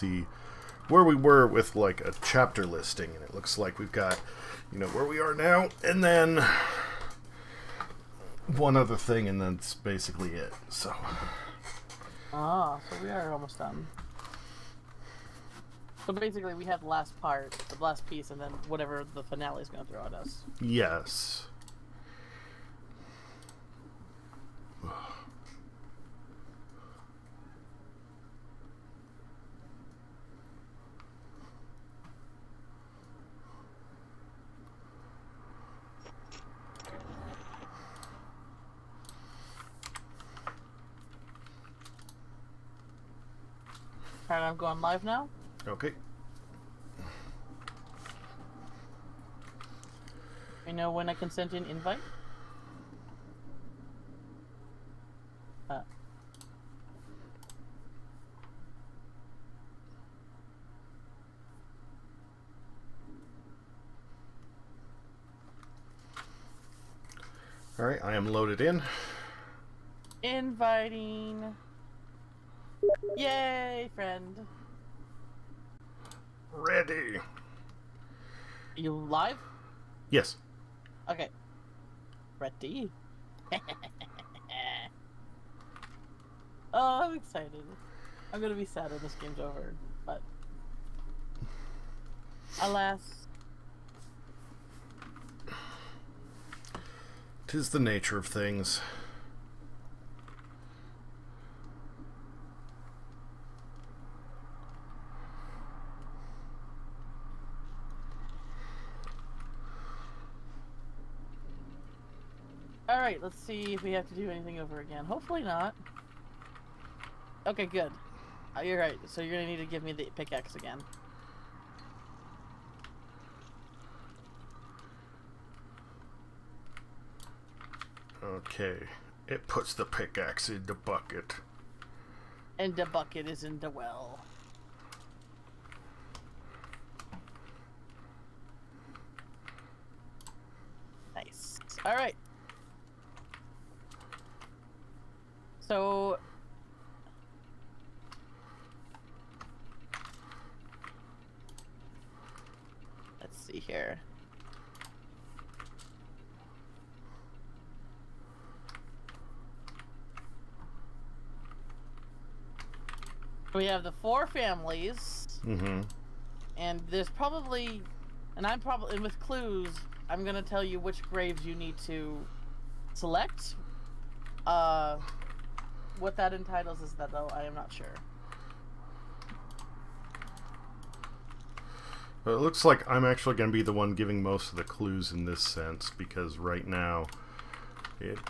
see where we were with like a chapter listing, and it looks like we've got, where we are now, and then one other thing, and that's basically it. So So we are almost done. So basically, we have the last part, the last piece, and then whatever the finale is going to throw at us. yes. Alright, I'm going live now. Okay. I know when I can send you an invite. All right, I am loaded in. Inviting. Yay, friend. Ready. Are you live? Yes. Okay. Ready? Oh, I'm excited. I'm gonna be sad when this game's over, but alas. 'Tis the nature of things. Alright, let's see if we have to do anything over again. Hopefully not. Okay, good. You're right, so you're gonna need to give me the pickaxe again. Okay. It puts the pickaxe in the bucket. And the bucket is in the well. Nice. Alright. So... let's see here. We have the 4 families. Mm-hmm. And there's probably... and with clues, I'm gonna tell you which graves you need to select. What that entitles is that, though, I am not sure. But it looks like I'm actually going to be the one giving most of the clues in this sense, because right now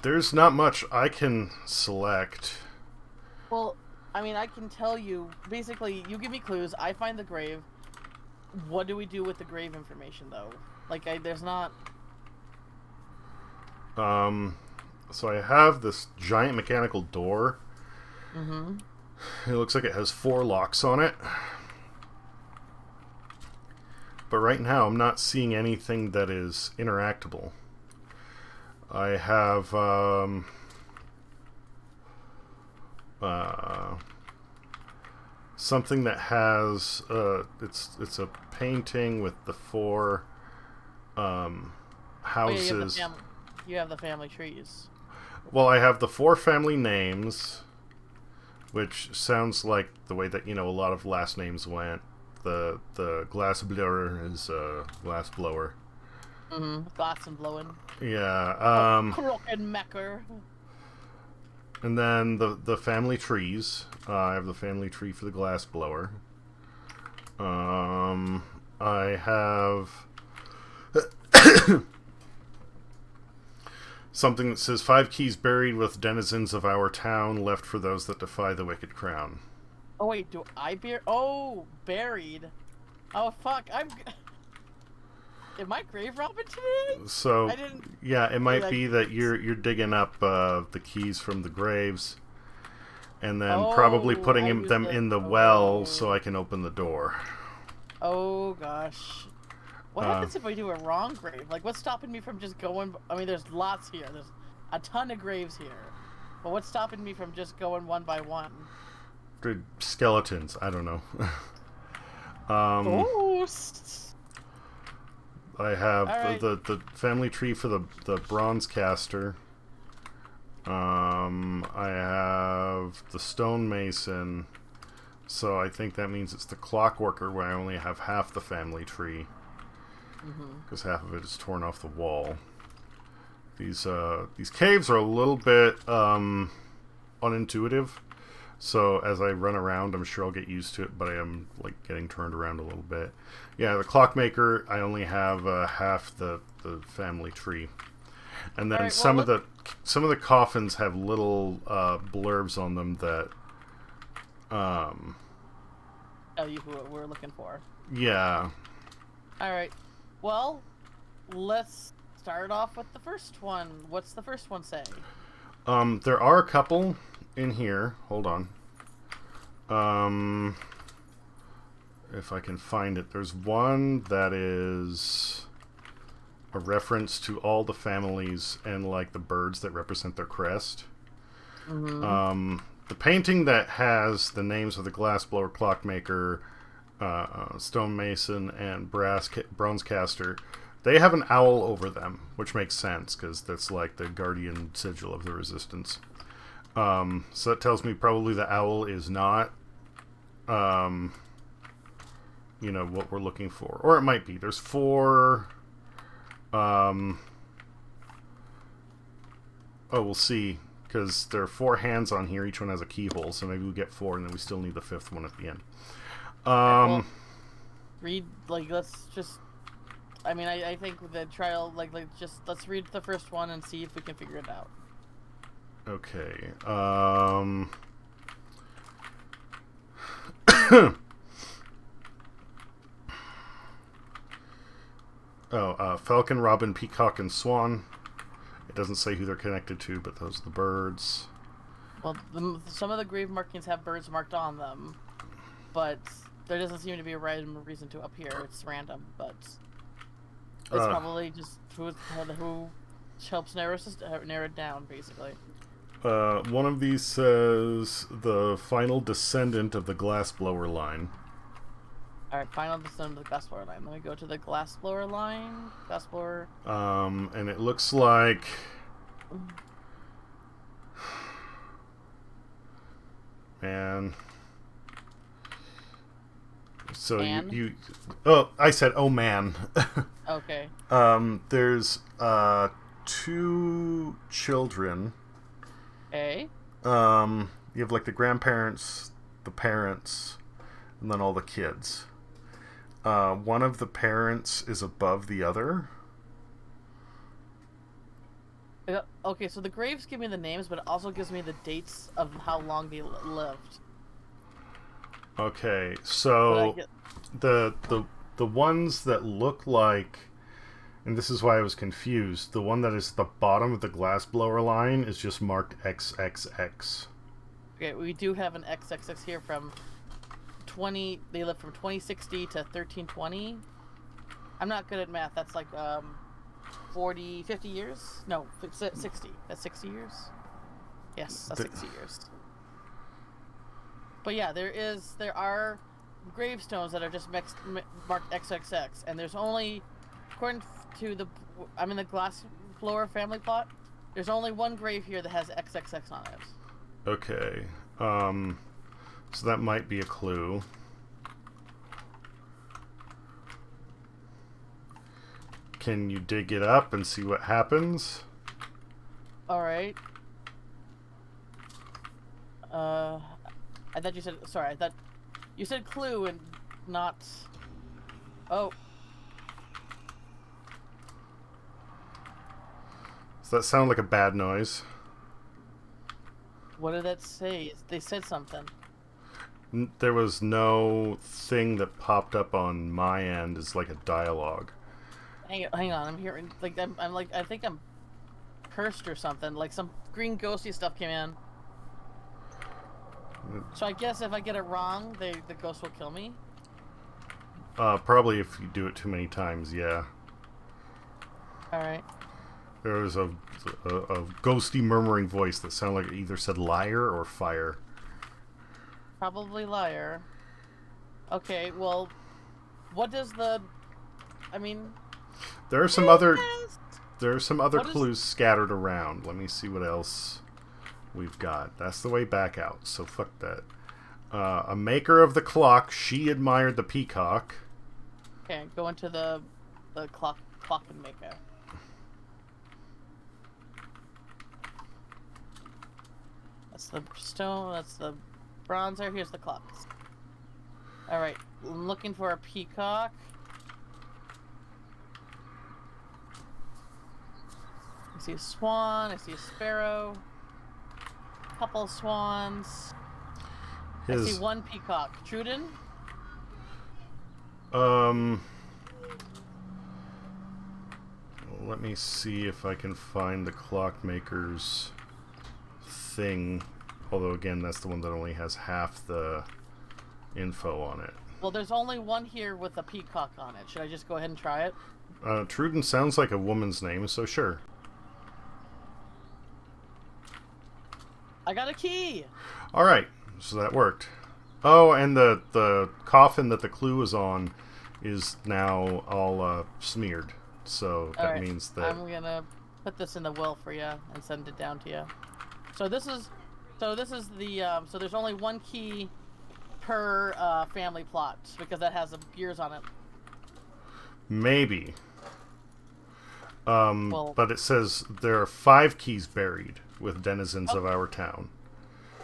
there's not much I can select. Well, I mean, I can tell you, basically, you give me clues, I find the grave. What do we do with the grave information, though? Like, there's not... So I have this giant mechanical door. Mm-hmm. It looks like it has 4 locks on it. But right now I'm not seeing anything that is interactable. I have something that has it's a painting with the 4 houses. Oh, yeah, you have the family trees. Well, I have the 4 family names, which sounds like the way that a lot of last names went. The glass blower is glass blower. Mm-hmm. Glass and blowing. Yeah. Krockenmecker. And then the family trees. I have the family tree for the glass blower. I have something that says 5 keys buried with denizens of our town, left for those that defy the wicked crown. Oh wait, do I buried? Oh fuck, Am I grave robbing today? So yeah, it might be that you're digging up the keys from the graves, and then probably putting them in the well so I can open the door. Oh gosh. What happens if I do a wrong grave? Like, what's stopping me from just going... I mean, there's lots here. There's a ton of graves here. But what's stopping me from just going one by one? Skeletons, I don't know. Ghosts. I have Alright. the family tree for the bronze caster. I have the stonemason, so I think that means it's the clockworker where I only have half the family tree because half of it is torn off the wall. These caves are a little bit unintuitive, so as I run around, I'm sure I'll get used to it. But I am like getting turned around a little bit. Yeah, the clockmaker, I only have half the family tree. And then some of the coffins have little blurbs on them that tell you who we're looking for. Yeah. All right. Well, let's start off with the first one. What's the first one say? There are a couple in here. Hold on. If I can find it, there's one that is a reference to all the families and like the birds that represent their crest. The painting that has the names of the glassblower, clockmaker, stonemason, and bronze caster, they have an owl over them, which makes sense because that's like the guardian sigil of the resistance. So that tells me probably the owl is not what we're looking for, or it might be. There's 4. We'll see, because there are 4 hands on here. Each one has a keyhole, so maybe we get 4, and then we still need the 5th one at the end. Well, read, let's just... I mean, I think the trial, let's read the first one and see if we can figure it out. Okay, Falcon, Robin, Peacock, and Swan. It doesn't say who they're connected to, but those are the birds. Well, some of the grave markings have birds marked on them, but there doesn't seem to be a random reason to up here. It's random, but it's probably just who helps narrow it down, basically. One of these says the final descendant of the glassblower line. Alright, final descendant of the glassblower line. Let me go to the glassblower line. Glassblower. And it looks like... Man. So man? you... Oh, I said, oh man. Okay. There's 2 children. Okay. You have like the grandparents, the parents, and then all the kids. One of the parents is above the other. Okay, so the graves give me the names, but it also gives me the dates of how long they lived. Okay, so the ones that look like, and this is why I was confused, the one that is at the bottom of the glassblower line is just marked XXX. Okay, we do have an XXX here from they lived from 2060 to 1320. I'm not good at math. That's like 50 years? No, 60. That's 60 years? Yes, that's 60 years. But yeah, there are gravestones that are just marked XXX, and there's only, according to I'm in the glassblower family plot, there's only one grave here that has XXX on it. Okay, so that might be a clue. Can you dig it up and see what happens? Alright. I thought you said... Sorry, I thought... You said clue and not... Oh. Does that sound like a bad noise? What did that say? They said something. There was no thing that popped up on my end as like a dialogue. Hang on, I'm hearing... I'm like... I think I'm cursed or something. Like some green ghosty stuff came in. So I guess if I get it wrong, the ghost will kill me? Probably if you do it too many times, yeah. Alright. There was a ghosty murmuring voice that sounded like it either said liar or fire. Probably liar. Okay, well, What does the? I mean, There are some other Yes. What is? clues scattered around. Let me see what else we've got. That's the way back out. So fuck that. A maker of the clock. She admired the peacock. Okay, go into the clock and maker. That's the stone. That's the bronzer. Here's the clocks. All right, I'm looking for a peacock. I see a swan. I see a sparrow. Couple swans. I see His one peacock. Truden. um. Let me see if I can find the clockmaker's thing. Although again, that's the one that only has half the info on it. Well, there's only one here with a peacock on it. Should I just go ahead and try it? Truden sounds like a woman's name, so sure. I got a key. All right, so that worked. Oh, and the coffin that the clue was on is now all smeared. So All that right, means that I'm gonna put this in the will for you and send it down to you. So this is the so there's only one key per family plot because that has gears on it. maybe. Well, But it says there are 5 keys buried with denizens Oh. of our town.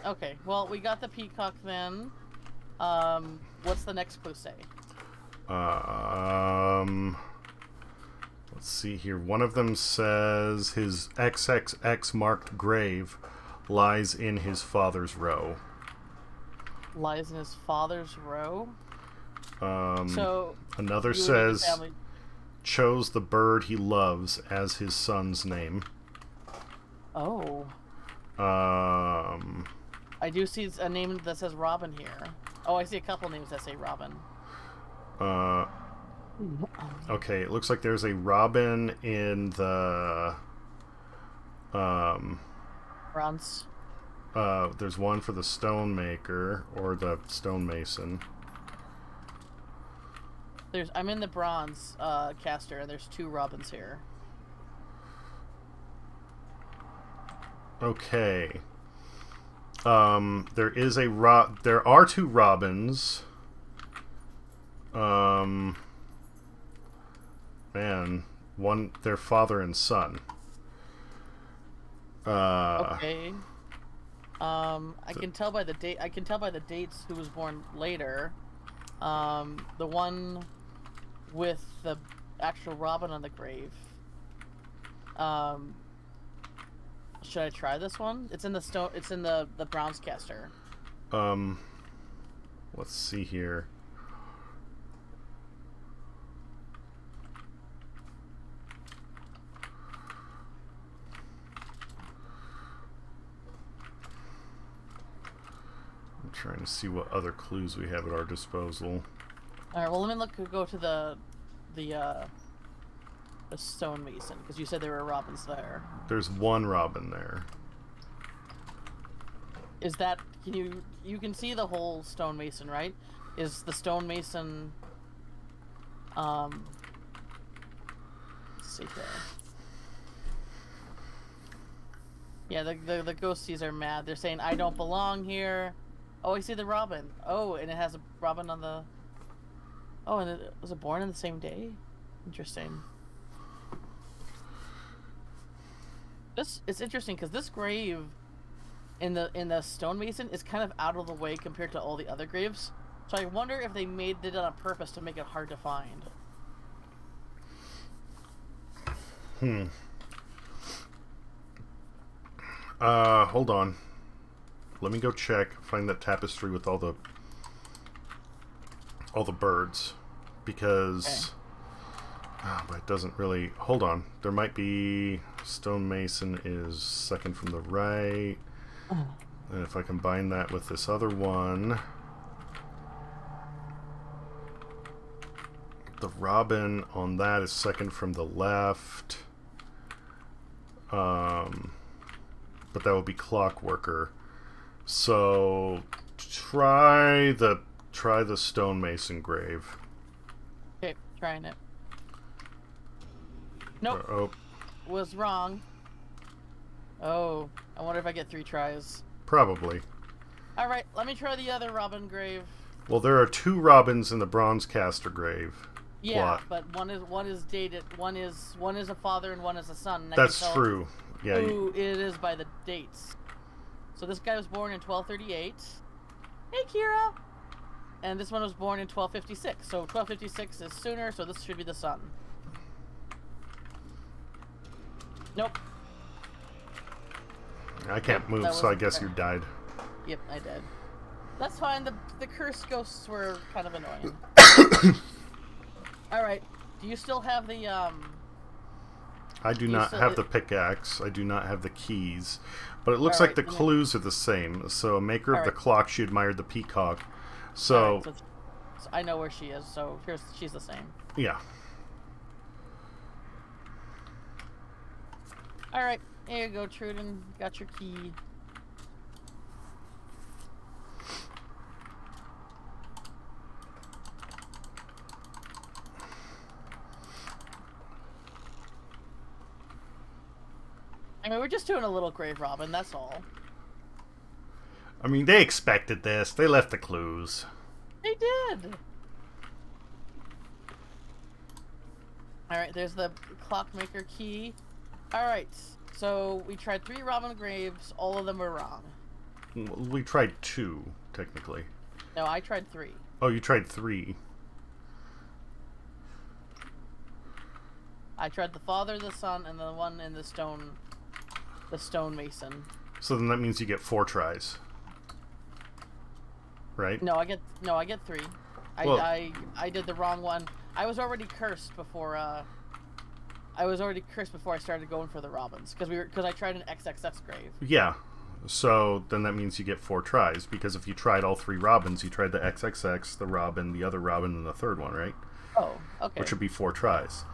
okay. Well, we got the peacock then. What's the next clue say? Let's see here. One of them says his XXX marked grave lies in his father's row. Lies in his father's row. Um, So Another you would make the says family. chose the bird he loves as his son's name. Oh, Um, I do see a name that says Robin here. Oh, I see a couple names that say Robin. uh, okay, it looks like there's a robin in the. Bronze. There's one for the stonemaker or the stonemason. I'm in the bronze caster, and there's 2 Robins here. Okay. There is there are 2 robins. Man, one their father and son. Okay. I can tell by the date. I can tell by the dates who was born later. The one with the actual Robin on the grave. Should I try this one? It's in the stone. It's in the bronze caster. Let's see here. I'm trying to see what other clues we have at our disposal. All right. Well, let me go to the stonemason because you said there were Robins there. There's one robin there. Is that you can see the whole stonemason, right? Is the stonemason let's see here. Yeah, the ghosties are mad. They're saying I don't belong here. Oh, I see the robin. Oh, and it has a robin on the. Oh, and was it born in the same day? Interesting. It's interesting because this grave in the stonemason is kind of out of the way compared to all the other graves. So I wonder if they did it on purpose to make it hard to find. Hold on. Let me go check. Find that tapestry with all the birds, because but it doesn't really. Hold on. There might be stonemason is second from the right, and if I combine that with this other one, the robin on that is second from the left. But that would be clockworker. So try the stonemason grave. Okay, trying it. Nope, Oh, was wrong. Oh, I wonder if I get 3 tries. probably. All right, let me try the other Robin grave. Well, there are 2 Robins in the Bronzecaster grave. Yeah, plot. but one is dated. One is a father and one is a son. And I That's can tell true. Yeah. who it is by the dates. So this guy was born in 1238. Hey, Kira. And this one was born in 1256. So 1256 is sooner. So this should be the son. Nope. I can't move, so I guess you died. Yep, I did. That's fine. The cursed ghosts were kind of annoying. All right. Do you still have the I do not have the pickaxe. I do not have the keys. But it looks like the clues are the same. So, maker of the clock, she admired the peacock. So, so I know where she is. So she's the same. Yeah. All right. Here you go, Truden. Got your key. I mean, we're just doing a little grave robin, that's all. I mean, they expected this. They left the clues. They did! Alright, there's the clockmaker key. Alright, so we tried 3 robin graves. All of them were wrong. We tried 2, technically. No, I tried 3. Oh, you tried 3. I tried the father, the son, and the one in the stonemason. So then that means you get 4 tries. Right? No, I get 3. Well, I did the wrong one. I was already cursed before I started going for the robins because I tried an XXX grave. Yeah. So then that means you get 4 tries because if you tried all 3 robins, you tried the XXX, the robin, the other robin, and the third one, right? Oh, okay. Which would be 4 tries.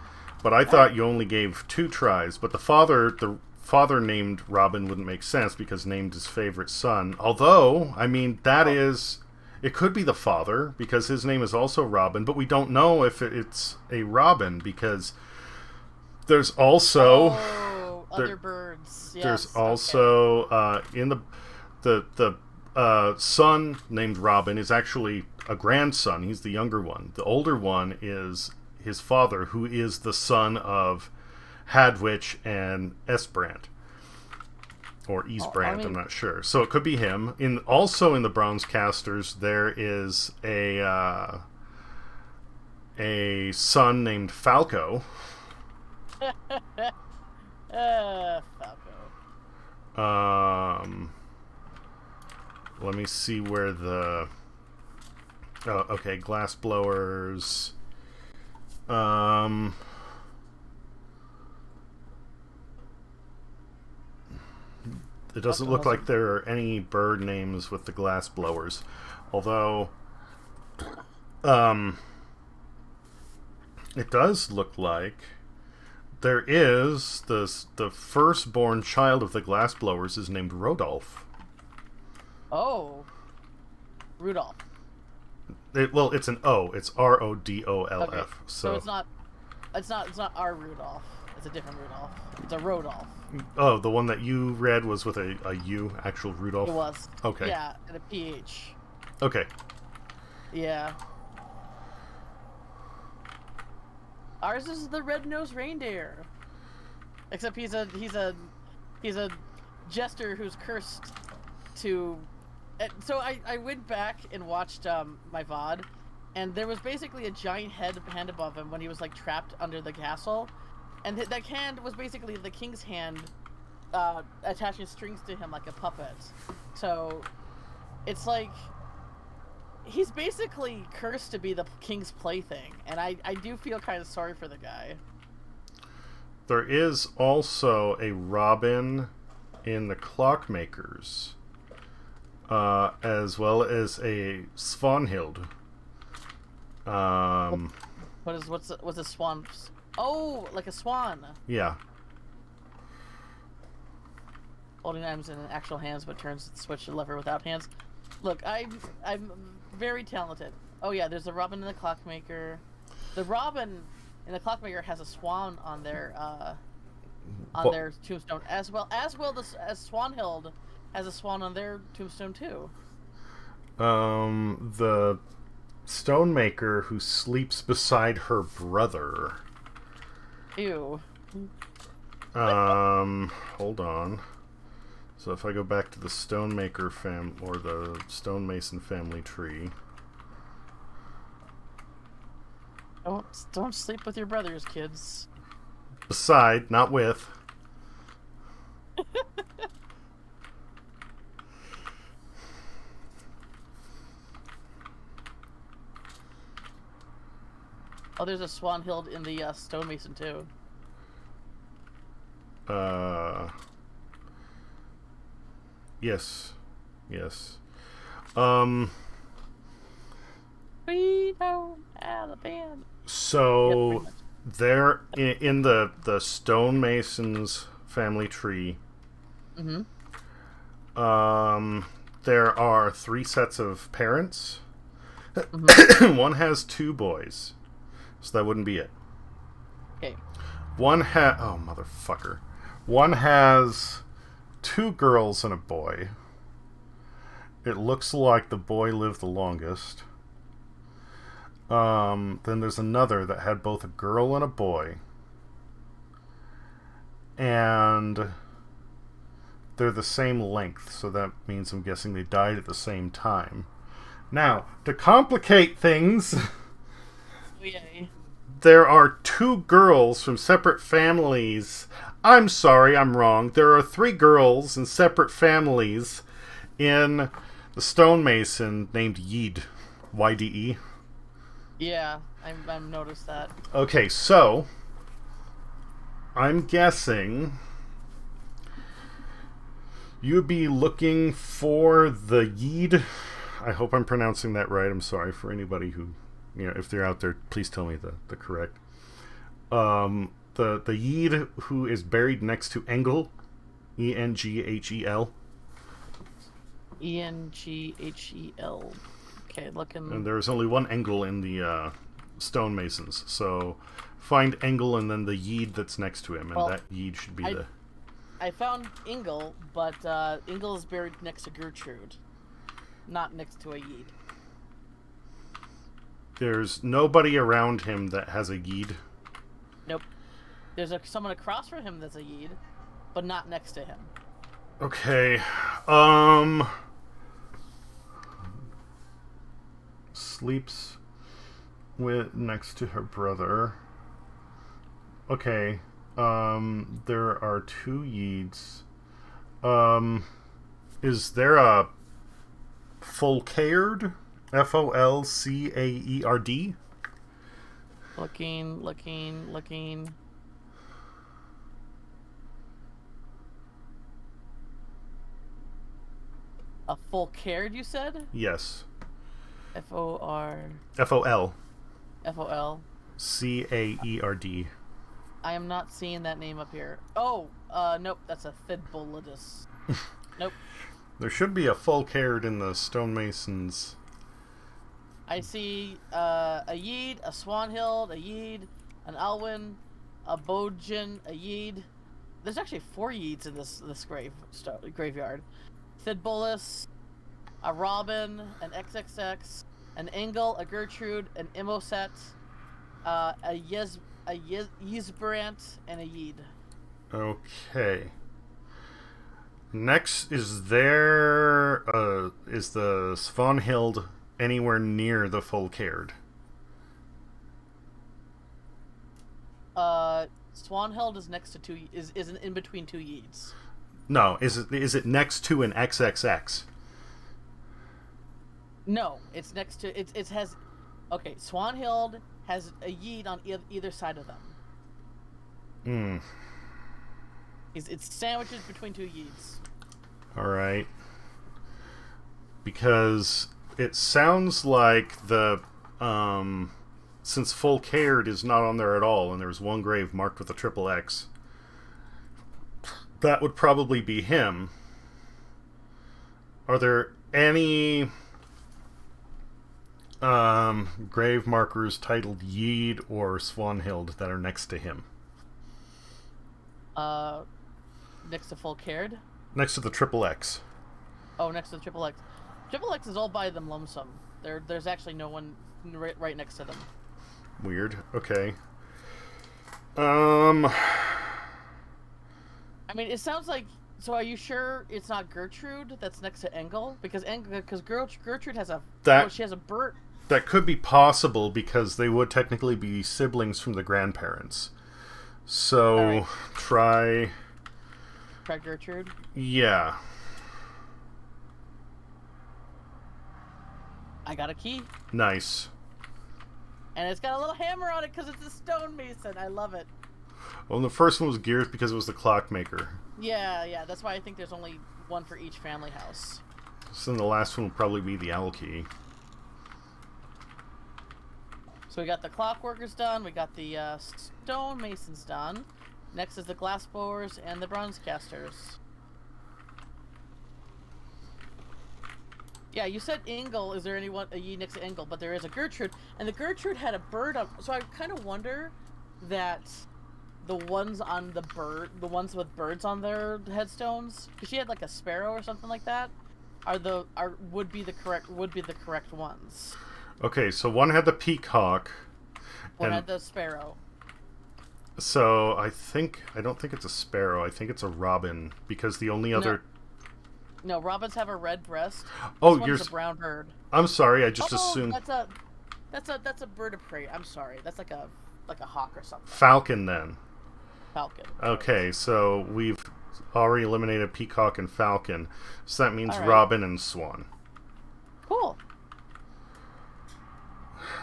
But I thought you only gave 2 tries. But the father named Robin wouldn't make sense because named his favorite son. Although, I mean, it could be the father because his name is also Robin, but we don't know if it's a Robin because there's also other birds. Yes, there's also in the son named Robin is actually a grandson. He's the younger one. The older one is his father, who is the son of Hadwich and Esbrand. Or Ysbrand, I'm not sure. So it could be him. Also in the Bronzecasters, there is a son named Falco. Falco. Let me see where the... Oh, okay, glass blowers... It doesn't look like there are any bird names with the glass blowers. Although, it does look like there is the firstborn child of the glass blowers is named Rodolph. Oh. Rudolph. It's an O. It's Rodolf. Okay. So it's not our Rudolph. It's a different Rudolph. It's a Rodolph. Oh, the one that you read was with a U, actual Rudolph? It was. Okay. Yeah, and a PH. Okay. Yeah. Ours is the red-nosed reindeer. Except he's a jester who's cursed to... So I went back and watched my VOD, and there was basically a giant hand above him when he was like trapped under the castle. And that hand was basically the king's hand, attaching strings to him like a puppet. So, it's like, he's basically cursed to be the king's plaything. And I do feel kind of sorry for the guy. There is also a Robin in the Clockmakers, as well as a Svanhild. What's a swan? Oh, like a swan. Yeah. Holding items in actual hands, but turns the switch to lever without hands. Look, I'm very talented. Oh yeah, there's a Robin in the Clockmaker. The Robin in the Clockmaker has a swan on Well, their tombstone, as Swanhild has a swan on their tombstone too. the Stonemaker who sleeps beside her brother. Ew. Hold on. So if I go back to the Stonemaker or the Stonemason family tree. Don't sleep with your brothers, kids. Beside, not with. Oh, there's a Swanhild in the Stonemason too. Yes. Yes. Sweet home Alabama. So Yep, there in the Stonemasons family tree, mm-hmm. there are 3 sets of parents. Mm-hmm. One has 2 boys, so that wouldn't be it. Okay. Oh, motherfucker. One has 2 girls and a boy. It looks like the boy lived the longest. Then there's another that had both a girl and a boy. And they're the same length, so that means I'm guessing they died at the same time. Now, to complicate things, Oh, yay. there are 2 girls from separate families. I'm sorry, I'm wrong. There are 3 girls in separate families in the Stonemason named Yde. YDE. Yeah, I've noticed that. Okay, so I'm guessing you would be looking for the Yde. I hope I'm pronouncing that right. I'm sorry for anybody who, if they're out there, please tell me the correct. The Yde who is buried next to Engel, Enghel. Enghel. Okay, looking. And there's only one Engel in the Stonemasons, so find Engel and then the Yde that's next to him, and that Yde should be the. I found Engel, but Engel is buried next to Gertrude, not next to a Yde. There's nobody around him that has a Yde. Nope. There's someone across from him that's a Yde, but not next to him. Okay. Sleeps next to her brother. Okay. There are 2 Ydes. Is there a Folcaerd? Folcaerd? Looking. A Folcaerd, you said? Yes. F-O-R... FOL. F-O-L. Caerd. I am not seeing that name up here. Oh, nope, that's a Thidbolidus. Nope. There should be a Folcaerd in the Stonemasons. I see a Yde, a Swanhild, a Yde, an Alwyn, a Bojan, a Yde. There's actually 4 Ydes in this graveyard. Thidbolus, a Robin, an XXX, an Engel, a Gertrude, an Imoset, a Ysberant, and a Yde. Okay. Next, is the Svanhild anywhere near the Folcaerd? Swanhild is next to is in between 2 Ydes. No, is it next to an XXX? No, it's next to it has. Okay, Swanhild has a Yde on either side of them. It's sandwiches between 2 Ydes. All right. Because it sounds like the since Folcaerd is not on there at all, and there's one grave marked with a triple X, that would probably be him. Are there any grave markers titled Yeed or Swanhild that are next to him. Next to Full Cared. Next to the triple X. Oh, next to the Triple X. Triple X is all by them lonesome. There's actually no one right next to them. Weird. Okay. I mean, it sounds like. So, are you sure it's not Gertrude that's next to Engel? Because Gertrude has she has a bird. That could be possible because they would technically be siblings from the grandparents. So right. try Gertrude. Yeah. I got a key. Nice. And it's got a little hammer on it because it's a stonemason. I love it. Well, the first one was gears because it was the clockmaker. Yeah. That's why I think there's only one for each family house. So then the last one will probably be the owl key. So we got the clockworkers done. We got the stonemasons done. Next is the glassblowers and the bronzecasters. Yeah, you said Engel. Is there anyone a Yi next to Engel? But there is a Gertrude, and the Gertrude had a bird up. So I kind of wonder that the ones on the ones with birds on their headstones, because she had like a sparrow or something like that, would be the correct ones. Okay, so one had the peacock. One had the sparrow. So I don't think it's a sparrow. I think it's a robin because the only other. No, robins have a red breast. You're a brown bird. I'm sorry. I just assumed that's a bird of prey. I'm sorry. That's like a hawk or something. Falcon then. Falcon. Okay, so we've already eliminated peacock and falcon, so that means right. robin and swan. Cool.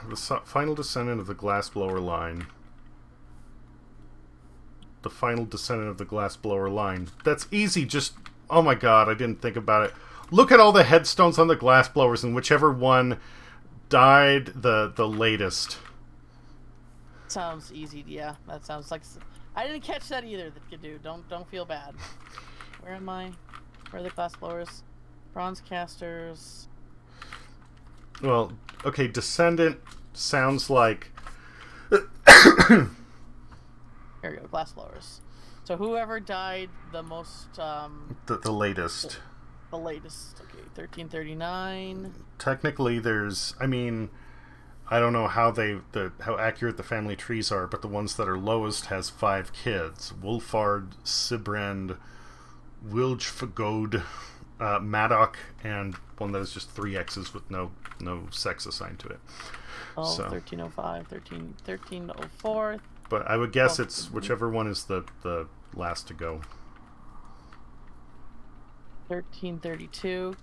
The final descendant of the glassblower line. The final descendant of the glassblower line. That's easy. Just oh my god, I didn't think about it. Look at all the headstones on the glassblowers, and whichever one died the latest. Sounds easy. Yeah, that sounds like. I didn't catch that either. That could do. Don't feel bad. Where am I? Where are the glassblowers? Bronzecasters. Well, okay, descendant sounds like. Here we go, glassblowers. So whoever died the most. The latest. The latest. Okay, 1339. Technically, there's. I mean, I don't know how how accurate the family trees are, but the ones that are lowest has 5 kids: Wolfard, Sibrand, Wilgfagode, Maddock, and one that is just 3 X's with no sex assigned to it. Oh, so. 1305, 1304. But I would guess it's whichever one is the last to go. 1332,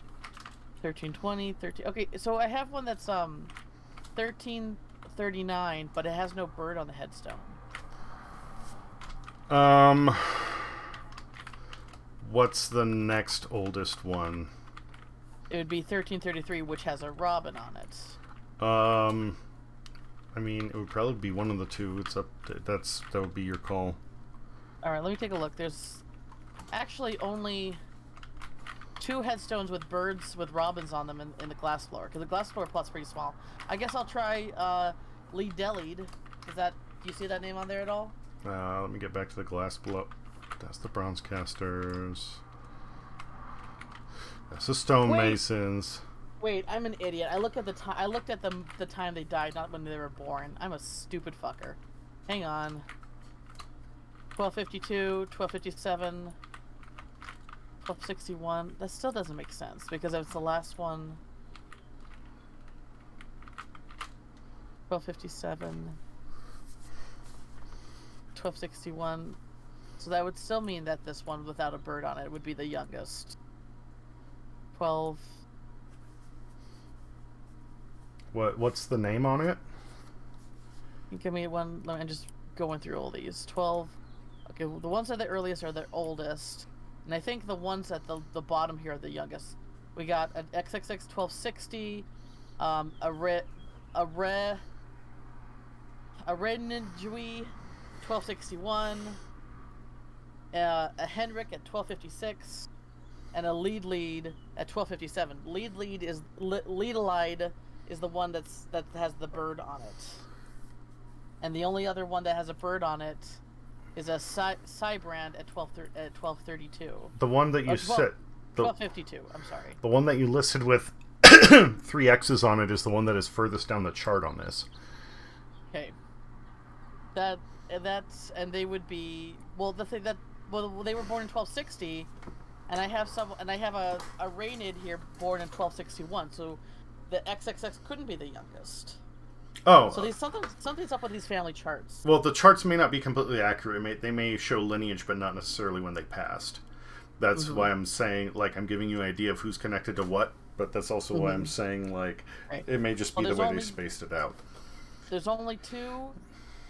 1320, 13. Okay, so I have one that's 1339, but it has no bird on the headstone. What's the next oldest one? It would be 1333, which has a robin on it. I mean, it would probably be one of the two. It's up. That would be your call. All right, let me take a look. There's actually only 2 headstones with birds with robins on them in the glassblower, because the glassblower plot's pretty small. I guess I'll try Lee Dellied. Do you see that name on there at all? Let me get back to the glassblower. That's the bronzecasters. That's the stonemasons. Wait, I'm an idiot. I looked at the time. I looked at the time they died, not when they were born. I'm a stupid fucker. Hang on. 1252, 1257, 1261. That still doesn't make sense because it's the last one. 1257, 1261. So that would still mean that this one without a bird on it would be the youngest. 12. What's the name on it? Give me one. I'm just going through all these. 12. Okay, well, the ones that are the earliest are the oldest, and I think the ones at the bottom here are the youngest. We got an XXX 1260, a Renjui 1261, a Henrik at 1256, and a Lead at 1257. Lead is Lead-Alide is the one that has the bird on it, and the only other one that has a bird on it is a Cybrand at 1232. The one that you said, 1252. I'm sorry. The one that you listed with 3 X's on it is the one that is furthest down the chart on this. Okay. That's and they would be the thing that they were born in 1260, and I have a Reynid here born in 1261. So the XXX couldn't be the youngest. Oh, so something's up with these family charts. Well, the charts may not be completely accurate. They may show lineage, but not necessarily when they passed. That's why I'm saying, like, I'm giving you an idea of who's connected to what, but that's also why I'm saying, like, it may just be the way they spaced it out. There's only two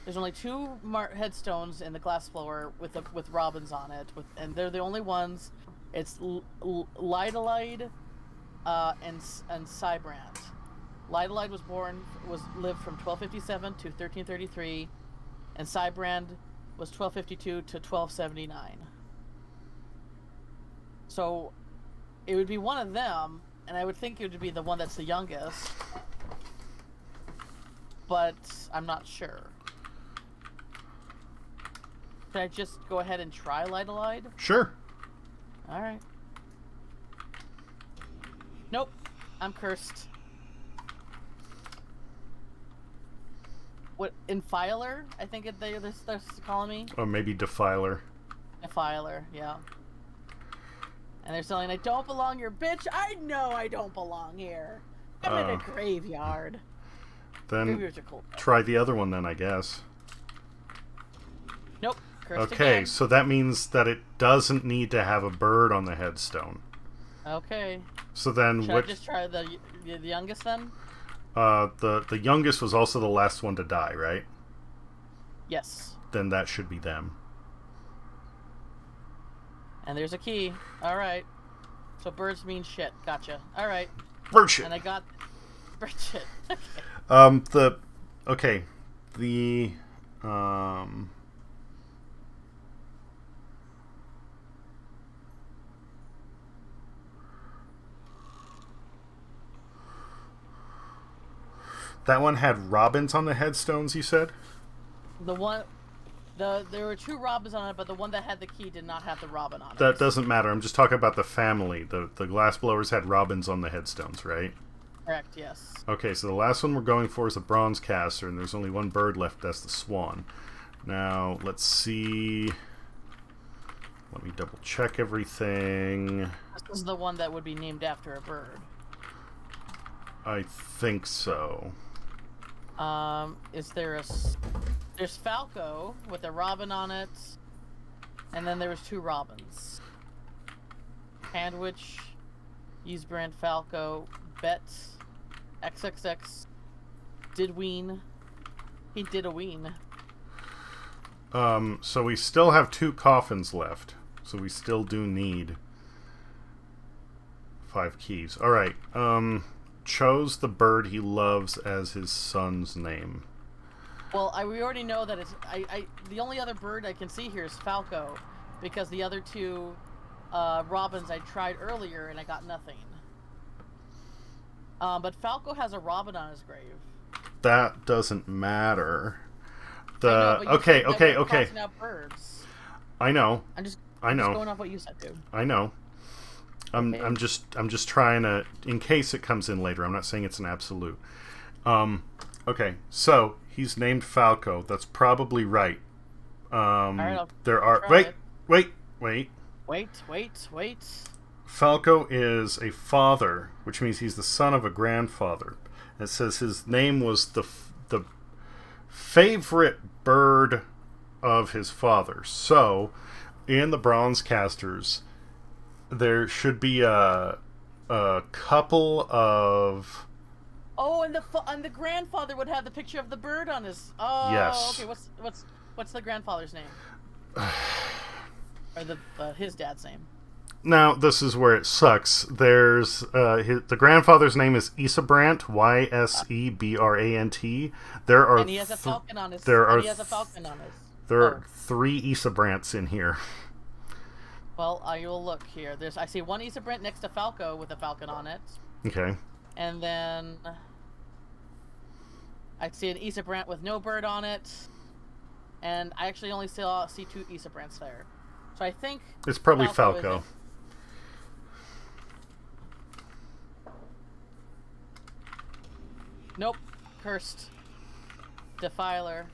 headstones in the glass blower with robins on it, and they're the only ones. It's Lidalide and Cybrand. Lidalide lived from 1257 to 1333, and Cybrand was 1252 to 1279. So it would be one of them, and I would think it would be the one that's the youngest, but I'm not sure. Can I just go ahead and try Lidalide? Sure. Alright. Nope. I'm cursed. What, Infiler? I think they're calling me. Or maybe Defiler. Defiler, yeah. And they're saying, I don't belong here, bitch! I know I don't belong here! I'm in a graveyard. Then Graveyards are cool. Try the other one then, I guess. Nope. Cursed Okay, again. so that means that it doesn't need to have a bird on the headstone. Okay. So then Should I just try the youngest then? The youngest was also the last one to die, right? Yes. Then that should be them. And there's a key. Alright. So birds mean shit. Gotcha. Alright. Bird shit. And I got... Bird shit. Okay. That one had robins on the headstones, you said? There were 2 robins on it, but the one that had the key did not have the robin on it. That doesn't matter. I'm just talking about the family. The glass blowers had robins on the headstones, right? Correct, yes. Okay, so the last one we're going for is a bronze caster, and there's only one bird left. That's the swan. Now, let's see. Let me double check everything. This is the one that would be named after a bird. I think so. There's Falco with a robin on it, and then there was 2 robins. Handwich, Ysbrand, Falco, Bet, XXX, Didween. He did a ween. So we still have 2 coffins left. So we still do need 5 keys. Alright, chose the bird he loves as his son's name. Well, we already know that it's... the only other bird I can see here is Falco, because the other 2 robins I tried earlier and I got nothing. But Falco has a robin on his grave. That doesn't matter. Okay. Out birds. I know. I'm just going off what you said, dude. I know. I'm just trying to, in case it comes in later. I'm not saying it's an absolute. Okay, so he's named Falco. That's probably right. All right, there are wait. Falco is a father, which means he's the son of a grandfather. It says his name was the favorite bird of his father. So, in the bronze casters, there should be a couple of... Oh, and the grandfather would have the picture of the bird on his... Oh, yes. Okay, what's the grandfather's name? Or his dad's name? Now, this is where it sucks. There's the grandfather's name is Ysbrant, Ysebrant. There are and he has a falcon on his. There are 3 Ysebrants in here. Well, I will look here. I see 1 Ysebrant next to Falco with a falcon on it. Okay. And then I see an Isabrant with no bird on it, and I actually only see 2 Isabrants there. So I think It's probably Falco Falco. is Nope. Cursed. Defiler.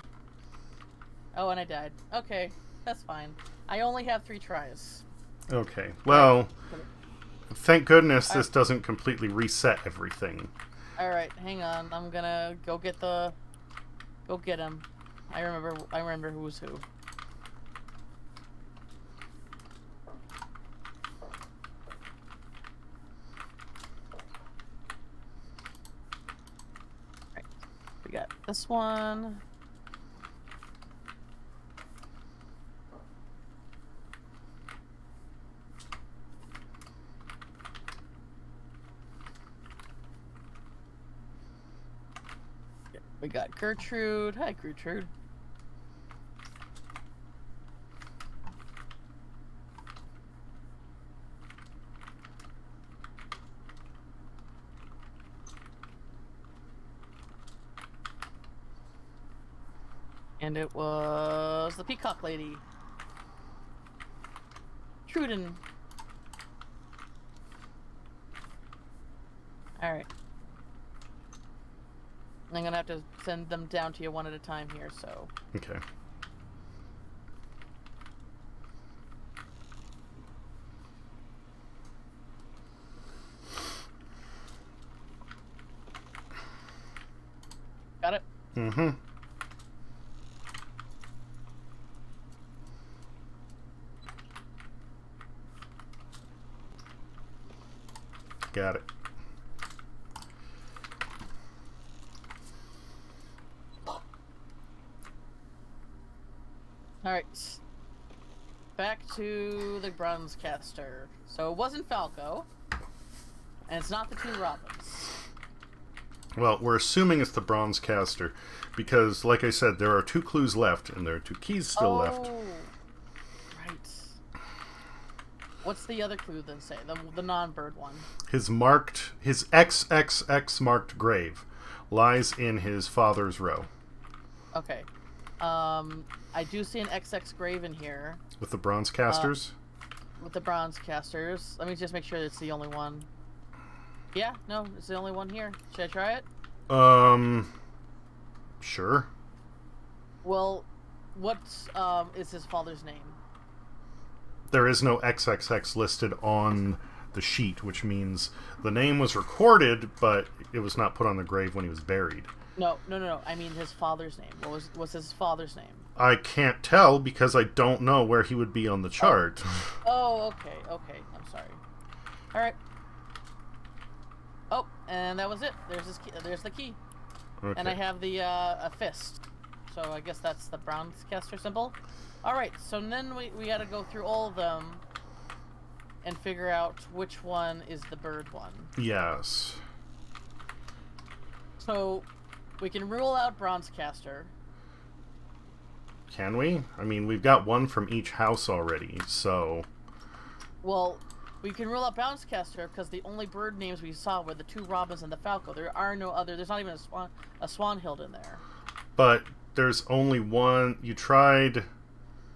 Oh, and I died. Okay, that's fine. I only have 3 tries. Okay. Well, thank goodness this doesn't completely reset everything. Alright, hang on. I'm gonna go get him. I remember who's who. Right. We got this one. We got Gertrude. Hi, Gertrude. And it was the Peacock Lady. Truden. Alright. I'm gonna have to send them down to you one at a time here, so... Okay. Got it? Mm-hmm. Got it. Alright. Back to the Bronze Caster. So it wasn't Falco, and it's not the 2 Robins. Well, we're assuming it's the Bronze Caster, because, like I said, there are 2 clues left, and there are 2 keys still left. Right. What's the other clue then say? The non-bird one. His XXX marked grave lies in his father's row. Okay. I do see an XX grave in here. With the Bronze Casters? With the Bronze Casters. Let me just make sure it's the only one. Yeah, no, it's the only one here. Should I try it? Sure. Well, what is his father's name? There is no XXX listed on the sheet, which means the name was recorded, but it was not put on the grave when he was buried. No. I mean his father's name. What's his father's name? I can't tell because I don't know where he would be on the chart. Oh, okay. I'm sorry. All right. Oh, and that was it. There's the key. Okay. And I have the a fist. So I guess that's the Bronze Caster symbol. All right. So then we got to go through all of them and figure out which one is the bird one. Yes. So we can rule out Bronze Caster. Can we? I mean, we've got one from each house already, so... Well, we can rule out Bronze Caster because the only bird names we saw were the 2 Robins and the Falco. There are no other... There's not even a Swanhild in there. But there's only one... You tried...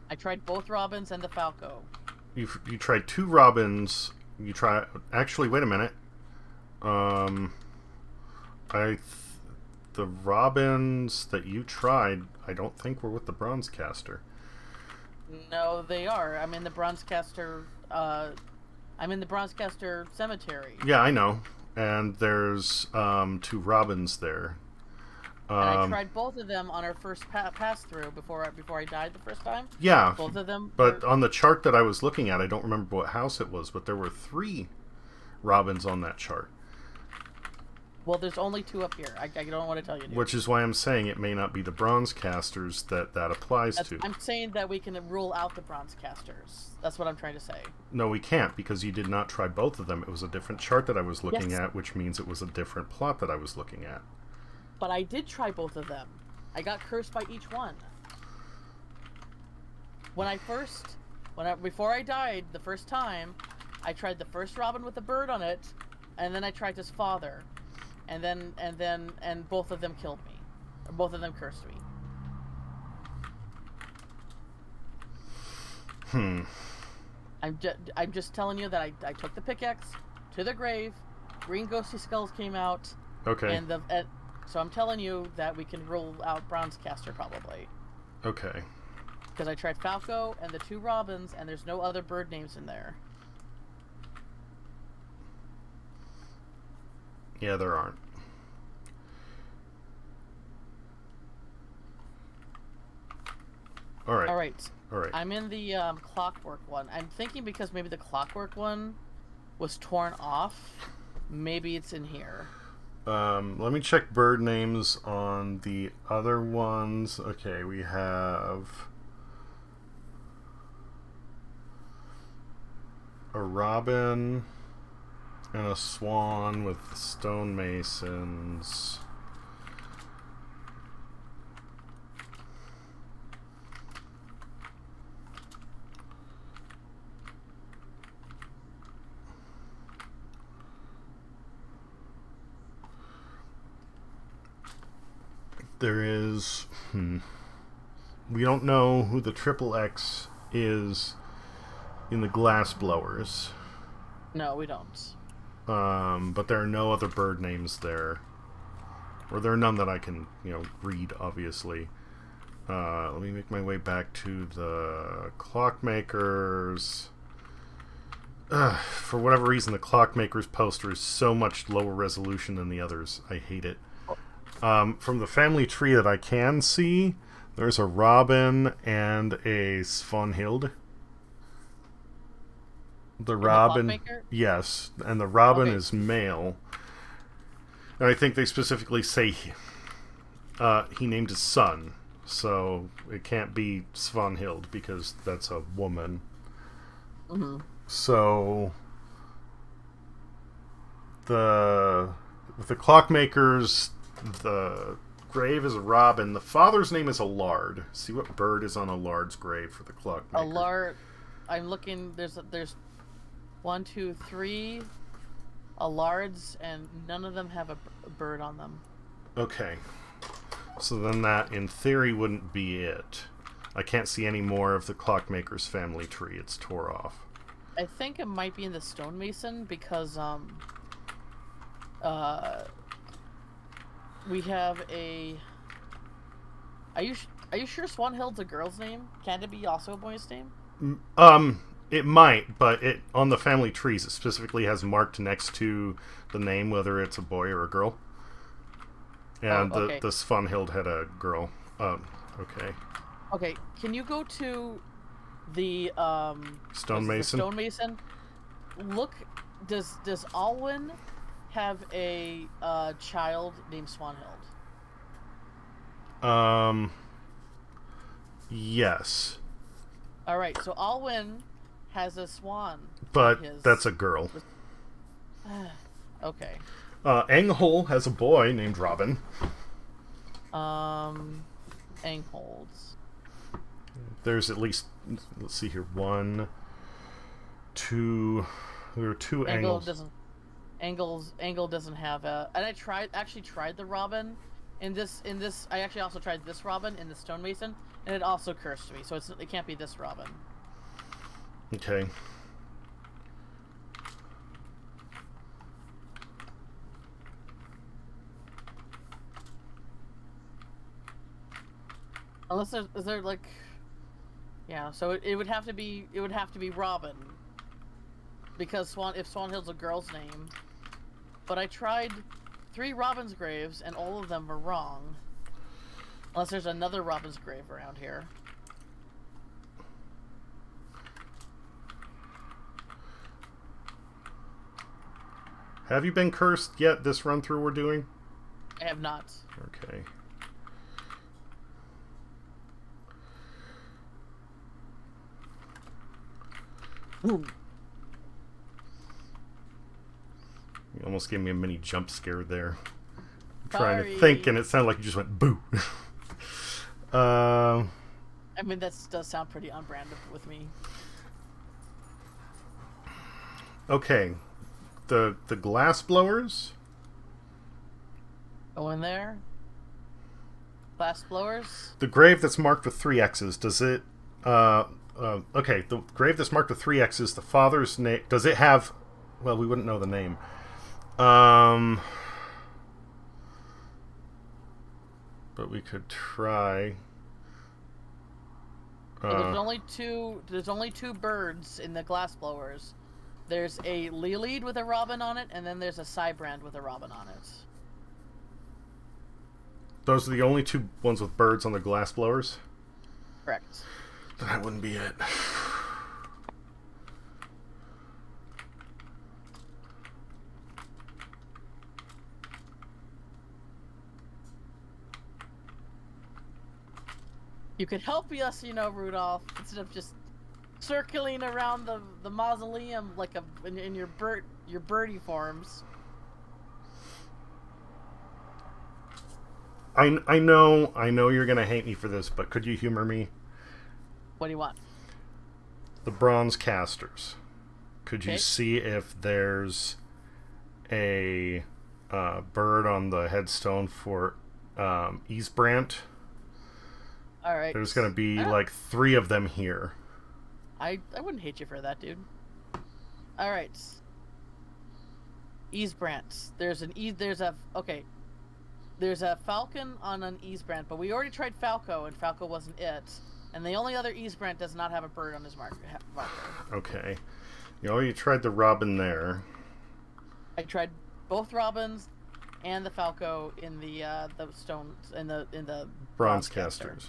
I tried both Robins and the Falco. You tried 2 Robins. You try... Actually, wait a minute. The Robins that you tried, I don't think were with the Bronze Caster. No, they are. I'm in the Bronze Caster. I'm in the Bronze Caster cemetery. Yeah, I know. And there's 2 Robins there. And I tried both of them on our first pass through before I died the first time. Yeah, both of them. But on the chart that I was looking at, I don't remember what house it was, but there were 3 Robins on that chart. Well, there's only 2 up here. I don't want to tell you. Which is why I'm saying it may not be the Bronze Casters that applies to. I'm saying that we can rule out the Bronze Casters. That's what I'm trying to say. No, we can't, because you did not try both of them. It was a different chart that I was looking at, which means it was a different plot that I was looking at. But I did try both of them. I got cursed by each one. Before I died the first time, I tried the first Robin with the bird on it, and then I tried his father. And both of them killed me. Both of them cursed me. I'm just telling you that I took the pickaxe to the grave. Green ghosty skulls came out. Okay. So I'm telling you that we can rule out Bronze Caster probably. Okay. Because I tried Falco and the 2 Robins, and there's no other bird names in there. Yeah, there aren't. All right. All right. All right. I'm in the Clockwork one. I'm thinking because maybe the Clockwork one was torn off. Maybe it's in here. Let me check bird names on the other ones. Okay, we have a robin and a swan with stonemasons. There is... We don't know who the triple X is in the glass blowers. No, we don't. But there are no other bird names there. Or there are none that I can, read, obviously. Let me make my way back to the clockmakers. For whatever reason, the clockmakers poster is so much lower resolution than the others. I hate it. From the family tree that I can see, there's a robin and a Svanhild. The robin, yes, and the robin is male. And I think they specifically say he named his son, so it can't be Svanhild because that's a woman. Mm-hmm. So the clockmakers, the grave is a robin. The father's name is a lard. See what bird is on a lard's grave for the clockmaker. A lard. I'm looking. There's 1, 2, 3 lards, and none of them have a bird on them. Okay. So then that, in theory, wouldn't be it. I can't see any more of the clockmaker's family tree. It's tore off. I think it might be in the stonemason because we have a. Are you sure Swanhild's a girl's name? Can't it be also a boy's name? It might, but it on the family trees it specifically has marked next to the name whether it's a boy or a girl. And the Svanhild had a girl. Okay. Okay, can you go to the stonemason? Stonemason. Look, does Alwyn have a child named Swanhild? Yes. All right, so Alwyn has a swan. But that's a girl. Okay. Anghol has a boy named Robin. Angholds. There's at least, let's see here, 1, 2. There are 2 Angles. Angle doesn't have a. And I actually tried the Robin. In this, I actually also tried this Robin in the stonemason, and it also cursed me. So it can't be this Robin. Okay. Unless is there like, yeah. So it would have to be Robin, because if Swanhild's a girl's name, but I tried 3 Robin's graves and all of them were wrong. Unless there's another Robin's grave around here. Have you been cursed yet this run through we're doing? I have not. Okay. Ooh. You almost gave me a mini jump scare there. I'm Sorry. trying to think, and it sounded like you just went boo. I mean, that does sound pretty on brand with me. Okay. The glass blowers. Go in there. Glass blowers. The grave that's marked with 3 X's, does it... okay, the grave that's marked with 3 X's, the father's name... Does it have... Well, we wouldn't know the name. But we could try... So there's only two birds in the glass blowers. There's a Lilied with a robin on it, and then there's a Cybrand with a robin on it. Those are the only 2 ones with birds on the glass blowers? Correct. Then that wouldn't be it. You could help us, Rudolph, instead of just circling around the mausoleum like in your birdie forms. I know you're gonna hate me for this, but could you humor me? What do you want? The bronze casters. Could you Okay. see if there's a bird on the headstone for Ysbrant? All right. There's gonna be Ah. like 3 of them here. I wouldn't hate you for that, dude. All right. Ysbrant. There's a falcon on an Ysbrant, but we already tried Falco, and Falco wasn't it. And the only other Ysbrant does not have a bird on his marker. Okay. You tried the robin there. I tried both robins and the Falco in the stones in the Bronze caster. casters.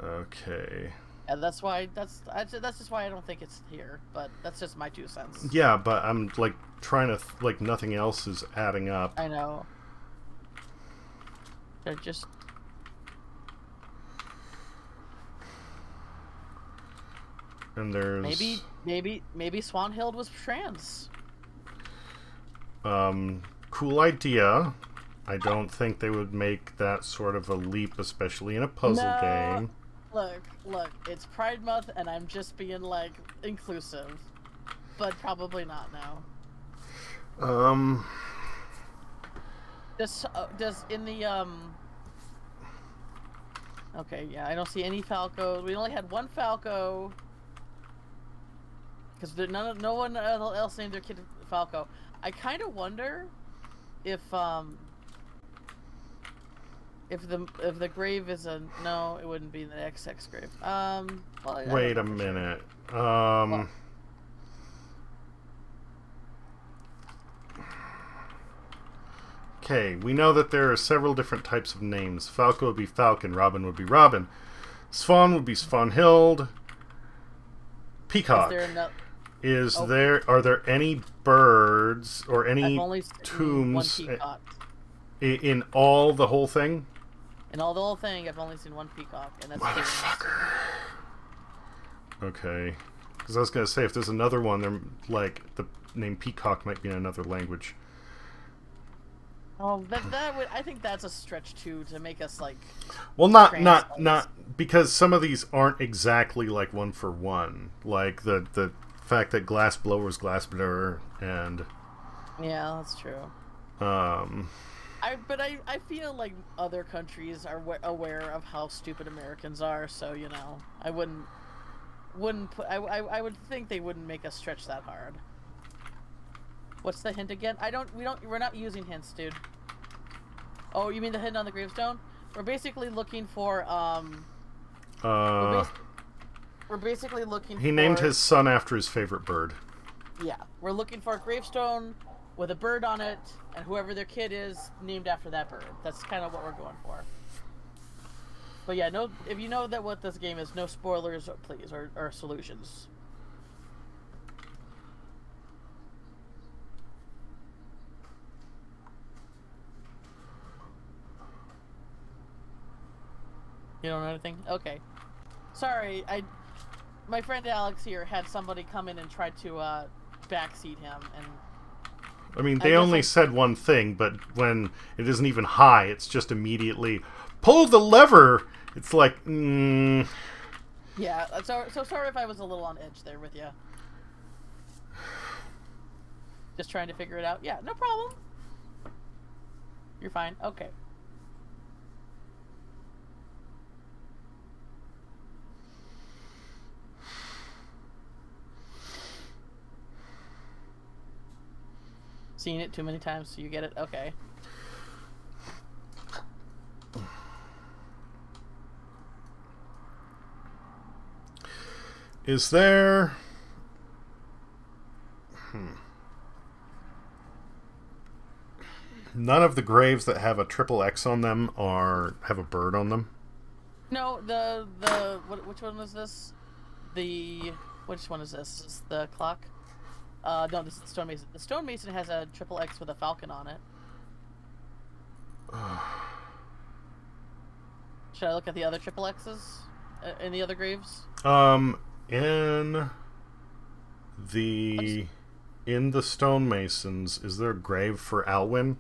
Okay. And that's just why I don't think it's here. But that's just my 2 cents. Yeah, but I'm like trying to like nothing else is adding up. I know. They're just. And there's Maybe Swanhild was trans. cool idea. I don't think they would make that sort of a leap, especially in a puzzle game. Look, it's Pride Month, and I'm just being like inclusive, but probably not now. Does in the Okay, yeah, I don't see any Falco. We only had one Falco. Because no one else named their kid Falco. I kind of wonder if the grave is a no, it wouldn't be the XX grave. Well, Wait a minute. Okay, we know that there are several different types of names. Falco would be Falcon, Robin would be Robin, Swan would be Svanhild. Peacock. Are there any birds or any I've only seen tombs one peacock. in all the whole thing? In all the whole thing, I've only seen one peacock, and that's Motherfucker. Okay, because I was gonna say if there's another one, there like the name Peacock might be in another language. Oh, that would. I think that's a stretch too to make us like. Well, not because some of these aren't exactly like one for one. Like the fact that glass blower is glass blower, and yeah, that's true. I feel like other countries are aware of how stupid Americans are, so I wouldn't put. I would think they wouldn't make us stretch that hard. What's the hint again? We're not using hints, dude. Oh, you mean the hint on the gravestone? We're basically looking for, we're basically looking He named his son after his favorite bird. Yeah, we're looking for a gravestone with a bird on it, and whoever their kid is, named after that bird. That's kind of what we're going for. But yeah, if you know that what this game is, no spoilers, please, or solutions. You don't know anything? Okay. Sorry, my friend Alex here had somebody come in and try to backseat him, and I mean, they only said one thing, but when it isn't even high, it's just immediately pull the lever. It's like, yeah. So sorry if I was a little on edge there with you. Just trying to figure it out. Yeah, no problem. You're fine. Okay. Sorry, I my friend Alex here had somebody come in and try to backseat him, and I just. I mean, they only said one thing, but when it isn't even high, it's just immediately pull the lever. It's like, Yeah, no problem. You're fine. Okay. You're fine. Seen it too many times, so you get it. Okay. Is there... None of the graves that have a triple X on them have a bird on them? No, which one was this? Which one is this? Is this the clock? No, this is the stonemason. The stonemason has a triple X with a falcon on it. Should I look at the other triple X's in the other graves? In the stonemasons, is there a grave for Alwyn?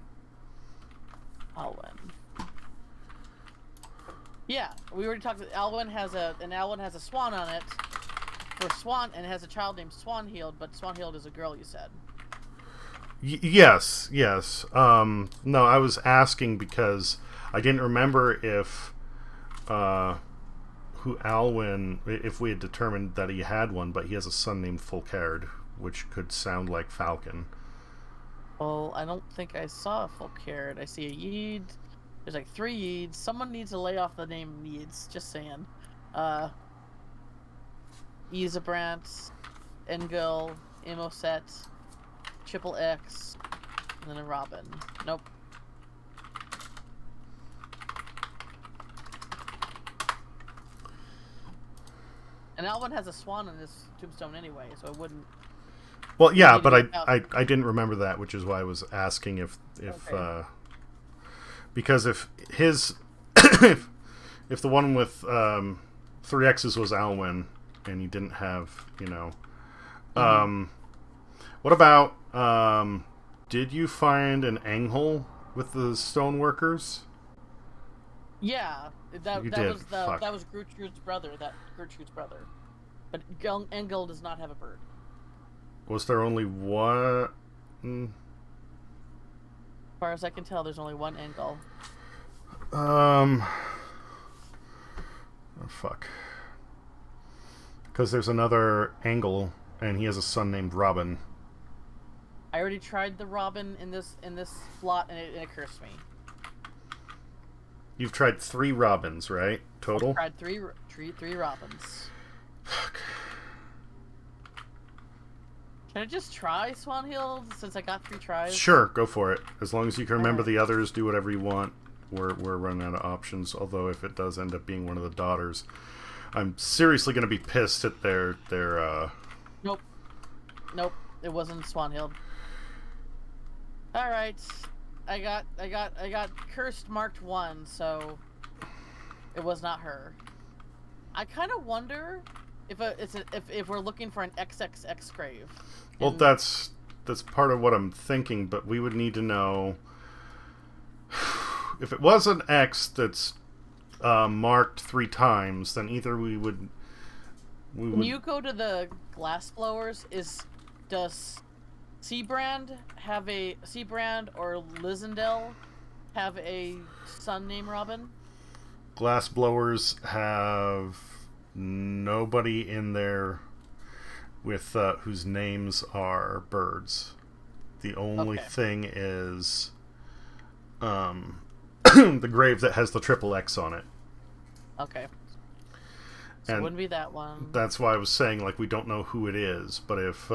Alwyn. Yeah, we already talked. Alwyn has a swan on it. For Swan, and it has a child named Swanhild, but Swanhild is a girl, you said. Yes. No, I was asking because I didn't remember if if we had determined that he had one, but he has a son named Fulcard, which could sound like Falcon. Well, I don't think I saw a Fulcard. I see a Yeed. There's like 3 Yeeds. Someone needs to lay off the name Yeeds. Just saying. Isebrant, Engel, Imoset, Triple X, and then a Robin. Nope. And Alwyn has a swan on his tombstone anyway, so I wouldn't... Well, yeah, but I didn't remember that, which is why I was asking if okay. Because if his... if the one with 3 X's was Alwyn, and he didn't have, what about, did you find an Anghel with the stoneworkers? Yeah, that was Gertrude's brother. But Engel does not have a bird. Was there only one? As far as I can tell, there's only one Engel. Oh fuck. Because there's another Angle, and he has a son named Robin. I already tried the Robin in this slot, and it cursed me. You've tried 3 Robins, right? Total? I've tried three Robins. Fuck. Can I just try Swanhild since I got 3 tries? Sure, go for it. As long as you can remember right. the others, do whatever you want. We're running out of options. Although if it does end up being one of the daughters, I'm seriously going to be pissed at their Nope, it wasn't Swanhild. All right, I got cursed marked 1, so it was not her. I kind of wonder if we're looking for an XXX grave. Well, that's part of what I'm thinking, but we would need to know if it was an X that's marked 3 times, then either we would. When you go to the glass blowers, does Seabrand or Lizendel have a son named Robin? Glass blowers have nobody in there with whose names are birds. The only thing is the grave that has the triple X on it. Okay. So it wouldn't be that one. That's why I was saying, like, we don't know who it is, but if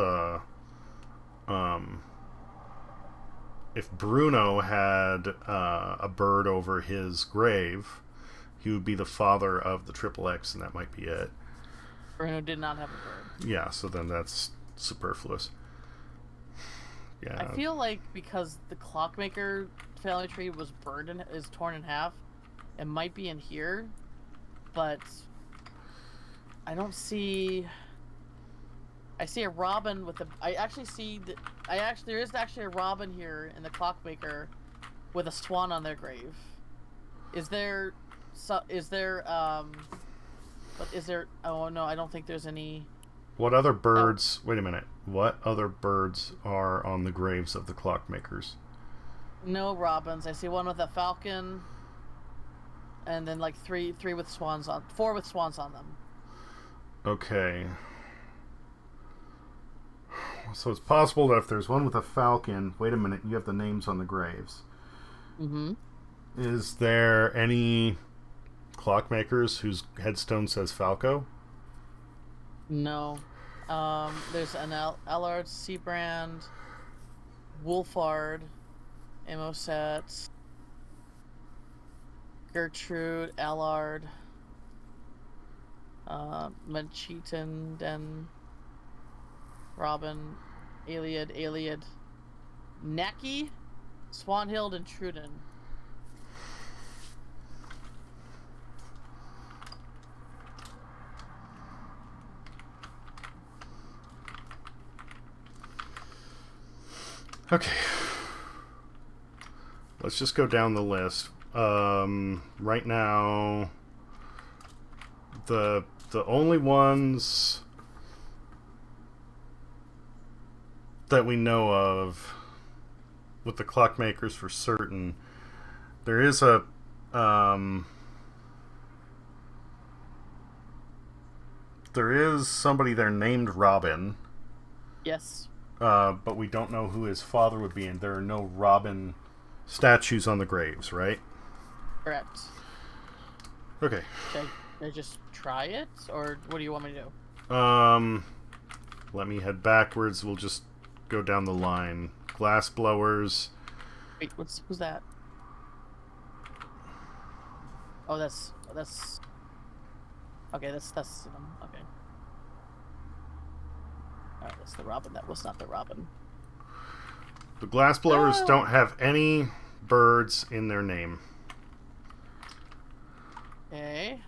Bruno had a bird over his grave, he would be the father of the triple X, and that might be it. Bruno did not have a bird. Yeah, so then that's superfluous. Yeah. I feel like because the Clockmaker family tree was is torn in half, it might be in here, but I don't see. I see a Robin with a. There is actually a Robin here in the Clockmaker, with a swan on their grave. Is there? Oh no, I don't think there's any. What other birds? Wait a minute. What other birds are on the graves of the Clockmakers? No robins. I see one with a falcon, and then like 4 with swans on them. Okay. So it's possible that if there's one with a falcon... Wait a minute, you have the names on the graves. Mm-hmm. Is there any clockmakers whose headstone says Falco? No. There's an Ellard, Seabrand, Wolfard, Imoset, Gertrude, Allard, Mancheaton, Den, Robin, Aliad, Naki, Swanhild, and Truden. Okay. Let's just go down the list. Right now, the only ones that we know of with the clockmakers for certain, there is a there is somebody there named Robin. Yes. But we don't know who his father would be, and there are no Robin statues on the graves, right? Correct. Okay. Should I just try it, or what do you want me to do? Let me head backwards. We'll just go down the line. Glass blowers. Wait, who's that? Oh, that's okay. That's okay. All right, that's the Robin. That was not the Robin. The glass blowers don't have any birds in their name. Okay.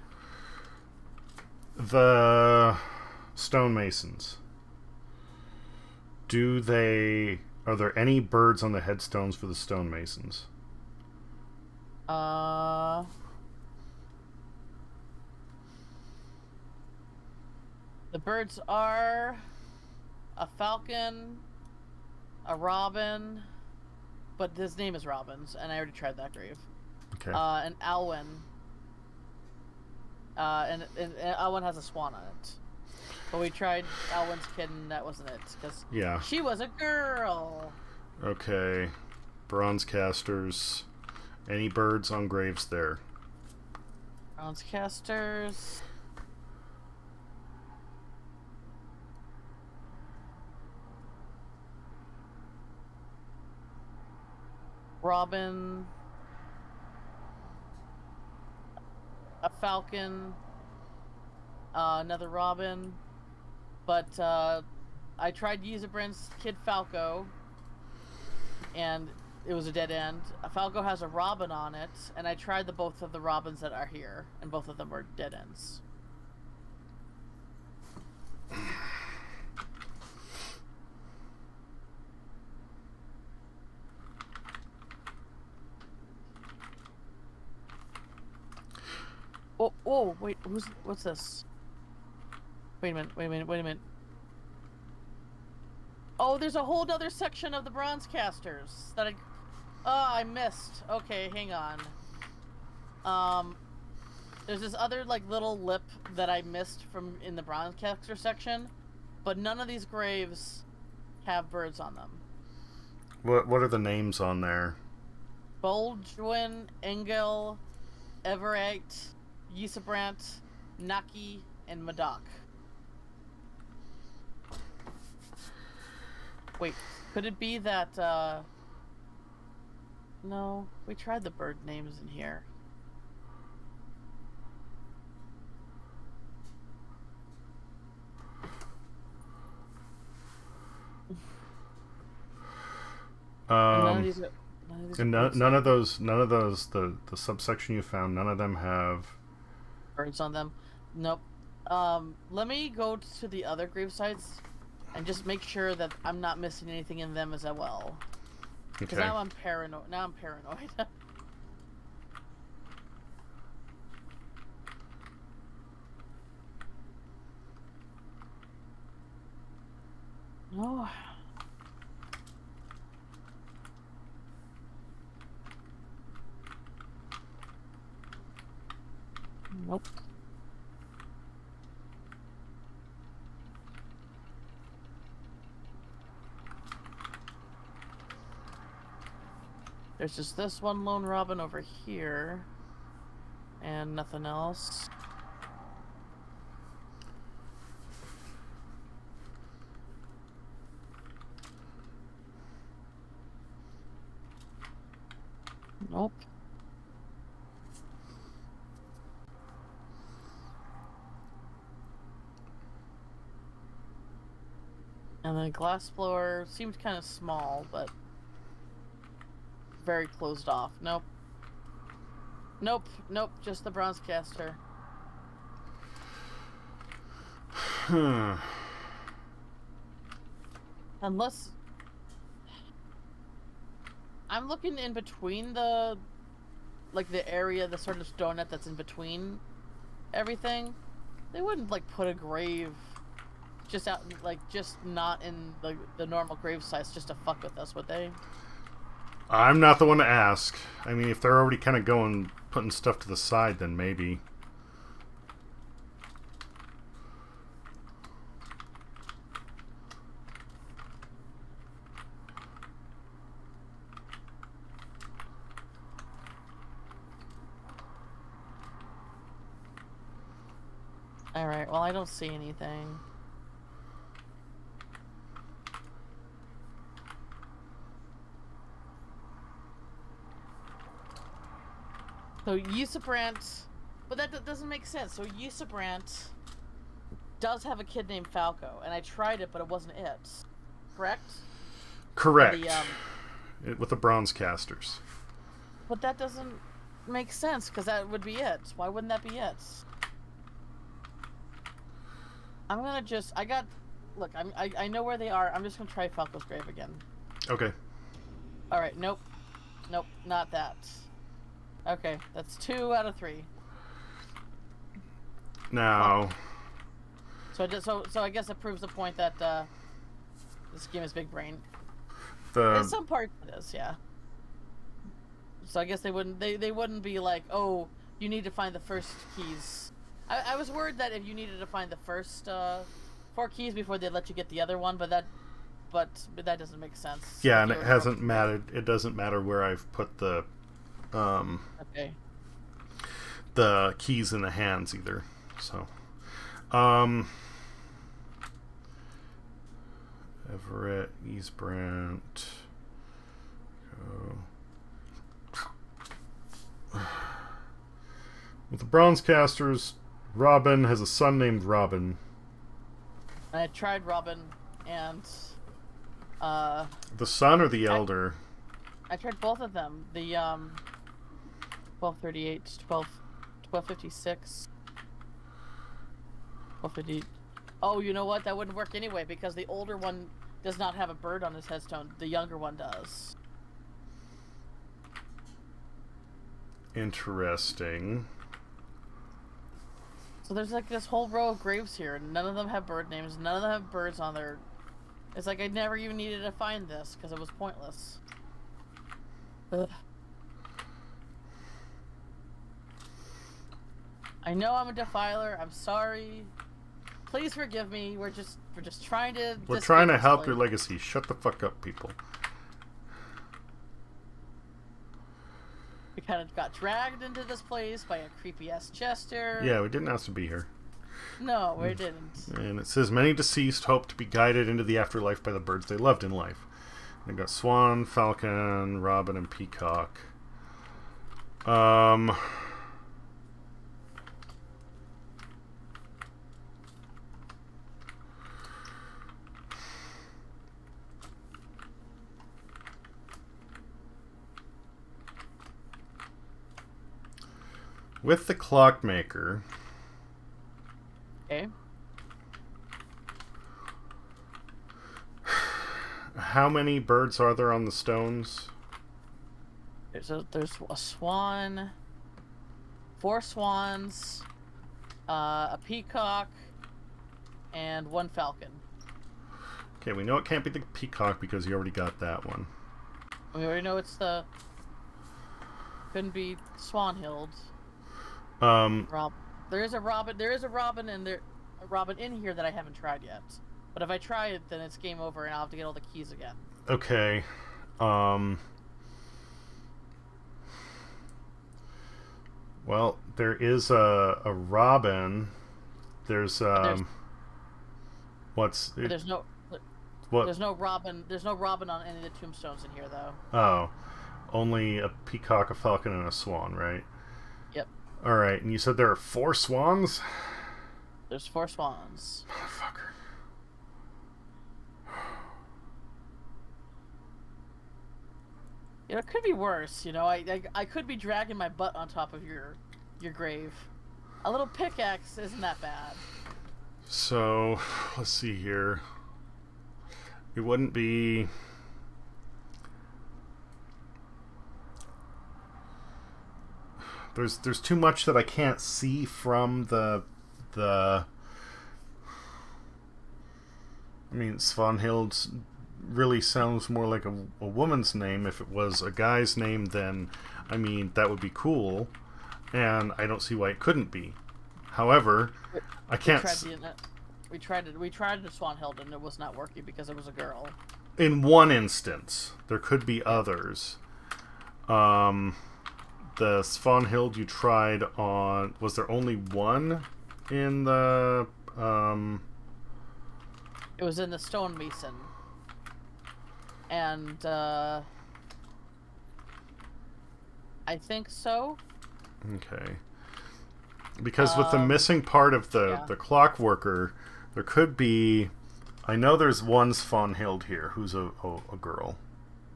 The stonemasons. Are there any birds on the headstones for the stonemasons? The birds are a falcon, a robin, but his name is Robin's, and I already tried that grave. Okay. An Alwyn. And Alwyn has a swan on it. But we tried Alwyn's kid, and that wasn't it, because she was a girl. Okay. Bronze casters. Any birds on graves there? Bronze casters. Robin. A falcon. Another Robin. But I tried Yisabrand's kid Falco, and it was a dead end. Falco has a Robin on it, and I tried both of the Robins that are here, and both of them were dead ends. Oh, wait, what's this? Wait a minute. Oh, there's a whole other section of the bronze casters that I missed. Okay, hang on. There's this other, like, little lip that I missed from in the bronze caster section, but none of these graves have birds on them. What are the names on there? Boldwin, Engel, Everett, Yisabrand, Naki, and Madoc. Wait, could it be that, no, we tried the bird names in here. None of those, the subsection you found, none of them have birds on them. Nope. Let me go to the other grave sites and just make sure that I'm not missing anything in them as well. Because now I'm paranoid. No. Nope. There's just this one lone robin over here. And nothing else. Nope. And the glass blower seemed kind of small, but very closed off. Nope. Nope. Nope. Just the bronze caster. Unless I'm looking in between the area, the sort of donut that's in between everything. They wouldn't like put a grave just out, like just not in the normal grave size just to fuck with us, would they? I'm not the one to ask. I mean, if they're already kind of going, putting stuff to the side, then maybe. Alright, well, I don't see anything. So Yusabrant, but that doesn't make sense. So Yusabrant does have a kid named Falco, and I tried it, but it wasn't it. Correct? Correct. The, with the bronze casters. But that doesn't make sense, because that would be it. Why wouldn't that be it? I'm gonna just... Look, I know where they are. I'm just gonna try Falco's grave again. Okay. Alright, nope. Nope, not that. Okay, that's 2 out of 3. Now... So I guess it proves the point that this game is big brain. In some parts it is, yeah. So I guess they wouldn't be like, oh, you need to find the first keys. I was worried that if you needed to find the first 4 keys before they'd let you get the other one, but that doesn't make sense. Yeah, and it hasn't mattered. It doesn't matter where I've put the okay. the keys in the hands either. So, Everett, Eastbrant. With the bronze casters, Robin has a son named Robin. I tried Robin, and the son or the elder? I tried both of them. The 1238, 1256, 1250. Oh, you know what? That wouldn't work anyway because the older one does not have a bird on his headstone. The younger one does. Interesting. So there's like this whole row of graves here, and none of them have bird names. None of them have birds on their... It's like I never even needed to find this because it was pointless. Ugh. I know I'm a defiler. I'm sorry. Please forgive me. We're just trying to... We're trying to help your legacy. Shut the fuck up, people. We kind of got dragged into this place by a creepy-ass Chester. Yeah, we didn't ask to be here. No, we didn't. And it says, many deceased hope to be guided into the afterlife by the birds they loved in life. They've got Swan, Falcon, Robin, and Peacock. With the clockmaker... Okay. How many birds are there on the stones? There's a swan, 4 swans, a peacock, and 1 falcon. Okay, we know it can't be the peacock because you already got that one. We already know it's the... Couldn't be Swanhild. There is a robin. There is a robin, and a robin in here that I haven't tried yet. But if I try it, then it's game over, and I'll have to get all the keys again. Okay. Well, there is a robin. There's But what's it, there's no what? there's no robin. There's no robin on any of the tombstones in here, though. Oh, only a peacock, a falcon, and a swan, right? Yep. All right, and you said there are 4 swans. There's 4 swans. Motherfucker. You know, it could be worse. You know, I could be dragging my butt on top of your grave. A little pickaxe isn't that bad. So, let's see here. It wouldn't be. There's too much that I can't see from the. I mean, Svanhild really sounds more like a woman's name. If it was a guy's name, then I mean that would be cool, and I don't see why it couldn't be. However, I can't. We tried the Swanhild and it was not working because it was a girl. In one instance, there could be others. The Svanhild you tried on, was there only one in the It was in the stonemason. And I think so. Okay. Because with the missing part of the clockworker, there could be. I know there's one Svanhild here who's a girl.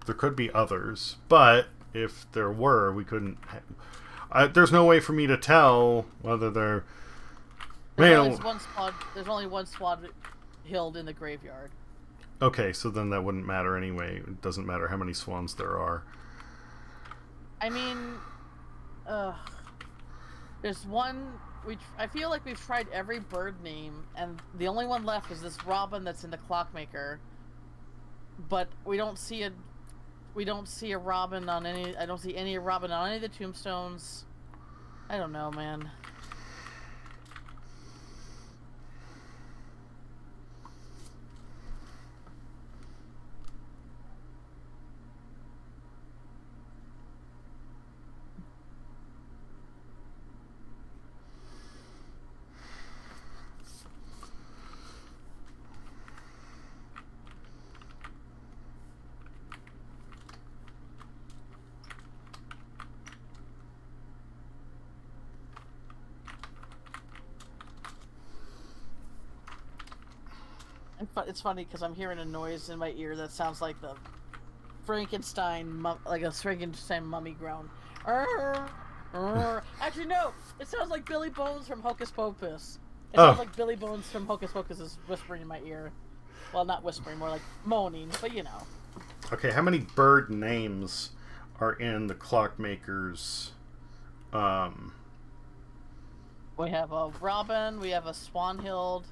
There could be others, but if there were, we couldn't. There's no way for me to tell whether they're male. There's only one Swanhild in the graveyard. Okay, so then that wouldn't matter anyway. It doesn't matter how many swans there are. I mean, there's one. I feel like we've tried every bird name, and the only one left is this robin that's in the clockmaker. But we don't see a robin on any. I don't see any robin on any of the tombstones. I don't know, man. It's funny because I'm hearing a noise in my ear that sounds like the Frankenstein, like a Frankenstein mummy groan. Actually, no. It sounds like Billy Bones from Hocus Pocus. It sounds like Billy Bones from Hocus Pocus is whispering in my ear. Well, not whispering, more like moaning, but you know. Okay, how many bird names are in the clockmaker's? We have a robin. We have a Swanhild.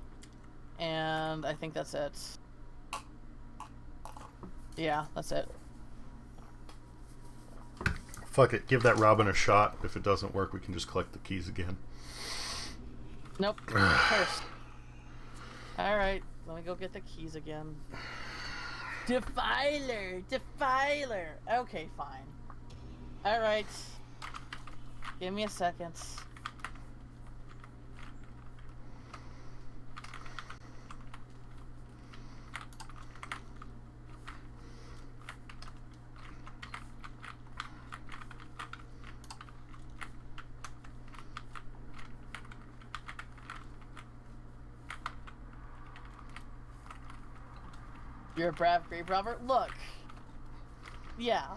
And I think that's it. Yeah, that's it. Fuck it, give that robin a shot. If it doesn't work, we can just collect the keys again. Nope. Cursed. Alright, let me go get the keys again. Defiler! Okay, fine. Alright. Give me a second. You're a brave grave robber? Look. Yeah.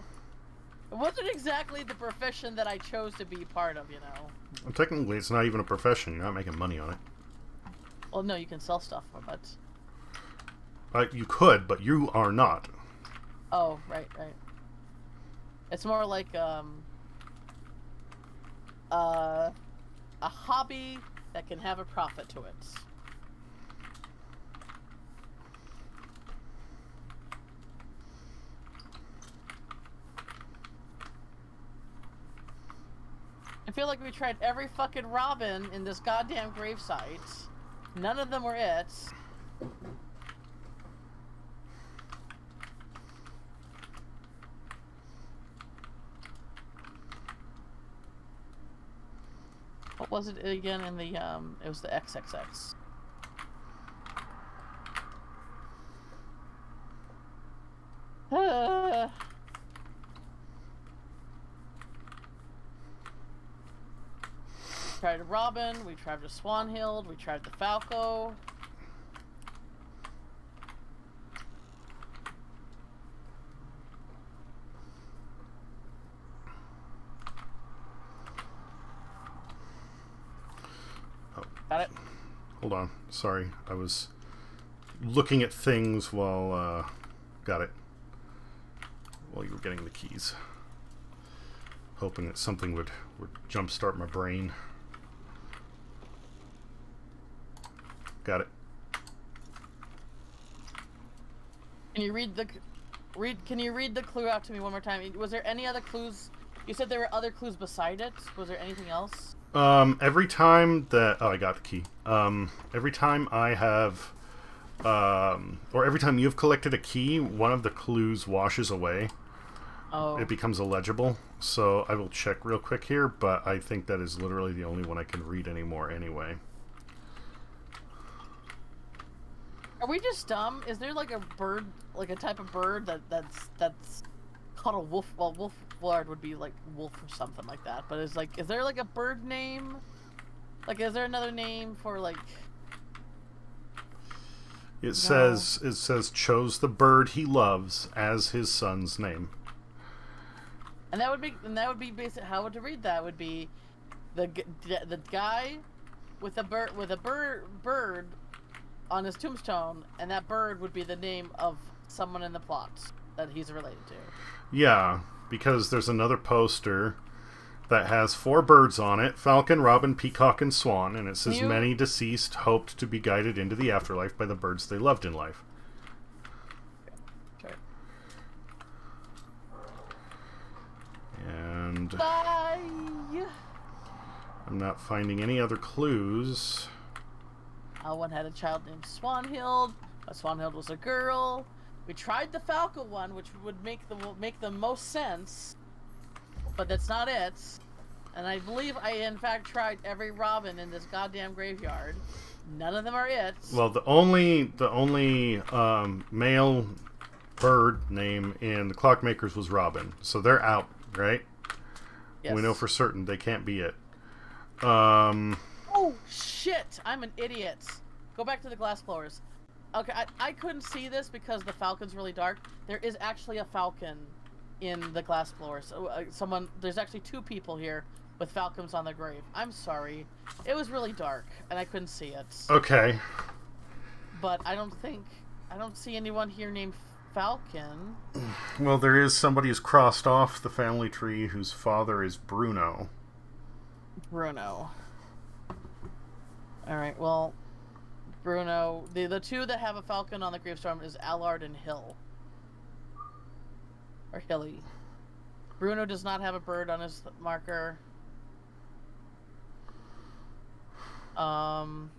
It wasn't exactly the profession that I chose to be part of, you know. Well, technically, it's not even a profession. You're not making money on it. Well, no, you can sell stuff, but... You could, but you are not. Oh, right. It's more like, a hobby that can have a profit to it. I feel like we tried every fucking robin in this goddamn gravesite. None of them were it. was it again in the it was the XXX. Tried a Robin, we tried a Swanhild, we tried the Falco. Oh. Got it. Hold on. Sorry. I was looking at things while got it. While you were getting the keys. Hoping that something would jumpstart my brain. Got it. Can you read the clue out to me one more time? Was there any other clues? You said there were other clues beside it. Was there anything else? Every time that I got the key. Every time I have or every time you've collected a key, one of the clues washes away. Oh. It becomes illegible. So I will check real quick here, but I think that is literally the only one I can read anymore anyway. Are we just dumb? Is there like a bird, like a type of bird that's called a wolf? Well, wolflord would be like wolf or something like that. But is there like a bird name? Like, is there another name for like? It says chose the bird he loves as his son's name. And that would be basic. How would to read that would be the guy with a bird on his tombstone, and that bird would be the name of someone in the plot that he's related to. Yeah, because there's another poster that has 4 birds on it: falcon, robin, peacock, and swan, and it says many deceased hoped to be guided into the afterlife by the birds they loved in life. Sure. And bye. I'm not finding any other clues. One had a child named Swanhild. Swanhild was a girl. We tried the Falco one, which would make the most sense, but that's not it. And I believe I in fact tried every Robin in this goddamn graveyard. None of them are it. Well, the only male bird name in the Clockmakers was Robin, so they're out, right? Yes. We know for certain they can't be it. Oh shit! I'm an idiot. Go back to the glass blowers. Okay, I couldn't see this because the falcon's really dark. There is actually a falcon in the glass blowers. So, there's actually 2 people here with falcons on their grave. I'm sorry. It was really dark and I couldn't see it. Okay. But I don't see anyone here named Falcon. Well, there is somebody who's crossed off the family tree whose father is Bruno. Bruno. Alright, well, Bruno, the 2 that have a falcon on the gravestone is Allard and Hill. Or Hilly. Bruno does not have a bird on his marker. And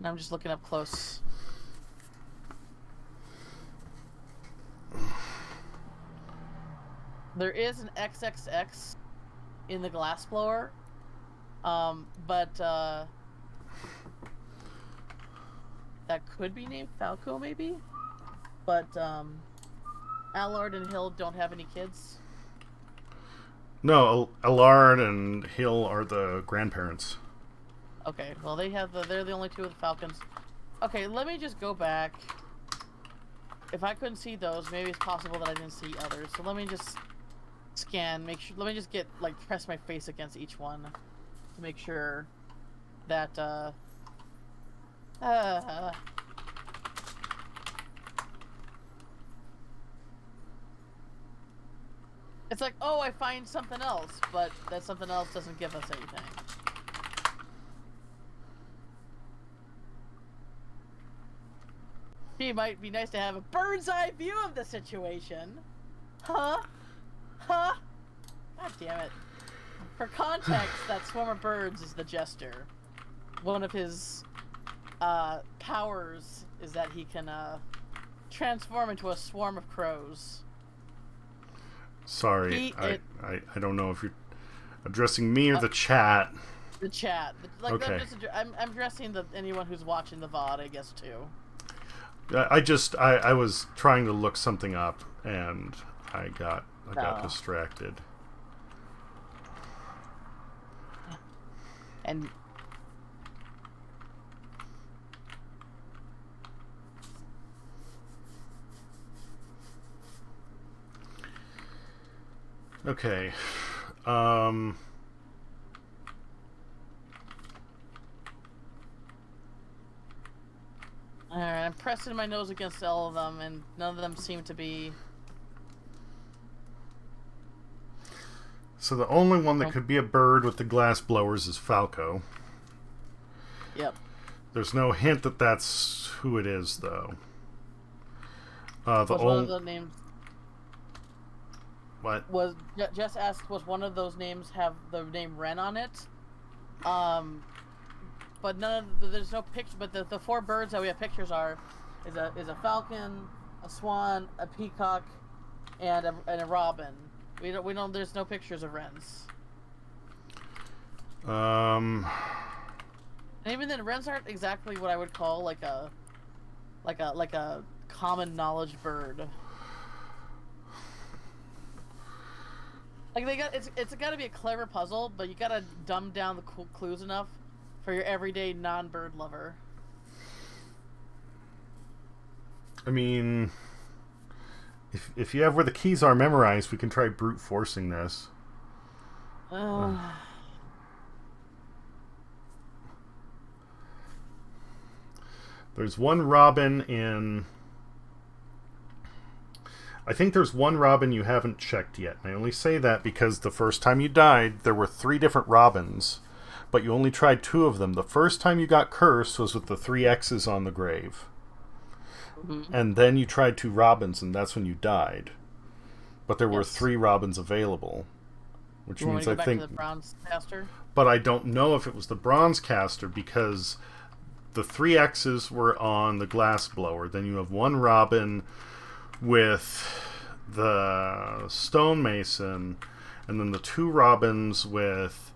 I'm just looking up close. There is an XXX in the glass blower. But that could be named Falco, maybe? But, Allard and Hill don't have any kids? No, Allard and Hill are the grandparents. Okay, well they're the only 2 with falcons. Okay, let me just go back. If I couldn't see those, maybe it's possible that I didn't see others. So let me just scan, let me just press my face against each one to make sure that, it's like, oh, I find something else, but that something else doesn't give us anything. It might be nice to have a bird's eye view of the situation. Huh? Huh? God damn it. For context, that swarm of birds is the Jester. One of his powers is that he can transform into a swarm of crows. Sorry, I don't know if you're... Addressing me or the chat? The chat. Like, Okay. I'm addressing anyone who's watching the VOD, I guess, too. I was trying to look something up and I got distracted. And okay. Alright, I'm pressing my nose against all of them, and none of them seem to be... So the only one that could be a bird with the glass blowers is Falco. Yep. There's no hint that that's who it is, though. One of the names... What? Jess asked, was one of those names have the name Wren on it? But there's no picture. But the 4 birds that we have pictures is a falcon, a swan, a peacock, and a robin. We don't. There's no pictures of wrens. And even then, wrens aren't exactly what I would call like a common knowledge bird. Like it's got to be a clever puzzle, but you got to dumb down the clues enough for your everyday non-bird lover. I mean, if you have where the keys are memorized, we can try brute forcing this. There's one robin in... I think there's one robin you haven't checked yet. And I only say that because the first time you died, there were 3 different robins, but you only tried 2 of them. The first time you got cursed was with the 3 X's on the grave. Mm-hmm. And then you tried 2 robins, and that's when you died. But there were 3 robins available. Which means I think... To the bronze caster? But I don't know if it was the bronze caster, because the 3 X's were on the glass blower. Then you have 1 robin with the stonemason, and then the 2 robins with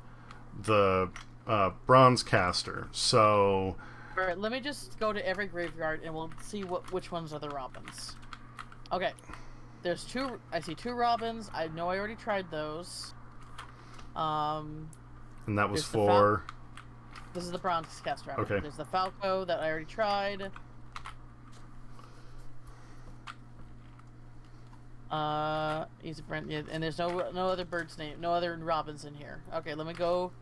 the bronze caster. So, all right, let me just go to every graveyard and we'll see which ones are the robins. Okay, there's 2. I see 2 robins. I know I already tried those. And that was for... This is the bronze caster. Okay. There's the Falco that I already tried. He's a Brent, yeah, and there's no other bird's name, no other robins in here. Okay, let me go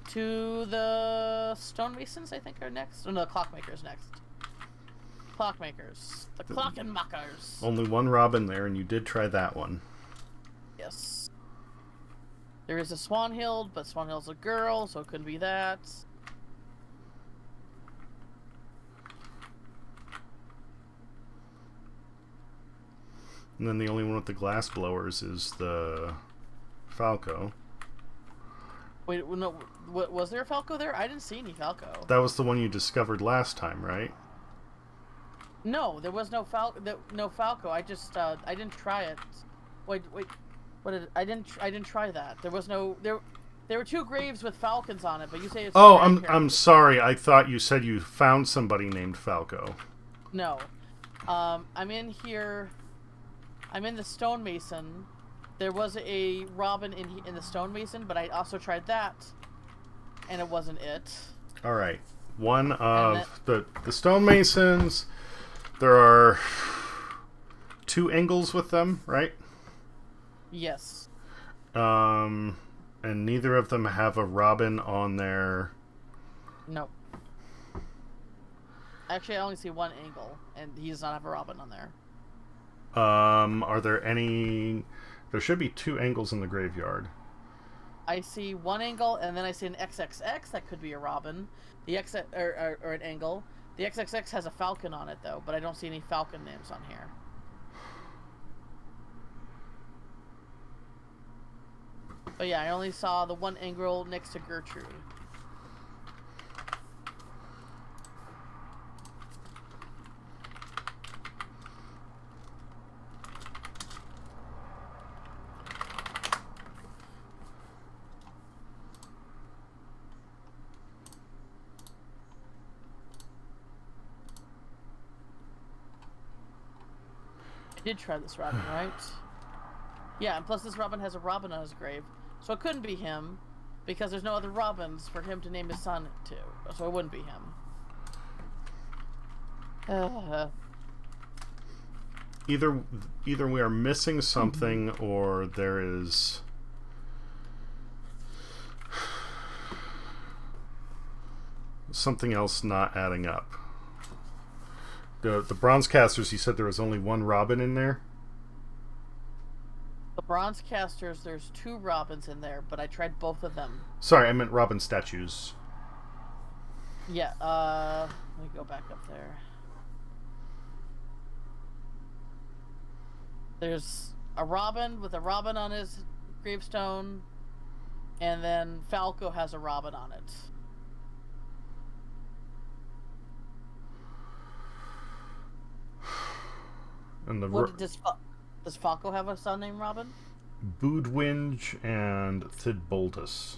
to the stonemasons. I think are next. Oh, no, the clockmakers next. Clockmakers, the Clockenmakers. Only 1 robin there, and you did try that one. Yes. There is a Swanhild, but Swanhild's a girl, so it couldn't be that. And then the only one with the glass blowers is the Falco. Wait, no, was there a Falco there? I didn't see any Falco. That was the one you discovered last time, right? No, there was no Falco. I just I didn't try it. Wait, I didn't try that. There was no there. There were 2 graves with falcons on it, but you say it's... Oh, I'm sorry. I thought you said you found somebody named Falco. No, I'm in here. I'm in the stonemason. There was a robin in the stonemason, but I also tried that, and it wasn't it. All right, one of the stonemasons. There are 2 Engels with them, right? Yes. And neither of them have a robin on their... Nope. Actually, I only see 1 Engel, and he does not have a robin on there. Are there any... There should be 2 Engels in the graveyard. I see 1 Engel, and then I see an XXX. That could be a robin. The X or an Engel. The XXX has a falcon on it, though, but I don't see any falcon names on here. But yeah, I only saw the 1 Engel next to Gertrude. did try this Robin, right? Yeah, and plus this Robin has a Robin on his grave. So it couldn't be him, because there's no other Robins for him to name his son to. So it wouldn't be him. Either we are missing something, or there is something else not adding up. The Bronze Casters, you said there was only one Robin in there? The Bronze Casters, there's 2 Robins in there, but I tried both of them. Sorry, I meant Robin statues. Yeah, let me go back up there. There's a Robin with a Robin on his gravestone, and then Falco has a Robin on it. And does Falco have a son named Robin? Boodwinge and Thidboltus.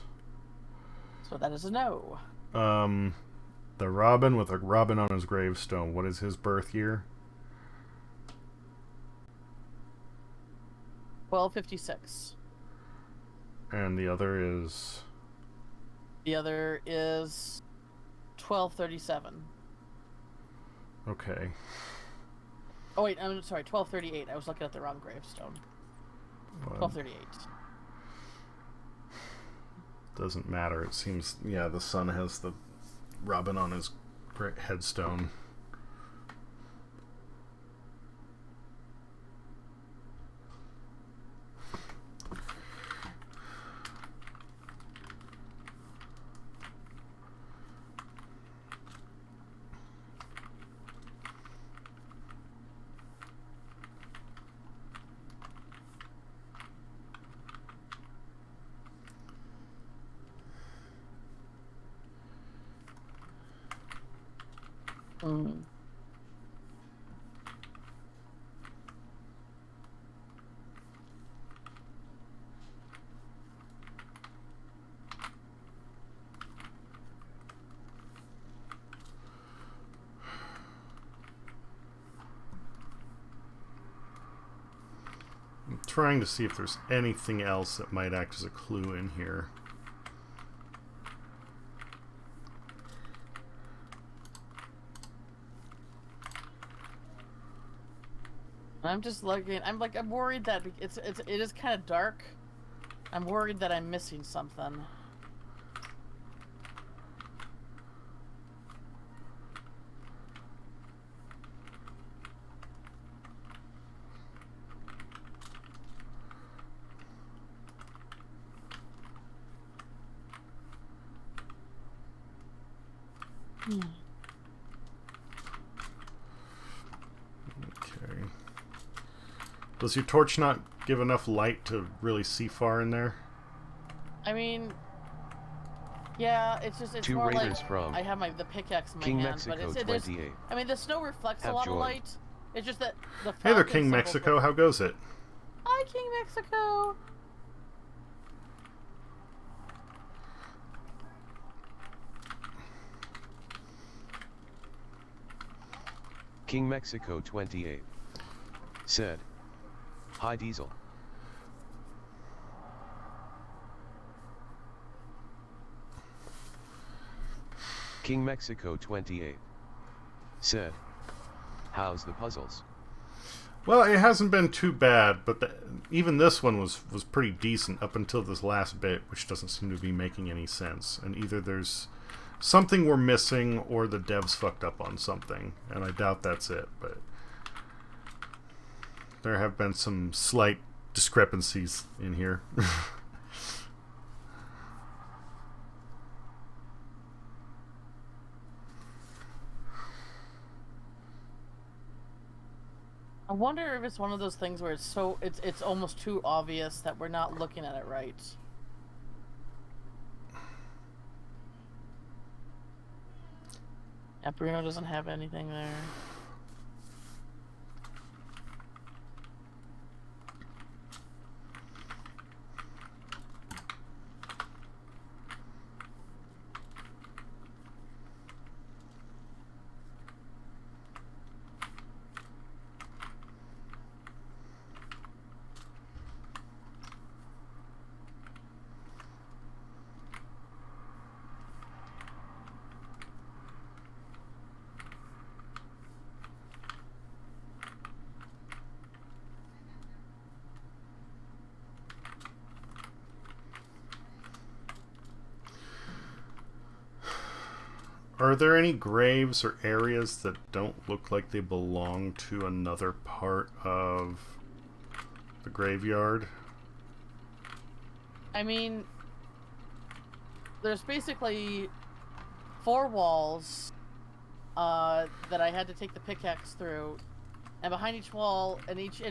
So that is a no. The Robin with a Robin on his gravestone. What is his birth year? 1256. And the other is? The other is 1237. Okay. Oh wait, I'm sorry, 1238. I was looking at the wrong gravestone. 1238. Doesn't matter. It seems, yeah, the son has the Robin on his headstone. Mm. I'm trying to see if there's anything else that might act as a clue in here. I'm just looking. I'm worried that it is kind of dark. I'm worried that I'm missing something. Okay. Does your torch not give enough light to really see far in there? I mean, yeah, it's Two more raiders like from I have the pickaxe in my King hand, Mexico but it's 28. I mean, the snow reflects a Have lot joined. of light. It's just that the Hey there, Falcon King symbol Mexico. How goes it? Hi, King Mexico. King Mexico 28 said, "Hi Diesel." King Mexico 28 said, "How's the puzzles?" Well, it hasn't been too bad, but even this one was pretty decent up until this last bit, which doesn't seem to be making any sense. And either there's something we're missing, or the devs fucked up on something, and I doubt that's it. But there have been some slight discrepancies in here. I wonder if it's one of those things where it's almost too obvious that we're not looking at it right. Yeah, Bruno doesn't have anything there. Are there any graves or areas that don't look like they belong to another part of the graveyard? I mean, there's basically 4 walls that I had to take the pickaxe through, and behind each wall, and each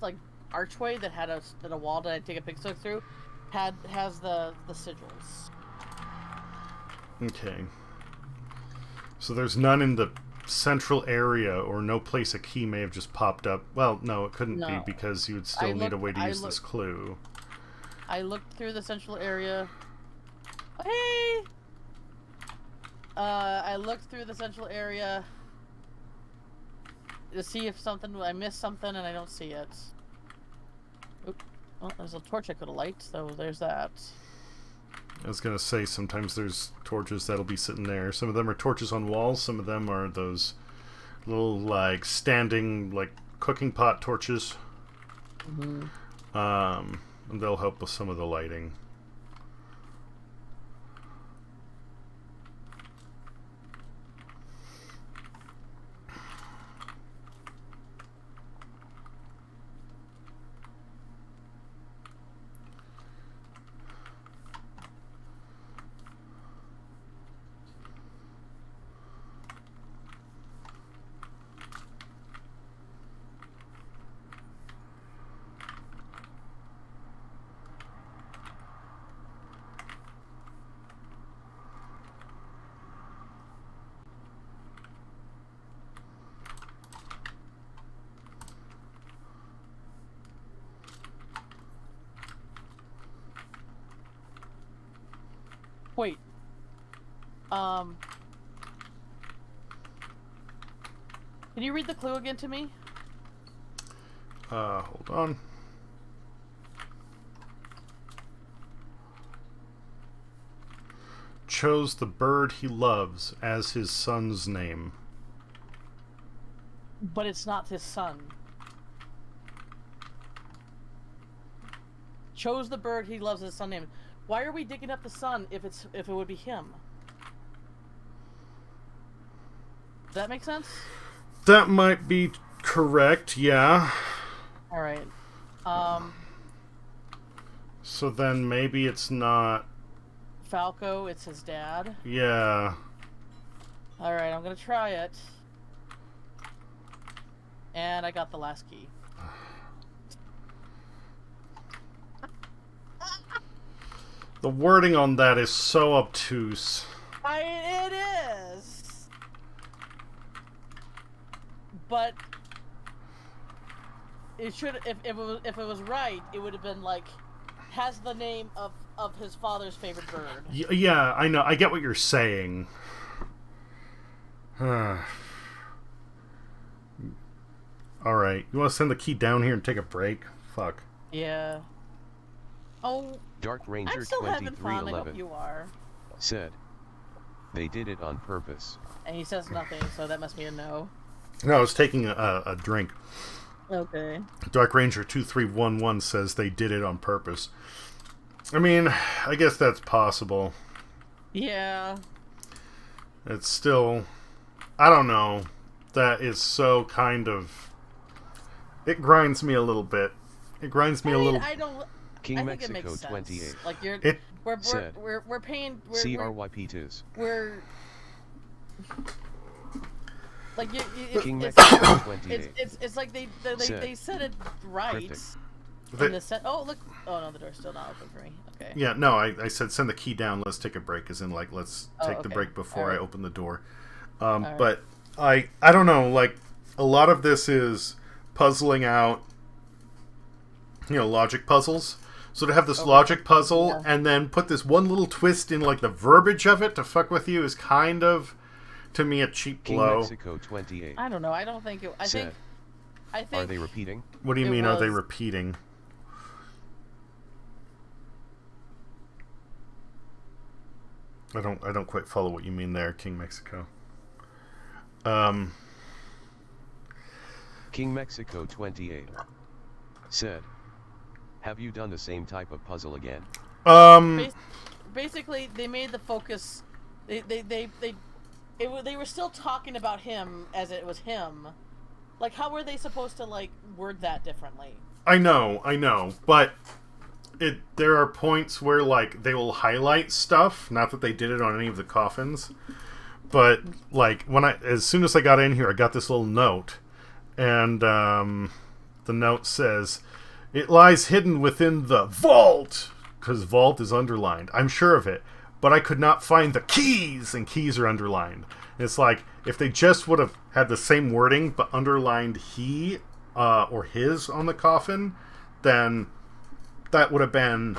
like archway that had a wall that I take a pickaxe through, has the sigils. Okay. So there's none in the central area, or no place a key may have just popped up. Well, no, it couldn't be, No. because you would still need a way to use this clue. I looked through the central area. Hey! I looked through the central area to see if I missed something, and I don't see it. Oop. Oh, there's a torch I could have lighted, so there's that. I was gonna say, sometimes there's torches that'll be sitting there. Some of them are torches on walls, some of them are those little, like, standing, like, cooking pot torches. Mm-hmm. And they'll help with some of the lighting. Wait. Can you read the clue again to me? Hold on. Chose the bird he loves as his son's name. But it's not his son. Chose the bird he loves as his son name. Why are we digging up the sun if it would be him? Does that make sense? That might be correct, yeah. Alright. So then maybe it's not... Falco, it's his dad. Yeah. Alright, I'm gonna try it. And I got the last key. The wording on that is so obtuse. It is. But it should, if it was right, it would have been like, has the name of his father's favorite bird. Yeah, I know. I get what you're saying. Alright. You want to send the key down here and take a break? Fuck. Yeah. Oh, Dark Ranger I'm still having fun. I hope 2311 you are. said, "They did it on purpose." And he says nothing, so that must be a no. No, I was taking a drink. Okay. Dark Ranger 2311 says they did it on purpose. I mean, I guess that's possible. Yeah. It's still... I don't know. That is so kind of... It grinds me a little bit. It grinds me a little... I don't... King I think Mexico it makes sense. 28 Like you're... It said, We're paying... CRYP2s. We're... Like King it's, Mexico 28 it's like they said it right. Cryptic. In the set. Oh look! Oh no, the door's still not open for me. Okay. Yeah, no, I said send the key down, let's take a break, as in, like, let's take the okay. break before Alright. I open the door. Alright. But I don't know, like, a lot of this is puzzling out, logic puzzles. So to have this logic puzzle Yeah. and then put this one little twist in, like, the verbiage of it to fuck with you is kind of, to me, a cheap King blow. Mexico 28 I don't know. I don't think it. I said, think. "Are they repeating?" What do you It mean, are they was- repeating? I don't quite follow what you mean there, King Mexico. King Mexico 28 said, "Have you done the same type of puzzle again?" Basically, they made the focus. They they were still talking about him as it was him. Like, how were they supposed to like word that differently? I know, but there are points where like they will highlight stuff. Not that they did it on any of the coffins, but like as soon as I got in here, I got this little note, and the note says, "It lies hidden within the vault," because vault is underlined. I'm sure of it, but I could not find the keys, and keys are underlined. And it's like if they just would have had the same wording but underlined he or his on the coffin, then that would have been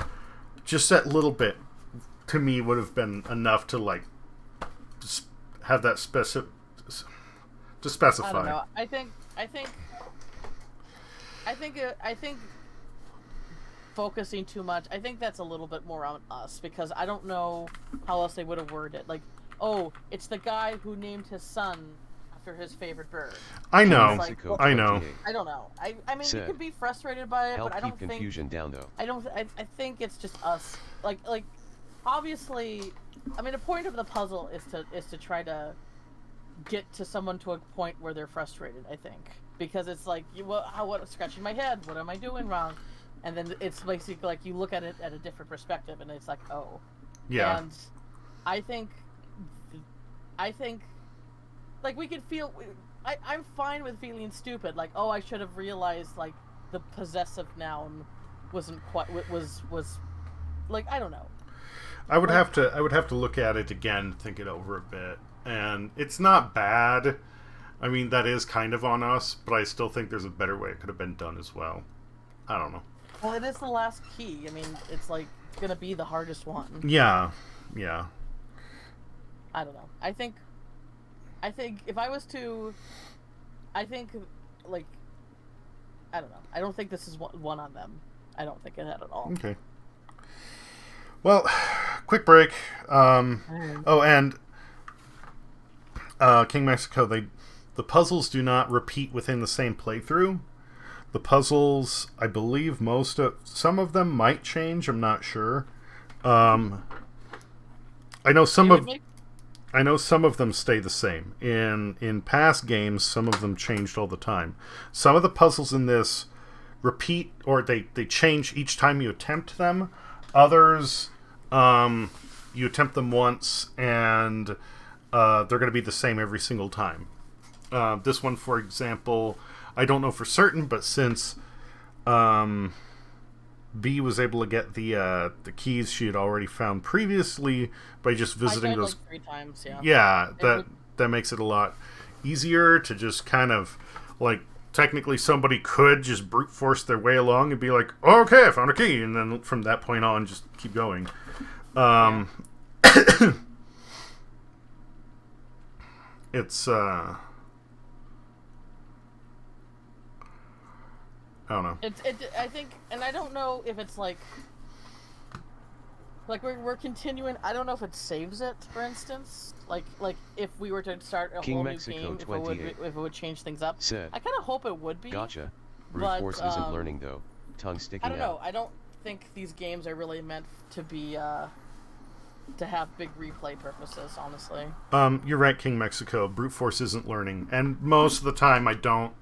just that little bit. To me, would have been enough to like have that specify. I don't know. I think focusing too much. I think that's a little bit more on us because I don't know how else they would have worded it. Like, oh, it's the guy who named his son after his favorite bird. I know. Like, well, I know. I don't know. I mean, you could be frustrated by it, but I don't keep confusion down though. I think it's just us. Like obviously, I mean, the point of the puzzle is to try to get to someone to a point where they're frustrated. I think because it's like what scratching my head. What am I doing wrong? And then it's basically like you look at it at a different perspective, and it's like, oh, yeah. And I think, like we could feel. I'm fine with feeling stupid. Like, oh, I should have realized like the possessive noun wasn't quite was like I don't know. I would have to look at it again, think it over a bit, and it's not bad. I mean, that is kind of on us, but I still think there's a better way it could have been done as well. I don't know. Well, it is the last key. I mean, it's like gonna be the hardest one. Yeah. I don't know. I think if I was to, I think like, I don't know. I don't think this is one on them. I don't think it had at all. Okay. Well, quick break. Oh, and King Mexico. The puzzles do not repeat within the same playthrough. The puzzles, I believe, some of them might change. I'm not sure. I know some of them stay the same. In past games, some of them changed all the time. Some of the puzzles in this repeat, or they change each time you attempt them. Others, you attempt them once, and they're going to be the same every single time. This one, for example, I don't know for certain, but since B was able to get the keys she had already found previously by just visiting those like 3 times, yeah. Yeah, that makes it a lot easier to just kind of like technically somebody could just brute force their way along and be like, oh, okay, I found a key, and then from that point on just keep going. It's I don't know. I think, and I don't know if it's like we're continuing. I don't know if it saves it, for instance. Like if we were to start a whole Mexico new game, if it would change things up. Said, I kind of hope it would be. Gotcha. Brute force isn't learning though. Tongue sticking out. I don't know. I don't think these games are really meant to be to have big replay purposes, honestly. You're right, King Mexico. Brute force isn't learning, and most of the time I don't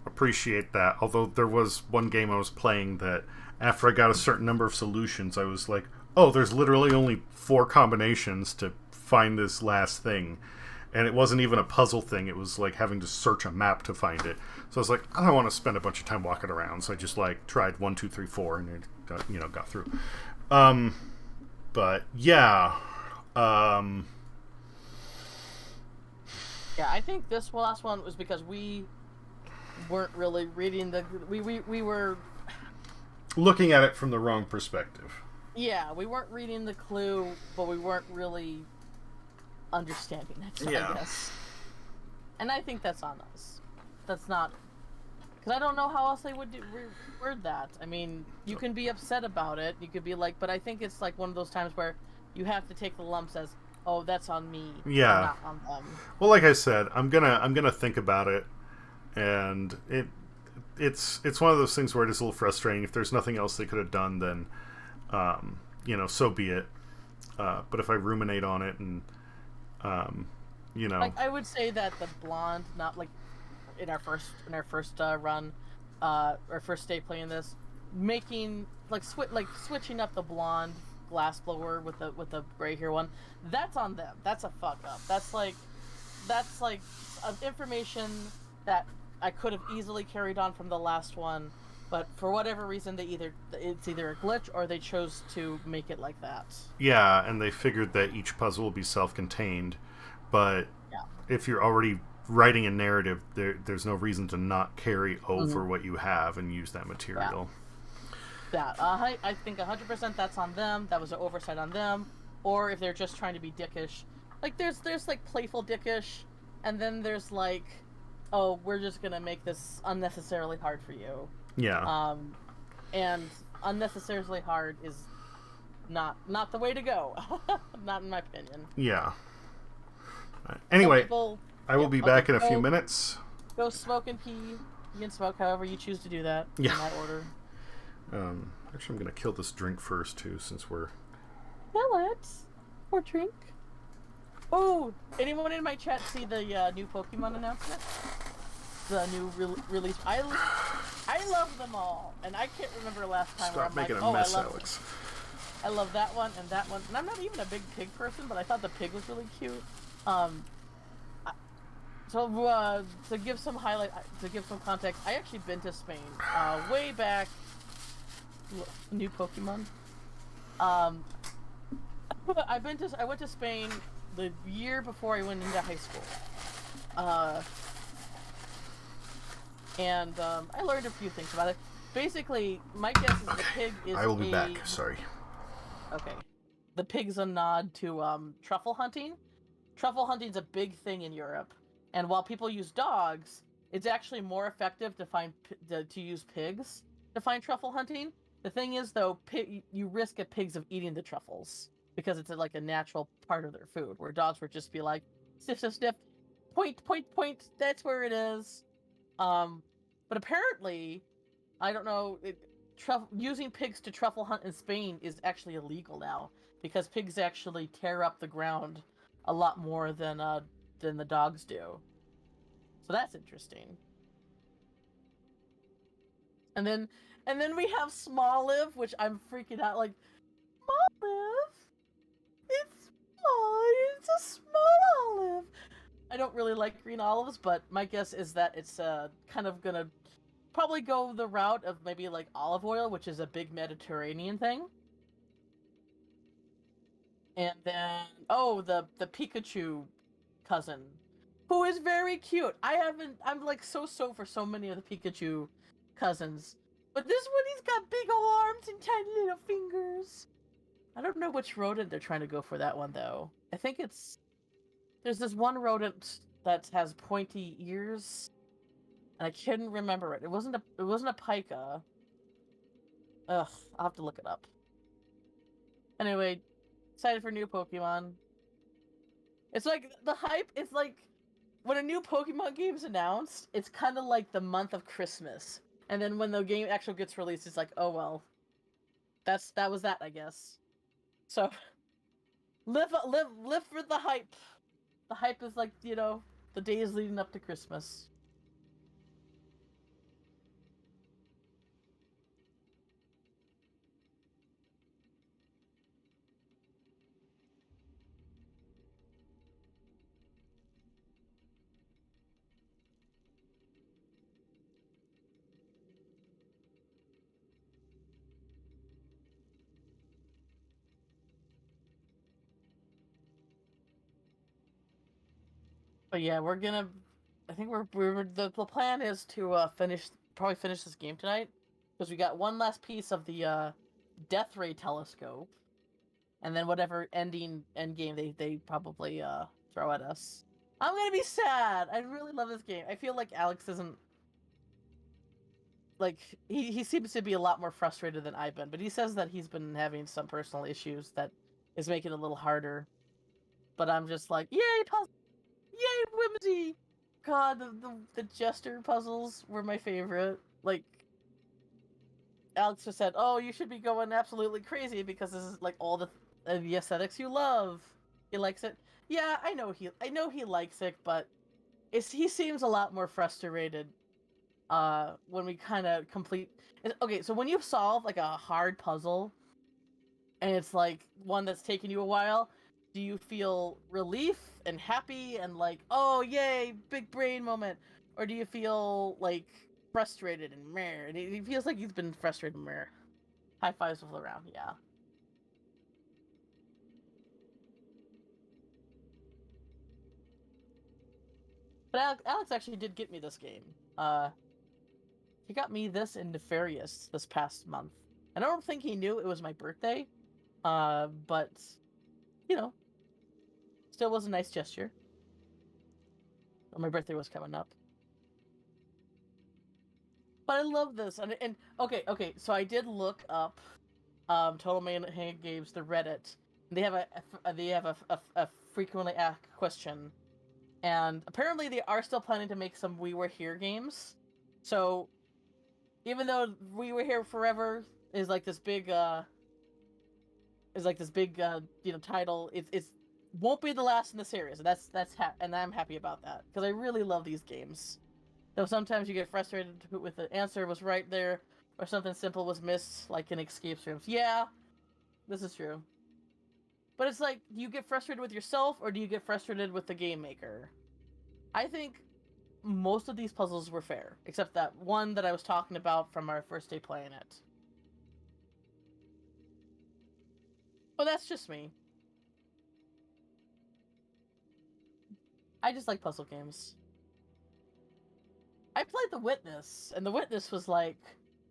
appreciate that. Although there was one game I was playing that after I got a certain number of solutions, I was like, oh, there's literally only 4 combinations to find this last thing. And it wasn't even a puzzle thing. It was like having to search a map to find it. So I was like, I don't want to spend a bunch of time walking around. So I just like tried 1, 2, 3, 4 and it got through. But yeah. Yeah, I think this last one was because we weren't really reading we were looking at it from the wrong perspective. Yeah, we weren't reading the clue, but we weren't really understanding it, I guess. And I think that's on us. That's not... Because I don't know how else they would word that. I mean, you can be upset about it. You could be like... But I think it's like one of those times where you have to take the lumps as, oh, that's on me. Yeah. Not on them. Well, like I said, I'm gonna think about it. And it's one of those things where it is a little frustrating. If there's nothing else they could have done, then so be it. But if I ruminate on it and You know. Like I would say that the blonde, not like in our first run, our first day playing this, making like switching up the blonde glassblower with the gray hair one, that's on them. That's a fuck up. That's like information that I could have easily carried on from the last one, but for whatever reason it's either a glitch or they chose to make it like that. Yeah, and they figured that each puzzle will be self-contained, but Yeah. if you're already writing a narrative, there's no reason to not carry over what you have and use that material. That I think 100% that's on them. That was an oversight on them, or if they're just trying to be dickish. Like there's like playful dickish, and then there's like, oh, we're just gonna make this unnecessarily hard for you. Yeah. And unnecessarily hard is not the way to go. Not in my opinion. Yeah. Anyway, People, I will be back in a few minutes. Go smoke and pee. You can smoke however you choose to do that. Yeah. In that order. Actually, I'm gonna kill this drink first too, since we're. Kill it or drink. Oh, anyone in my chat see the new Pokemon announcement? The new release. I love them all, and I can't remember last time. Stop making like, a mess, I love Alex. I love that one and that one, and I'm not even a big pig person, but I thought the pig was really cute. So to give some context, I actually been to Spain way back. New Pokemon. I went to Spain the year before I went into high school. And I learned a few things about it. Basically, my guess is the pig is I will be back. Sorry. Okay. The pig's a nod to truffle hunting. Truffle hunting's a big thing in Europe, and while people use dogs, it's actually more effective to use pigs to find truffle hunting. The thing is, though, you risk a pigs of eating the truffles because it's like a natural part of their food, where dogs would just be like, sniff, sniff, sniff, point, point, point, that's where it is. But apparently, I don't know, using pigs to truffle hunt in Spain is actually illegal now, because pigs actually tear up the ground a lot more than the dogs do. So that's interesting. And then we have Smoliv, which I'm freaking out like, Smoliv? It's small, it's a small olive. I don't really like green olives, but my guess is that it's kind of gonna probably go the route of maybe like olive oil, which is a big Mediterranean thing. And then, oh, the Pikachu cousin, who is very cute. I'm like so for so many of the Pikachu cousins. But this one, he's got big arms and tiny little fingers. I don't know which rodent they're trying to go for that one, though. I think there's this one rodent that has pointy ears, and I couldn't remember it. It wasn't a pika. Ugh, I'll have to look it up. Anyway, excited for new Pokemon. It's like, the hype is like, when a new Pokemon game's announced, it's kind of like the month of Christmas. And then when the game actually gets released, it's like, oh well. That was that, I guess. So, live for the hype. The hype is like, the days leading up to Christmas. But yeah, I think the plan is to probably finish this game tonight, because we got one last piece of the Death Ray telescope, and then whatever end game they probably throw at us. I'm gonna be sad. I really love this game. I feel like Alex isn't, like, he seems to be a lot more frustrated than I've been, but he says that he's been having some personal issues that is making it a little harder. But I'm just like, yay, puzzle! Yay, whimsy! God, the Jester puzzles were my favorite. Like, Alex just said, oh, you should be going absolutely crazy because this is like all the aesthetics you love. He likes it. Yeah, I know he likes it, but he seems a lot more frustrated when we kind of complete. Okay, so when you solve like a hard puzzle and it's like one that's taken you a while, do you feel relief and happy and like, oh yay, big brain moment, or do you feel like frustrated and meh? And he feels like he's been frustrated and meh. High fives all around, yeah. But Alex actually did get me this game. He got me this in Nefarious this past month. And I don't think he knew it was my birthday. But you know, still was a nice gesture. My birthday was coming up. But I love this, and okay. So I did look up Total Mayhem Games, the Reddit. They have a frequently asked question, and apparently they are still planning to make some We Were Here games. So even though We Were Here Forever is like this big title, it's won't be the last in the series, and and I'm happy about that because I really love these games. Though sometimes you get frustrated with the answer was right there, or something simple was missed, like in escape rooms. Yeah, this is true. But it's like, do you get frustrated with yourself, or do you get frustrated with the game maker? I think most of these puzzles were fair, except that one that I was talking about from our first day playing it. But that's just me. I just like puzzle games. I played The Witness, and The Witness was like,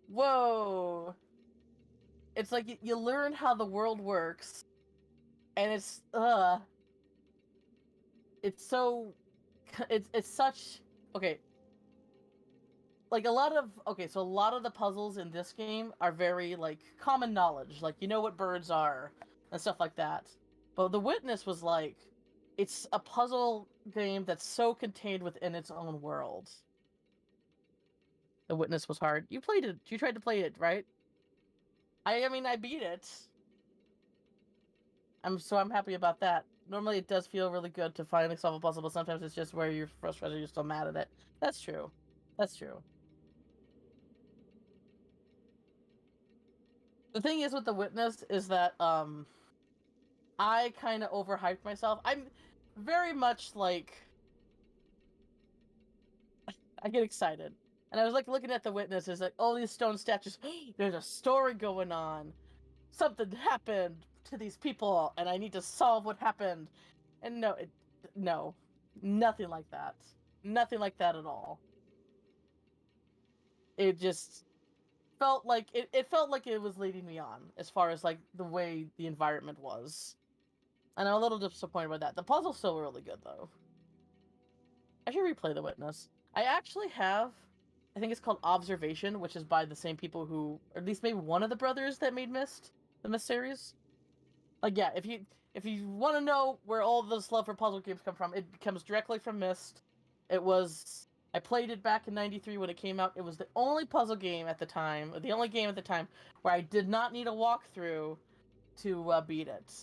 whoa. It's like you learn how the world works, and it's so, it's such, okay, like a lot of the puzzles in this game are very like common knowledge, like you know what birds are and stuff like that. But The Witness was like, it's a puzzle game that's so contained within its own world. The Witness was hard. You played it. You tried to play it, right? I mean, I beat it. I'm happy about that. Normally, it does feel really good to finally solve a puzzle, but sometimes it's just where you're frustrated, you're still mad at it. That's true. That's true. The thing is with The Witness is that I kind of overhyped myself. I'm very much like, I get excited. And I was like looking at The Witness, it's like, oh, these stone statues, there's a story going on. Something happened to these people, and I need to solve what happened. And no, nothing like that. Nothing like that at all. It just felt like it felt like it was leading me on as far as like the way the environment was. And I'm a little disappointed by that. The puzzle's still really good though. I should replay The Witness. I actually have, I think it's called Observation, which is by the same people who, or at least maybe one of the brothers that made Myst, the Myst series. Like, yeah, if you want to know where all this love for puzzle games come from, it comes directly from Myst. It was, I played it back in '93 when it came out. It was the only puzzle game at the time, or the only game at the time where I did not need a walkthrough to beat it.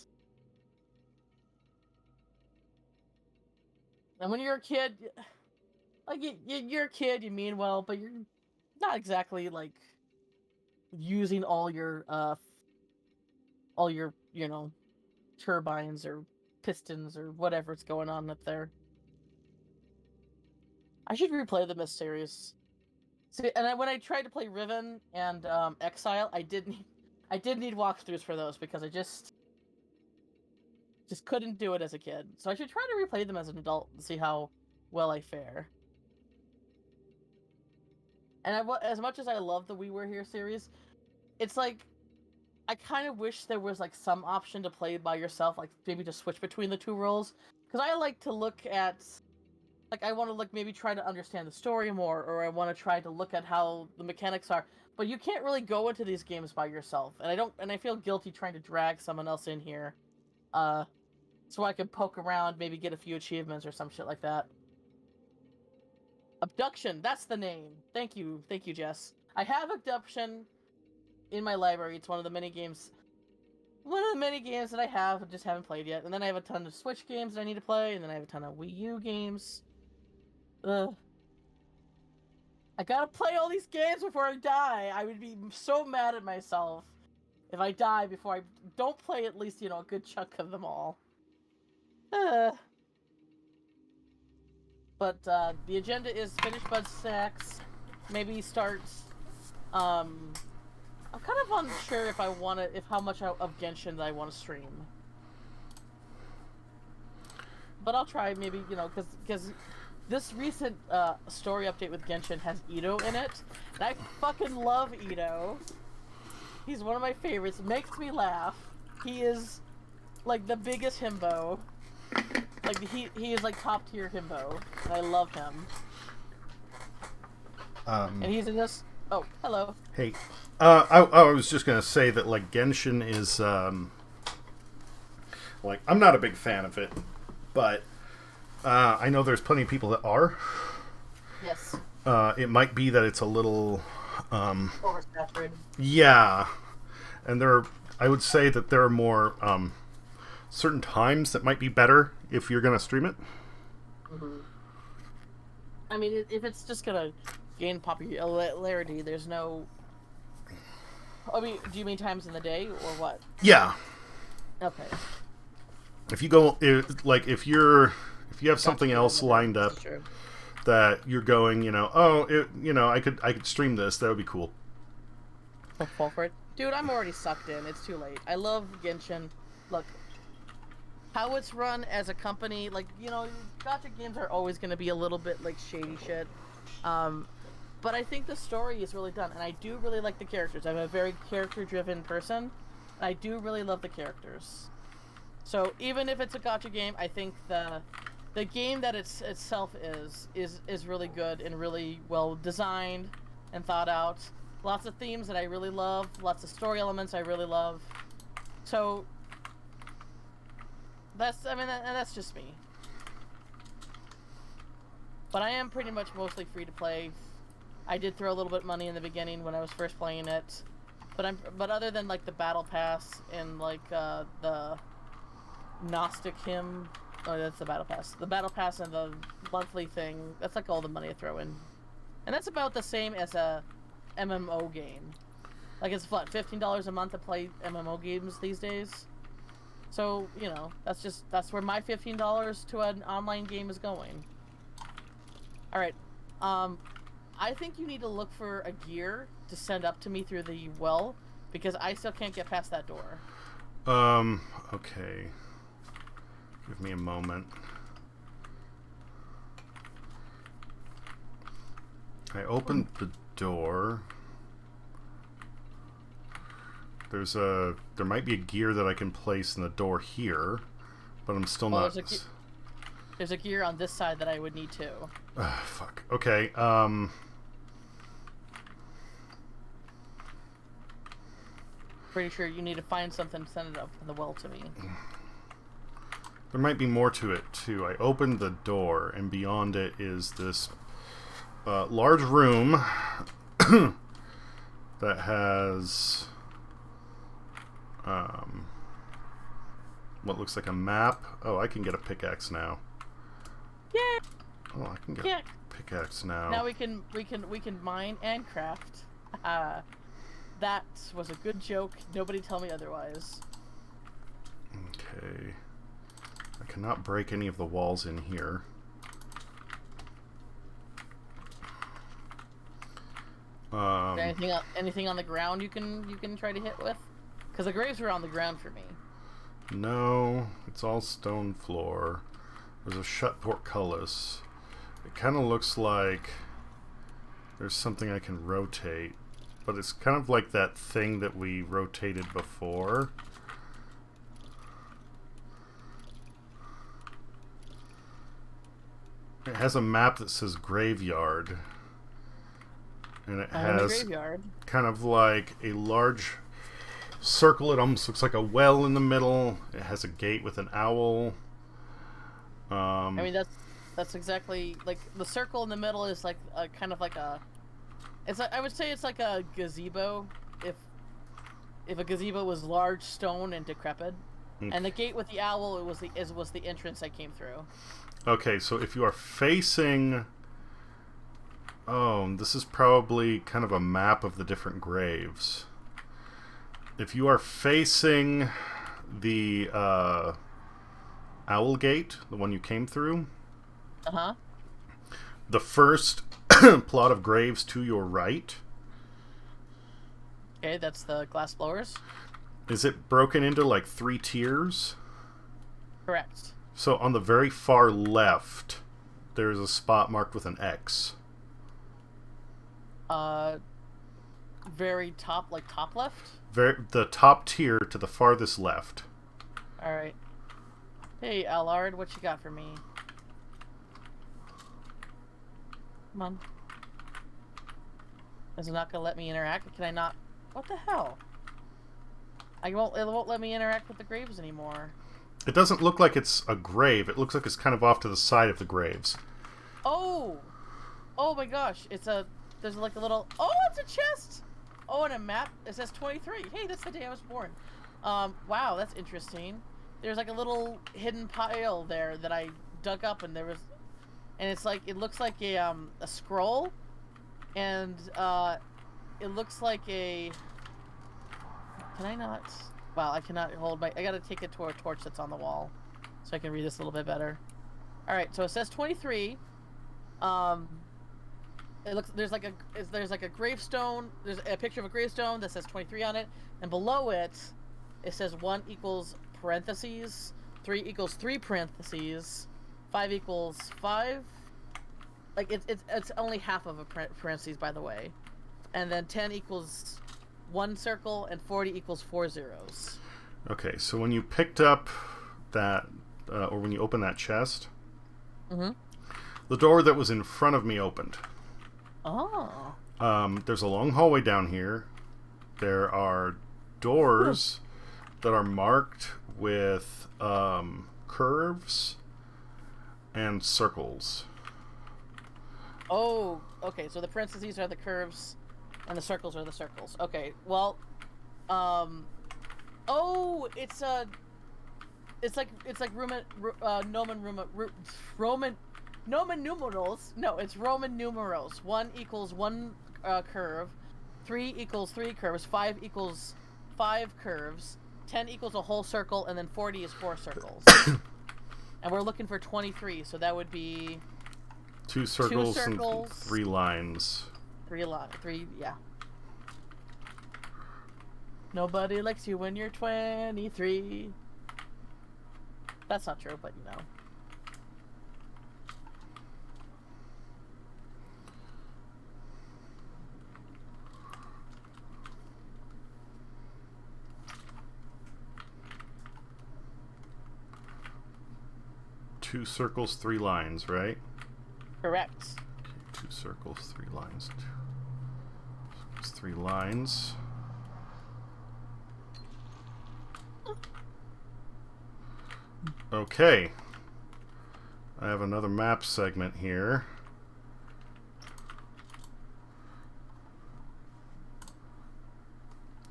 And when you're a kid, like you're a kid, you mean well, but you're not exactly like using all your turbines or pistons or whatever's going on up there. I should replay the Myst series. See, and when I tried to play Riven and Exile, I did need walkthroughs for those because I just couldn't do it as a kid. So I should try to replay them as an adult and see how well I fare. And as much as I love the We Were Here series, it's like I kind of wish there was like some option to play by yourself, like maybe to switch between the two roles. Because I like to look at, like, I want to like maybe try to understand the story more, or I want to try to look at how the mechanics are. But you can't really go into these games by yourself, and I feel guilty trying to drag someone else in here, uh, so I can poke around, maybe get a few achievements or some shit like that. Abduction, that's the name. Thank you, Jess. I have Abduction in my library. It's one of the mini games. one of the many games that I have, I just haven't played yet. And then I have a ton of Switch games that I need to play, and then I have a ton of Wii U games. Ugh. I gotta play all these games before I die. I would be so mad at myself if I die before I don't play at least, a good chunk of them all. But the agenda is finish Bugsnax, maybe start. I'm kind of unsure if how much of Genshin I want to stream. But I'll try maybe, because this recent story update with Genshin has Ito in it, and I fucking love Ito. He's one of my favorites. Makes me laugh. He is like the biggest himbo. Like he is like top tier himbo, and I love him. And he's in this. Oh, hello. Hey, I was just gonna say that like Genshin is like I'm not a big fan of it, but I know there's plenty of people that are. Yes. It might be that it's a little Oversaturated. Yeah, and I would say that there are more certain times that might be better if you're gonna stream it. Mm-hmm. I mean, if it's just gonna gain popularity, there's no. I mean, do you mean times in the day or what? Yeah. Okay. If you go, if you have something else lined up that you're going, I could stream this. That would be cool. I'll fall for it, dude. I'm already sucked in. It's too late. I love Genshin. Look, how it's run as a company, like gacha games are always going to be a little bit like shady shit. But I think the story is really done, and I do really like the characters. I'm a very character-driven person, and I do really love the characters. So even if it's a gacha game, I think the game that itself is really good and really well designed and thought out. Lots of themes that I really love, lots of story elements I really love. So that's just me. But I am pretty much mostly free to play. I did throw a little bit of money in the beginning when I was first playing it, but other than like the battle pass and like the Gnostic hymn, oh that's the battle pass. The battle pass and the monthly thing, that's like all the money I throw in, and that's about the same as a MMO game. Like it's what, $15 a month to play MMO games these days. So that's where my $15 to an online game is going. All right. I think you need to look for a gear to send up to me through the well, because I still can't get past that door. Okay. Give me a moment. I opened the door. There might be a gear that I can place in the door here, but I'm still not... There's a gear on this side that I would need too. Fuck. Okay, Pretty sure you need to find something to send it up in the well to me. There might be more to it, too. I opened the door, and beyond it is this large room that has what looks like a map. Oh, I can get a pickaxe now. Yeah. Oh, I can get a pickaxe now. Now we can mine and craft. That was a good joke. Nobody tell me otherwise. Okay. I cannot break any of the walls in here. Anything on the ground you can try to hit with? Because the graves were on the ground for me. No, it's all stone floor. There's a shut portcullis. It kind of looks like there's something I can rotate, but it's kind of like that thing that we rotated before. It has a map that says graveyard, and it has kind of like a large circle. It almost looks like a well in the middle. It has a gate with an owl. I mean, that's exactly like the circle in the middle is like a kind of like a. I would say it's like a gazebo, if if a gazebo was large, stone, and decrepit. Okay. And the gate with the owl was the entrance I came through. Okay, so if you are facing... Oh, this is probably kind of a map of the different graves. If you are facing the owl gate, the one you came through, Uh-huh. the first plot of graves to your right, Okay, that's the glass blowers. is it broken into like 3 tiers? Correct. So on the very far left, there's a spot marked with an X. Very top, like top left? The top tier to the farthest left. Alright. Hey, Allard, what you got for me? Come on. Is it not gonna let me interact? Can I not? What the hell? It won't let me interact with the graves anymore. It doesn't look like it's a grave. It looks like it's kind of off to the side of the graves. Oh! Oh my gosh, there's like a little, oh, it's a chest! Oh, and a map, it says 23. Hey, that's the day I was born. Wow, that's interesting. There's like a little hidden pile there that I dug up, and it's like, it looks like a scroll, and, it looks like a, can I not, wow, I cannot I gotta take it to a torch that's on the wall, so I can read this a little bit better. Alright, so it says 23, there's like a gravestone. There's a picture of a gravestone that says 23 on it, and below it, it says 1 equals parentheses, 3 equals 3 parentheses, 5 equals 5. Like it's only half of a parentheses, by the way, and then 10 equals 1 circle, and 40 equals 4 zeros. Okay, so when you picked up that, or when you opened that chest, the door that was in front of me opened. Oh. There's a long hallway down here. There are doors that are marked with curves and circles. Oh, okay. So the parentheses are the curves, and the circles are the circles. Okay. Well, oh, it's like Roman numerals. No, it's Roman numerals. 1 equals 1 curve, 3 equals 3 curves, 5 equals 5 curves, 10 equals a whole circle, and then 40 is 4 circles. And we're looking for 23, so that would be 2 circles and 3 lines. 3, yeah. Nobody likes you when you're 23. That's not true, but you know. Two circles, 3 lines, right? Correct. 2 circles, 3 lines. 3 lines. Okay. I have another map segment here.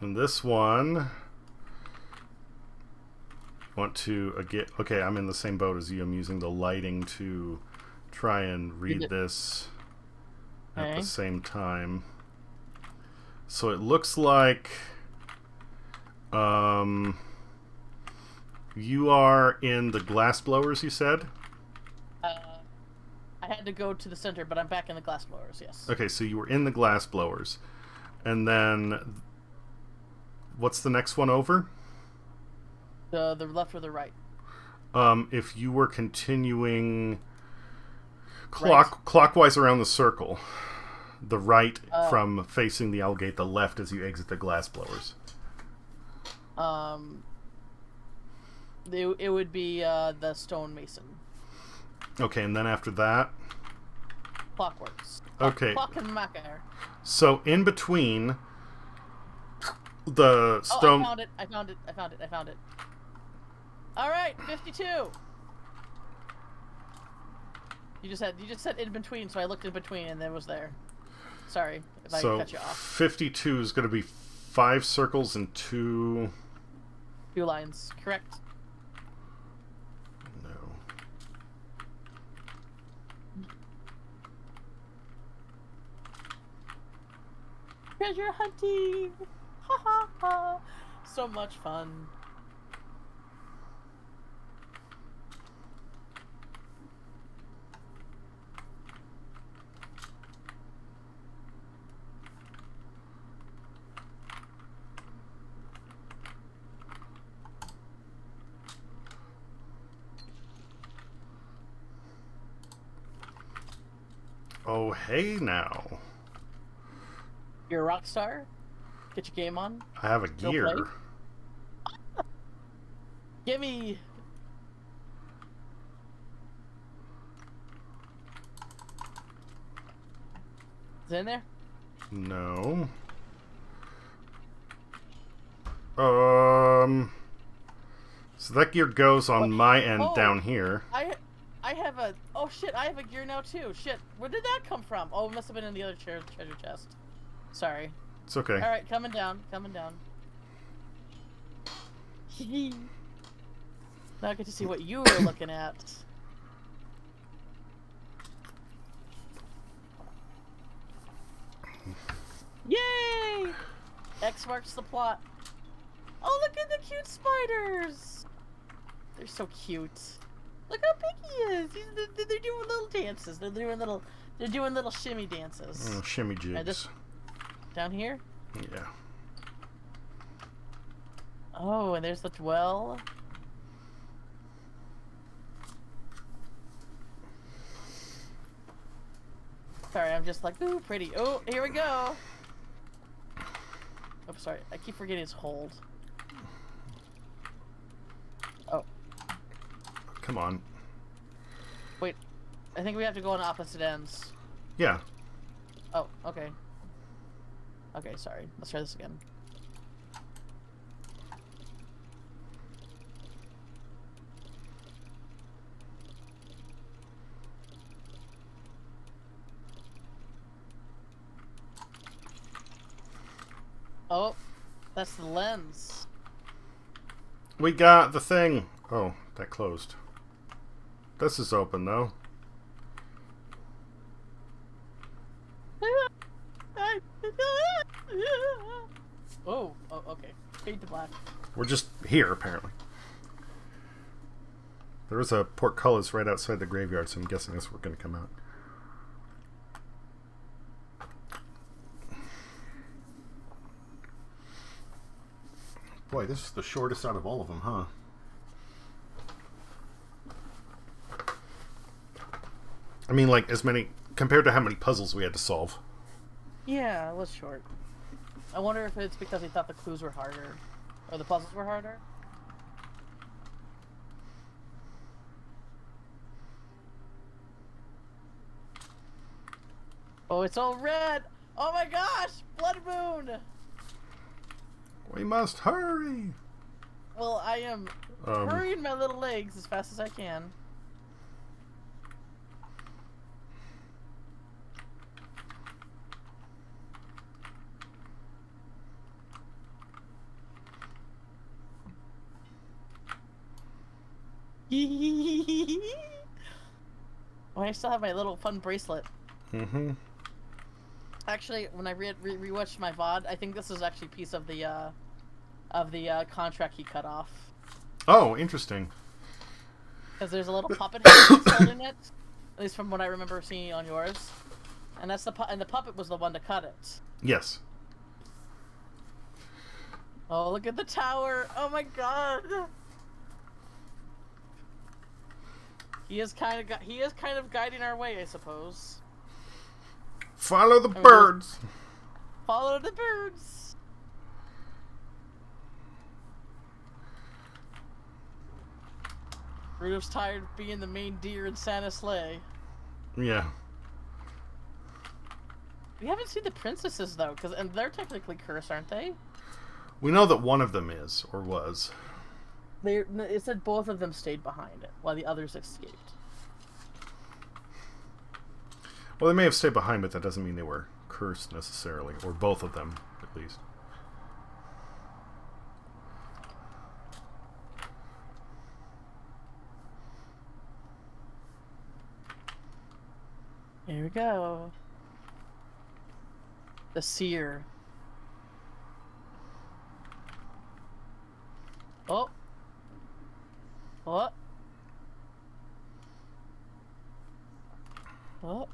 And this one, want to get, okay, I'm in the same boat as you. I'm using the lighting to try and read this at the same time. So it looks like you are in the glass blowers, you said? I had to go to the center, but I'm back in the glass blowers, yes. Okay, so you were in the glass blowers. And then what's the next one over? The left or the right? If you were continuing clockwise around the circle, the right from facing the owl gate, the left as you exit the glass blowers. It would be the stonemason. Okay, and then after that? Clockworks. Okay. Clockenmacher. So in between the stone... Oh, I found it. Alright, 52! You just said in between, so I looked in between and it was there. Sorry if I cut you off. 52 is going to be 5 circles and 2... 2 lines, correct. No. Treasure hunting! Ha ha ha! So much fun. Oh, hey now. You're a rock star? Get your game on? I have a Go gear. play? Gimme! Is it in there? No. So that gear goes on What? my end Oh. down here. I have a... Oh shit, I have a gear now too. Shit, where did that come from? Oh, it must have been in the other treasure chest. Sorry. It's okay. Alright, coming down, coming down. Now I get to see what you were looking at. Yay! X marks the plot. Oh, look at the cute spiders! They're so cute. Look how big he is. They're doing little dances. They're doing little shimmy dances. Oh, shimmy jigs. And this down here. Yeah. Oh, and there's the well. Sorry, I'm just like, ooh, pretty. Oh, here we go. Oh, sorry. I keep forgetting his hold. Oh, Come on. wait. I think we have to go on opposite ends. Yeah. Oh, okay. Okay, sorry. Let's try this again. Oh, that's the lens. We got the thing. Oh, that closed. This is open, though. Oh, okay. Fade to black. We're just here, apparently. There was a portcullis right outside the graveyard, so I'm guessing this we're going to come out. Boy, this is the shortest out of all of them, huh? I mean, like, as many... compared to how many puzzles we had to solve. Yeah, it was short. I wonder if it's because he thought the clues were harder. Or the puzzles were harder. Oh, it's all red! Oh my gosh! Blood moon! We must hurry! Well, I am hurrying my little legs as fast as I can. Oh, I still have my little fun bracelet. Mm-hmm. Actually, when I rewatched my VOD, I think this is actually a piece of the contract he cut off. Oh, interesting. Because there's a little puppet head installed in it, at least from what I remember seeing on yours. And that's the puppet was the one to cut it. Yes. Oh, look at the tower! Oh my god! He is kind of guiding our way, I suppose. Follow the birds! Follow the birds! Rudolph's tired of being the main deer in Santa's sleigh. Yeah. We haven't seen the princesses though, and they're technically cursed, aren't they? We know that one of them is, or was. It said both of them stayed behind it, while the others escaped. Well, they may have stayed behind, but that doesn't mean they were cursed necessarily, or both of them, at least. Here we go. The seer. Oh. What? Oh.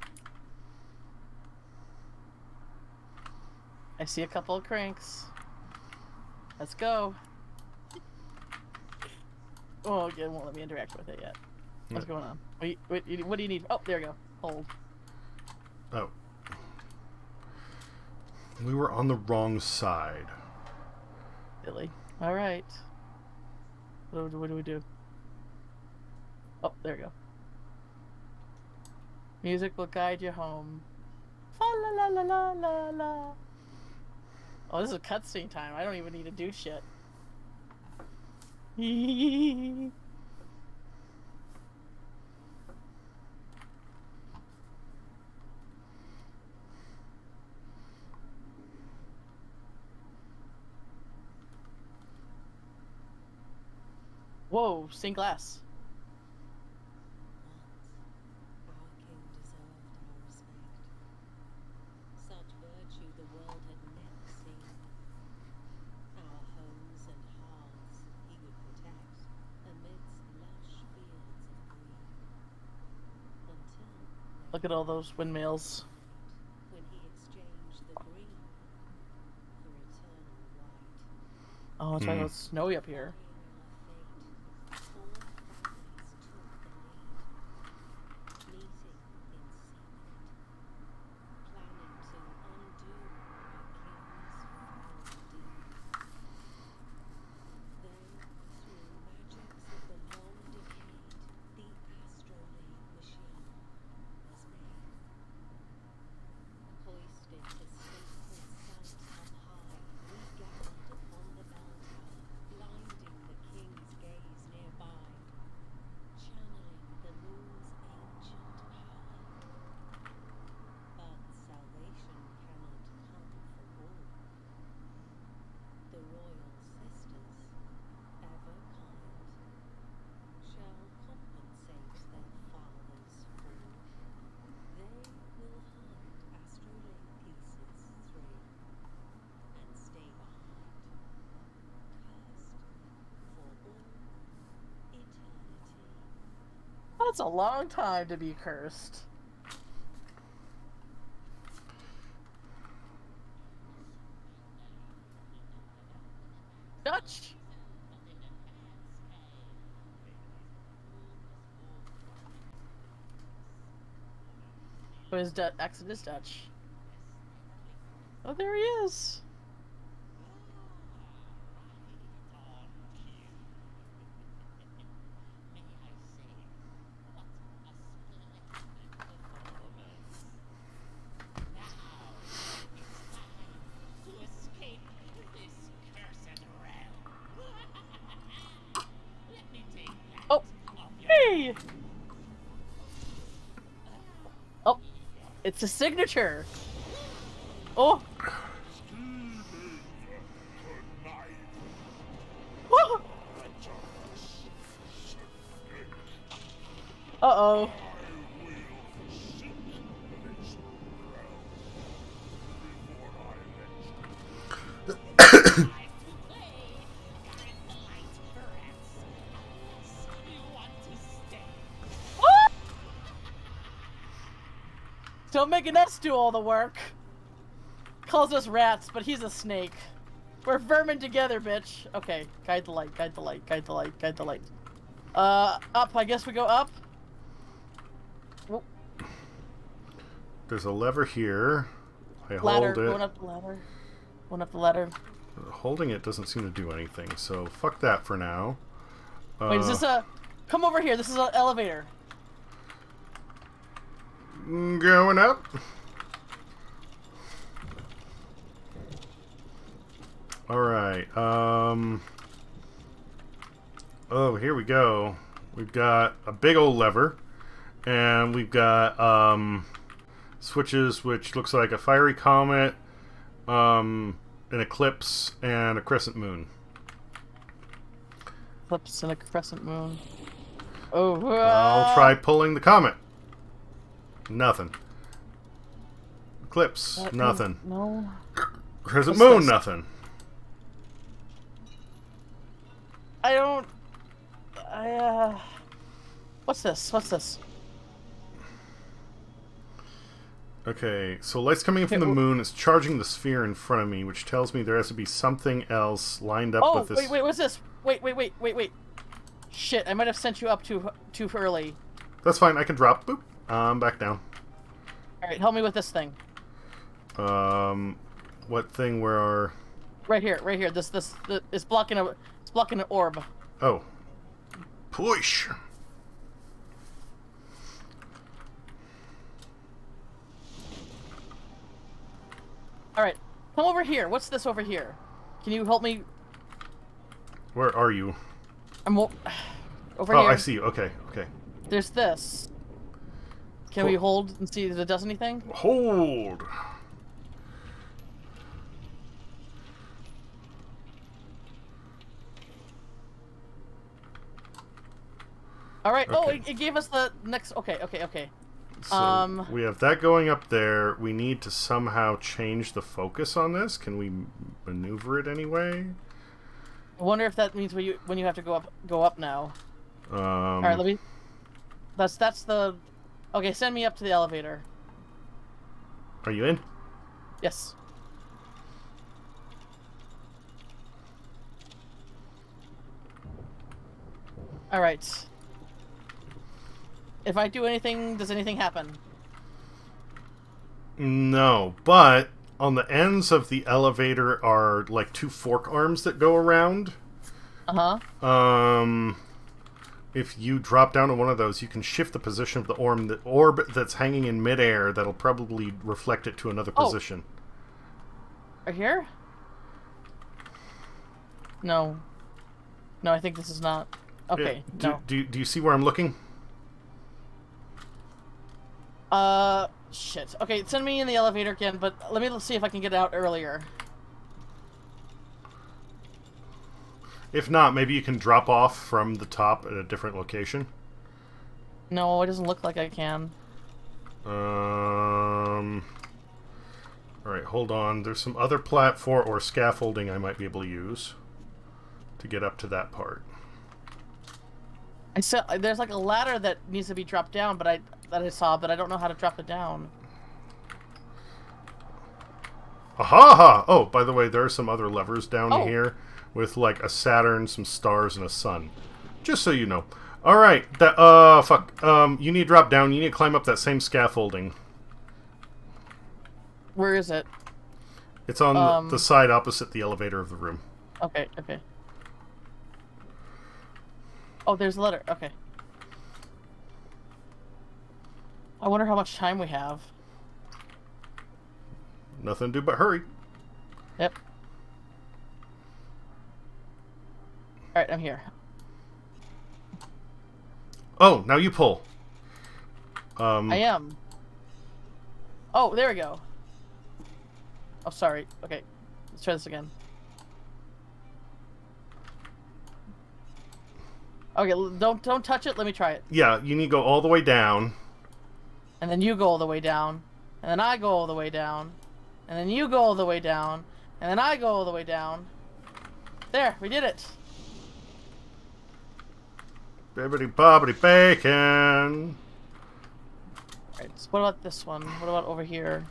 I see a couple of cranks. Let's go. Oh, again, won't let me interact with it yet. What's going on? Wait, what do you need? Oh, there you go. Hold. Oh. We were on the wrong side. Silly. Alright. What do we do? Oh, there we go. Music will guide you home. Fa la la la la la la. Oh, this is cutscene time. I don't even need to do shit. Whoa, stained glass. Our king deserved our respect. Such virtue the world had never seen. Our homes and hearths he would protect amidst lush fields of green. Until Look at all those windmills. when he exchanged the green for eternal white. Oh, it's right. It's snowy up here. That's a long time to be cursed. Dutch. But his accent is Dutch. Oh, there he is. Oh, hey! Oh, it's a signature. Oh. Oh. Uh-oh. Don't making us do all the work. Calls us rats, but he's a snake. We're vermin together, bitch. Okay, guide the light, guide the light, guide the light, guide the light. Up, I guess we go up. Whoa. There's a lever here. I Ladder, hold it. going up the ladder. Going up the ladder. Holding it doesn't seem to do anything, so fuck that for now. Wait, is this a... Come over here, this is an elevator. Going up. Alright, oh, here we go. We've got a big old lever, and we've got, switches which looks like a fiery comet, an eclipse, and a crescent moon. Eclipse and a crescent moon. Oh, I'll try pulling the comet. Nothing. Eclipse, nothing. No. Crescent What's moon, this? nothing. I don't. What's this? What's this? Okay, so light's coming in from the Okay, moon. It's charging the sphere in front of me, which tells me there has to be something else lined up Oh, with this. wait, what's this? Wait. Shit, I might have sent you up too early. That's fine. I can drop. Boop. Back down. All right, help me with this thing. What thing? Where are? Right here. It's blocking an orb. Oh, push. All right, come over here. What's this over here? Can you help me? Where are you? I'm over Oh, here. I see you. Okay. There's this. Can we hold and see if it does anything? Hold. All right. Oh, Okay. it gave us the next. Okay. So we have that going up there. We need to somehow change the focus on this. Can we maneuver it anyway? I wonder if that means when you have to go up now. All right, let me. That's the. Okay, send me up to the elevator. Are you in? Yes. All right. If I do anything, does anything happen? No, but on the ends of the elevator are like two fork arms that go around. Uh-huh. If you drop down on one of those, you can shift the position of the orb that's hanging in midair. That'll probably reflect it to another position. Right here? No. No, I think this is not. Okay, no. Do you see where I'm looking? Shit. Okay, send me in the elevator again, but let me see if I can get out earlier. If not, maybe you can drop off from the top at a different location. No, it doesn't look like I can. Alright, hold on. There's some other platform or scaffolding I might be able to use to get up to that part. I said there's like a ladder that needs to be dropped down, but I saw, but I don't know how to drop it down. Aha! Oh, by the way, there are some other levers down Oh. here with like a Saturn, some stars, and a sun. Just so you know. Alright, fuck. You need to drop down. You need to climb up that same scaffolding. Where is it? It's on the side opposite the elevator of the room. Okay. Oh, there's a letter. Okay. I wonder how much time we have. Nothing to do but hurry. Yep. Alright, I'm here. Oh, now you pull. I am. Oh, there we go. Oh, sorry. Okay. Let's try this again. Okay, don't touch it. Let me try it. Yeah, you need to go all the way down. And then you go all the way down. And then I go all the way down. And then you go all the way down. And then I go all the way down. There, we did it. Bibbidi bobbidi bacon. Alright, so what about this one? What about over here?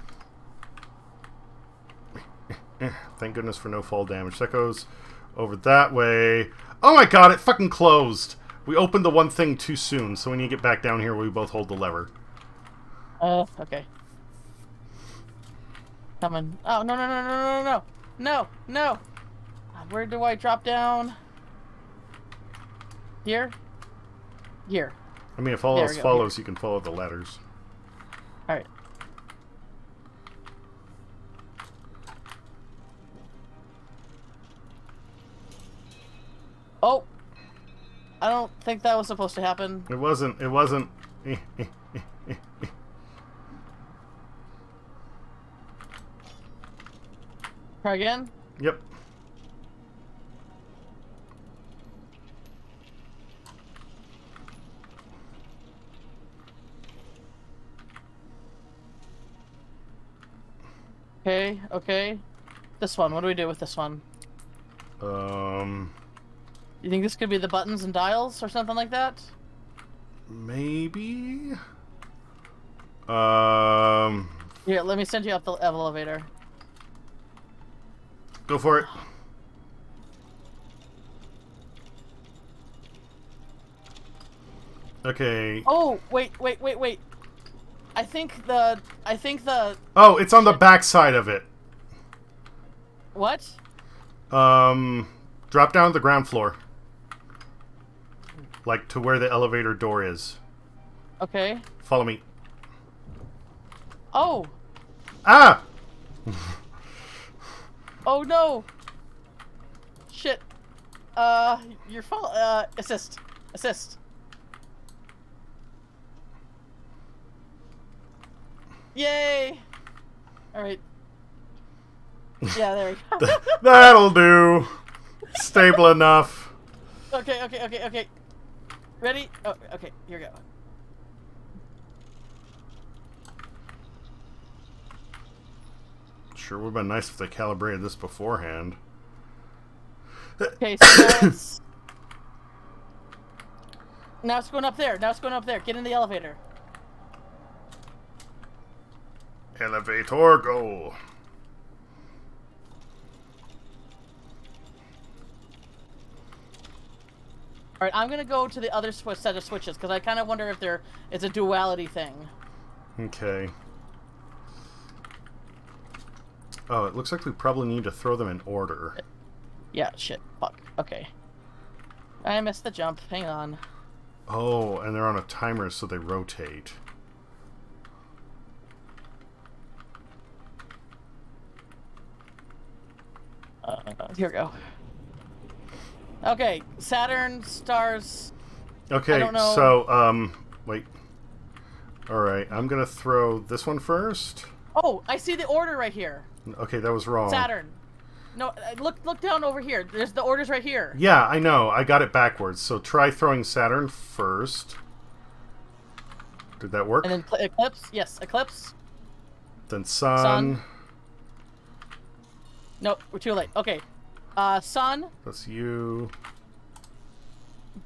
Thank goodness for no fall damage. That goes over that way. Oh my god, it fucking closed. We opened the one thing too soon, so we need to get back down here where we both hold the lever. Okay. Coming. Oh, no. No. Where do I drop down? Here? Here. I mean, if all There else we go, follows, you can follow the ladders. Alright. Oh! I don't think that was supposed to happen. It wasn't. Try again? Yep. Okay, okay. This one. What do we do with this one? You think this could be the buttons and dials or something like that? Maybe. Here, let me send you up the elevator. Go for it. Okay. Oh, wait. I think the Oh, it's on the back side of it. what? Drop down to the ground floor. Like to where the elevator door is. Okay. Follow me. Oh. Ah! Oh no. Shit. Your fault. Assist. Yay! Alright. Yeah, there we go. That'll do. Stable enough. Okay. Ready? Oh, okay, here we go. Sure would have been nice if they calibrated this beforehand. Okay, so now it's going up there. Get in the elevator. Elevator go. Alright, I'm gonna go to the other set of switches, because I kind of wonder if it's a duality thing. Okay. Oh, it looks like we probably need to throw them in order. Yeah, shit. Fuck. Okay. I missed the jump. Hang on. Oh, and they're on a timer, so they rotate. Here we go. Okay, Saturn, stars. Okay, I don't know. so, wait. Alright, I'm gonna throw this one first. Oh, I see the order right here. Okay, that was wrong. Saturn. No, look down over here. There's the orders right here. Yeah, I know. I got it backwards. So try throwing Saturn first. Did that work? And then Eclipse. Yes, Eclipse. Then Sun. Sun. Nope, we're too late. Okay. Sun, That's you.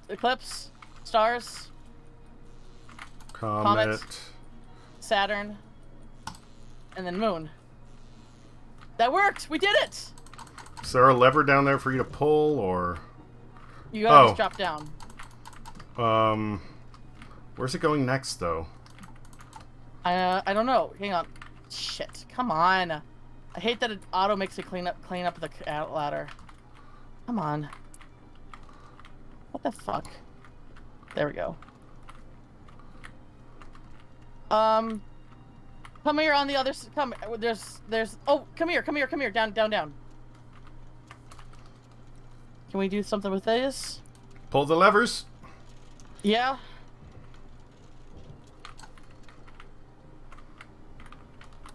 Eclipse, stars, Comet. Saturn, and then Moon. That worked! We did it! Is there a lever down there for you to pull, or... You gotta Oh. just drop down. Where's it going next, though? I don't know. Hang on. Shit. Come on. I hate that it auto makes it clean up the ladder. Come on. What the fuck? There we go. Come here on the other. Come. There's. Oh, come here. Down. Can we do something with this? Pull the levers. Yeah.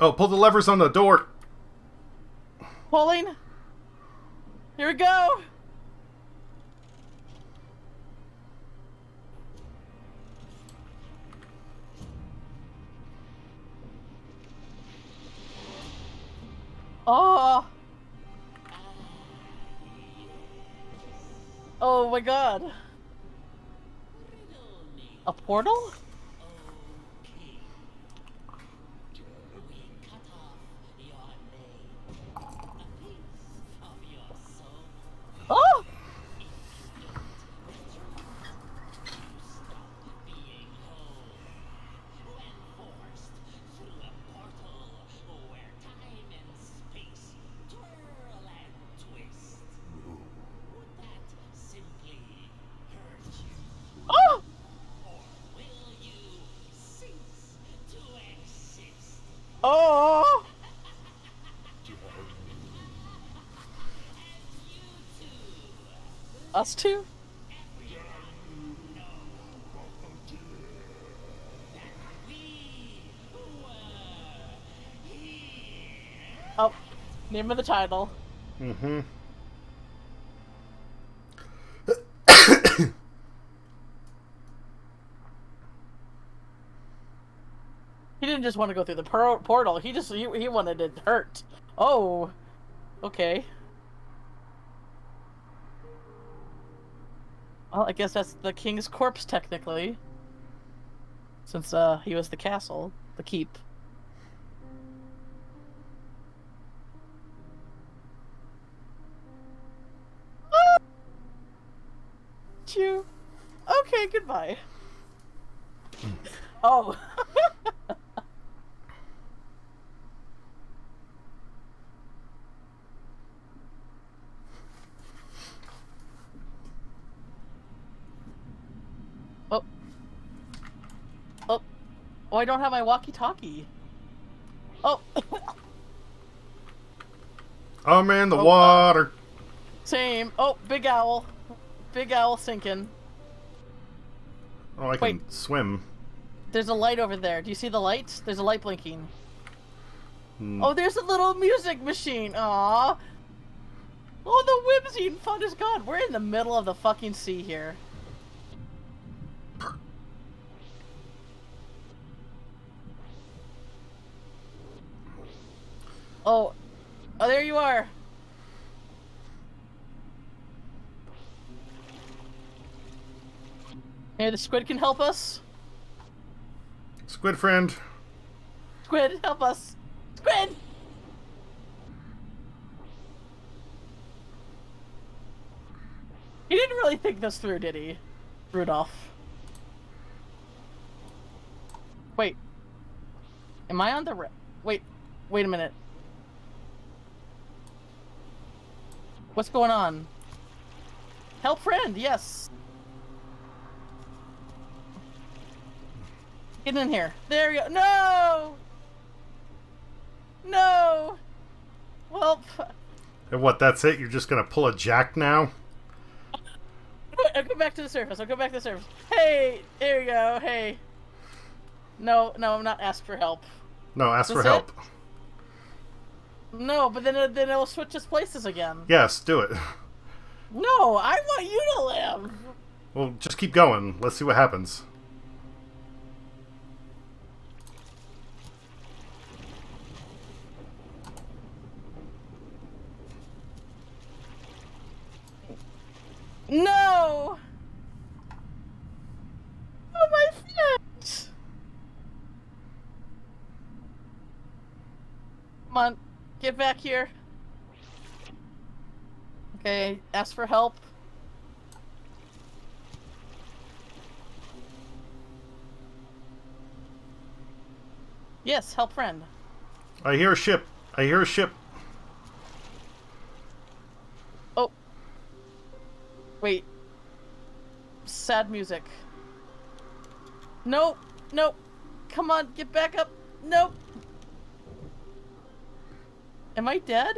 Oh, pull the levers on the door. Pulling. Here we go. Oh. Oh my god. A portal? Oh! Oh! Oh! Us two? Oh, name of the title. Mm-hmm. He didn't just want to go through the portal. He wanted it hurt. Oh, okay. Well, I guess that's the king's corpse technically, since he was the castle, the keep. You. Okay, goodbye. Oh. Oh. Oh. Oh, I don't have my walkie-talkie. Oh. I'm in the Oh, water. Same. Oh, big owl. Big owl sinking. Oh, I can swim. There's a light over there. Do you see the light? There's a light blinking. Hmm. Oh, there's a little music machine. Aww. Oh, the whimsy and fun is gone. We're in the middle of the fucking sea here. Oh. Oh, there you are. Hey, the squid can help us. Squid friend. Squid, help us. Squid! He didn't really think this through, did he? Rudolph. Wait. Am I on the wait a minute. What's going on? Help friend, yes. Get in here. There you go. No! No! Well, And what, that's it? You're just gonna pull a jack now? I'll go back to the surface. I'll go back to the surface. Hey! There you go. Hey. No, I'm not asked for help. No, ask for That's it? help. No, but then it'll switch us places again. Yes, do it. No, I want you to live! Well, just keep going. Let's see what happens. No! Oh, my friend! Come on, get back here. Okay, ask for help. Yes, help friend. I hear a ship. I hear a ship. Oh. Wait. Sad music. Nope. Nope. Come on, get back up. Nope. Am I dead?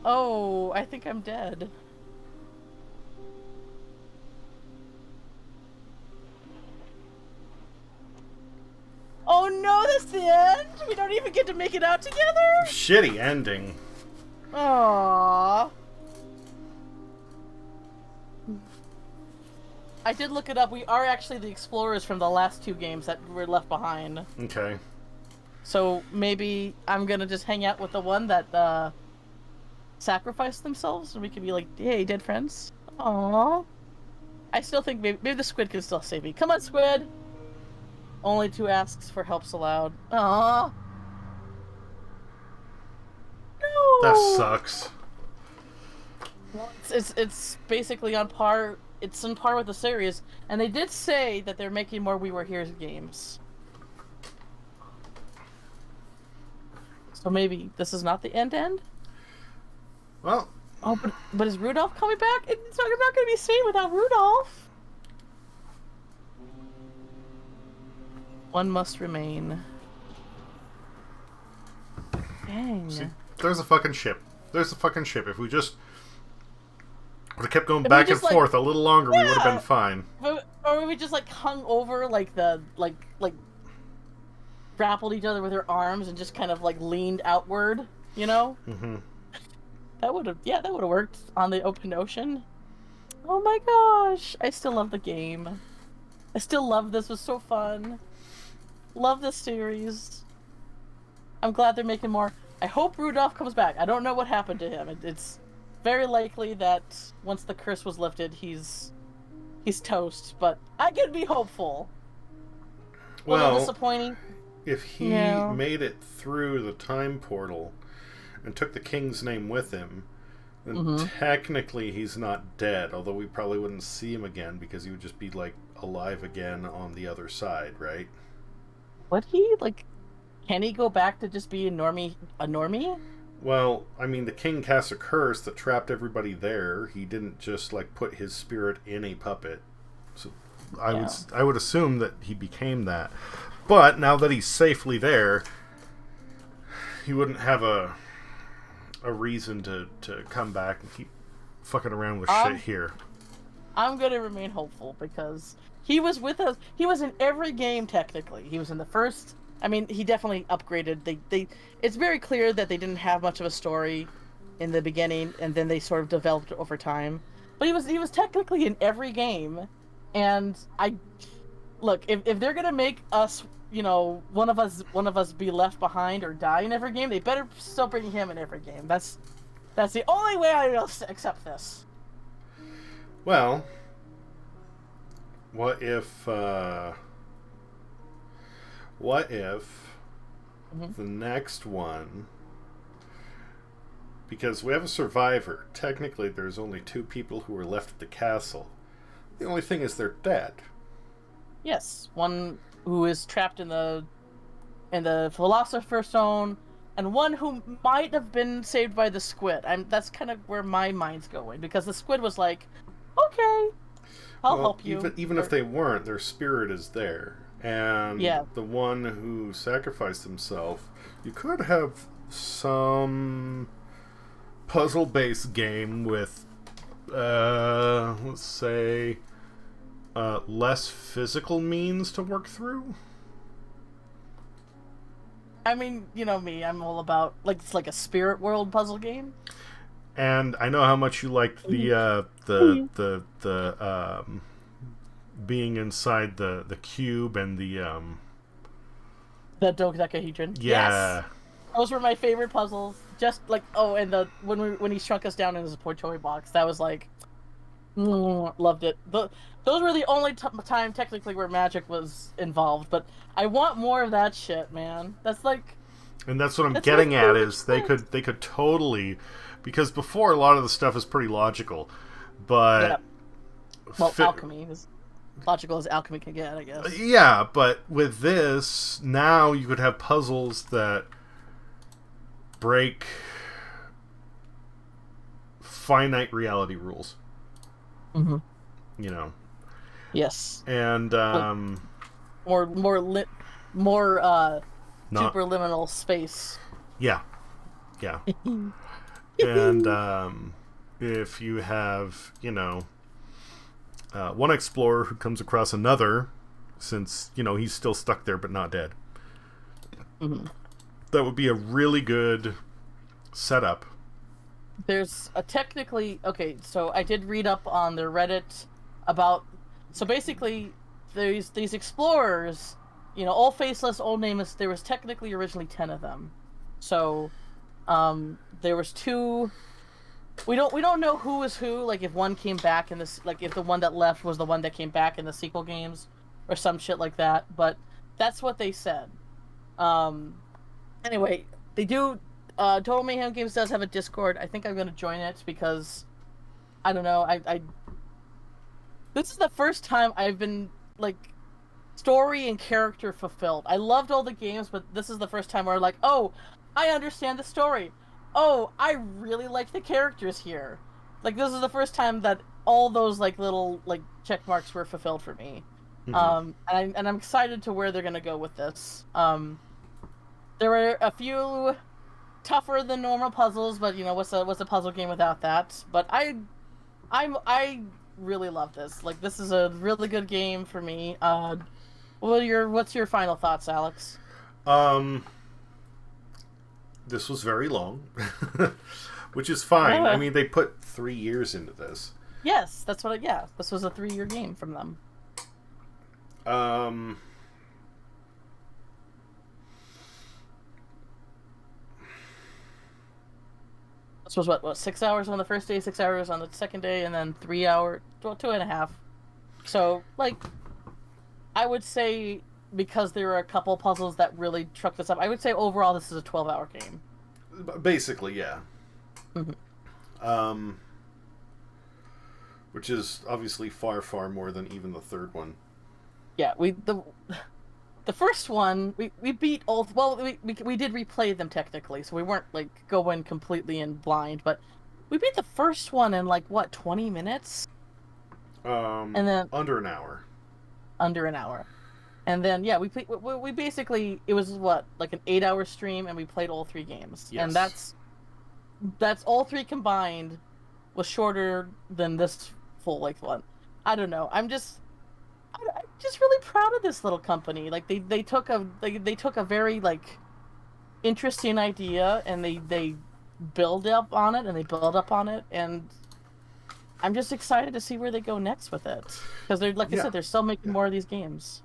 Oh, I think I'm dead. Oh no, that's the end? We don't even get to make it out together? Shitty ending. Aww. I did look it up. We are actually the explorers from the last two games that were left behind. Okay. So maybe I'm gonna just hang out with the one that sacrificed themselves, and we can be like, hey, dead friends. Aww. I still think maybe the squid can still save me. Come on, squid! Only 2 asks for help's allowed. Aww. No! That sucks. Well, it's basically on par. It's on par with the series, and they did say that they're making more We Were Here games. So maybe this is not the end. Well, Oh, but is Rudolph coming back? It's not going to be seen without Rudolph. One must remain. Dang. see, there's a fucking ship. There's a fucking ship. If we just would have kept going If we back and just, like- forth a little longer, we would have Yeah. been fine. Or we just like hung over like grappled each other with our arms and just kind of like leaned outward, you know? Mm-hmm. That would have worked on the open ocean. Oh my gosh, I still love the game. I still love this. It was so fun. Love this series. I'm glad they're making more. I hope Rudolph comes back. I don't know what happened to him. It's very likely that once the curse was lifted, he's toast. But I can be hopeful. A little Well, disappointing. if he Yeah. made it through the time portal and took the king's name with him, then Mhm. technically he's not dead, although we probably wouldn't see him again because he would just be like alive again on the other side, right? Would he like? Can he go back to just be a normie? A normie? Well, I mean, the king cast a curse that trapped everybody there. He didn't just like put his spirit in a puppet. So Yeah. I would assume that he became that. But now that he's safely there, he wouldn't have a reason to come back and keep fucking around with shit here. I'm gonna remain hopeful because he was with us. He was in every game technically. He was in the first. I mean, he definitely upgraded. They. It's very clear that they didn't have much of a story in the beginning, and then they sort of developed over time. But he was technically in every game, and I look if they're gonna make us, one of us be left behind or die in every game, they better still bring him in every game. That's the only way I will accept this. Well, what if Mhm. the next one, because we have a survivor, technically there's only 2 people who are left at the castle. The only thing is they're dead. Yes, one who is trapped in the Philosopher's Stone, and one who might have been saved by the squid. That's kind of where my mind's going because the squid was like, "Okay, I'll Well, help you." even if they weren't, their spirit is there. And Yeah. the one who sacrificed himself, you could have some puzzle-based game with, let's say, less physical means to work through. I mean, you know me, I'm all about it's like a spirit world puzzle game. And I know how much you liked the being inside the cube and the The dodecahedron. yeah. Yes, those were my favorite puzzles. Just like and the when he shrunk us down in his toy box, that was like, loved it. Those were the only time technically where magic was involved. But I want more of that shit, man. That's like. And that's what I'm That's getting my at favorite is they shit. could totally, because before a lot of the stuff is pretty logical, but Yeah. Well, fi- alchemy is logical as alchemy can get, I guess. yeah, but with this now you could have puzzles that break finite reality rules, Mm-hmm. you know, Yes. and More not superliminal space. yeah, yeah, and if you have one explorer who comes across another, since he's still stuck there but not dead. Mm-hmm. That would be a really good setup. There's a technically okay. So I did read up on the Reddit about. So basically, these explorers, all faceless, all nameless. There was technically originally 10 of them. So, there was 2. We don't know who is who. Like if one came back in this, like if the one that left was the one that came back in the sequel games, or some shit like that. But that's what they said. Anyway, they do. Total Mayhem Games does have a Discord. I think I'm gonna join it because I don't know. I this is the first time I've been like story and character fulfilled. I loved all the games, but this is the first time where I'm like, oh, I understand the story. Oh, I really like the characters here. Like this is the first time that all those like little like check marks were fulfilled for me. Mhm. And I'm excited to where they're gonna go with this. There were a few tougher than normal puzzles, but what's a puzzle game without that? But I really love this. Like this is a really good game for me. What's your final thoughts, Alex? This was very long, which is fine. Yeah. I mean, they put 3 years into this. Yes, that's what. Yeah, this was a 3-year game from them. This was what 6 hours on the first day, 6 hours on the second day, and then 3 hour, well, 2.5. So like, I would say because there are a couple puzzles that really truck this up, I would say overall this is a 12-hour game. Basically, yeah. Mm-hmm. Which is obviously far, far more than even the third one. Yeah, the first one we beat all. Well, we did replay them technically, so we weren't like going completely in blind, but we beat the first one in like what 20 minutes, and then Under an hour. under an hour, and then yeah, we basically it was what like an 8-hour stream, and we played all 3 games, Yes. and that's all 3 combined was shorter than this full length one. I don't know. I'm just really proud of this little company. Like they took a very like interesting idea and they build up on it and they build up on it, and I'm just excited to see where they go next with it, because they're like I Yeah. said, they're still making more of these games.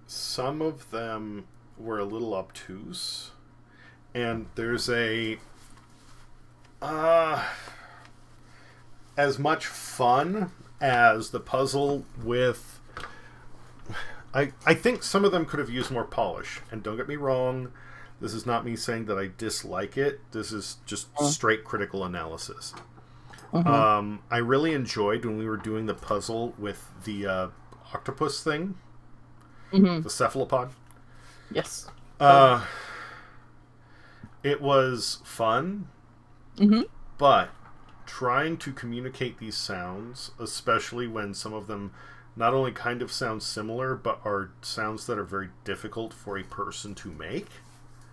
Some of them were a little obtuse, and there's as much fun as the puzzle with. I think some of them could have used more polish, and don't get me wrong, this is not me saying that I dislike it. This is just straight critical analysis. I really enjoyed when we were doing the puzzle with the octopus thing, the cephalopod. Yes. It was fun, but trying to communicate these sounds, especially when some of them not only kind of sound similar, but are sounds that are very difficult for a person to make.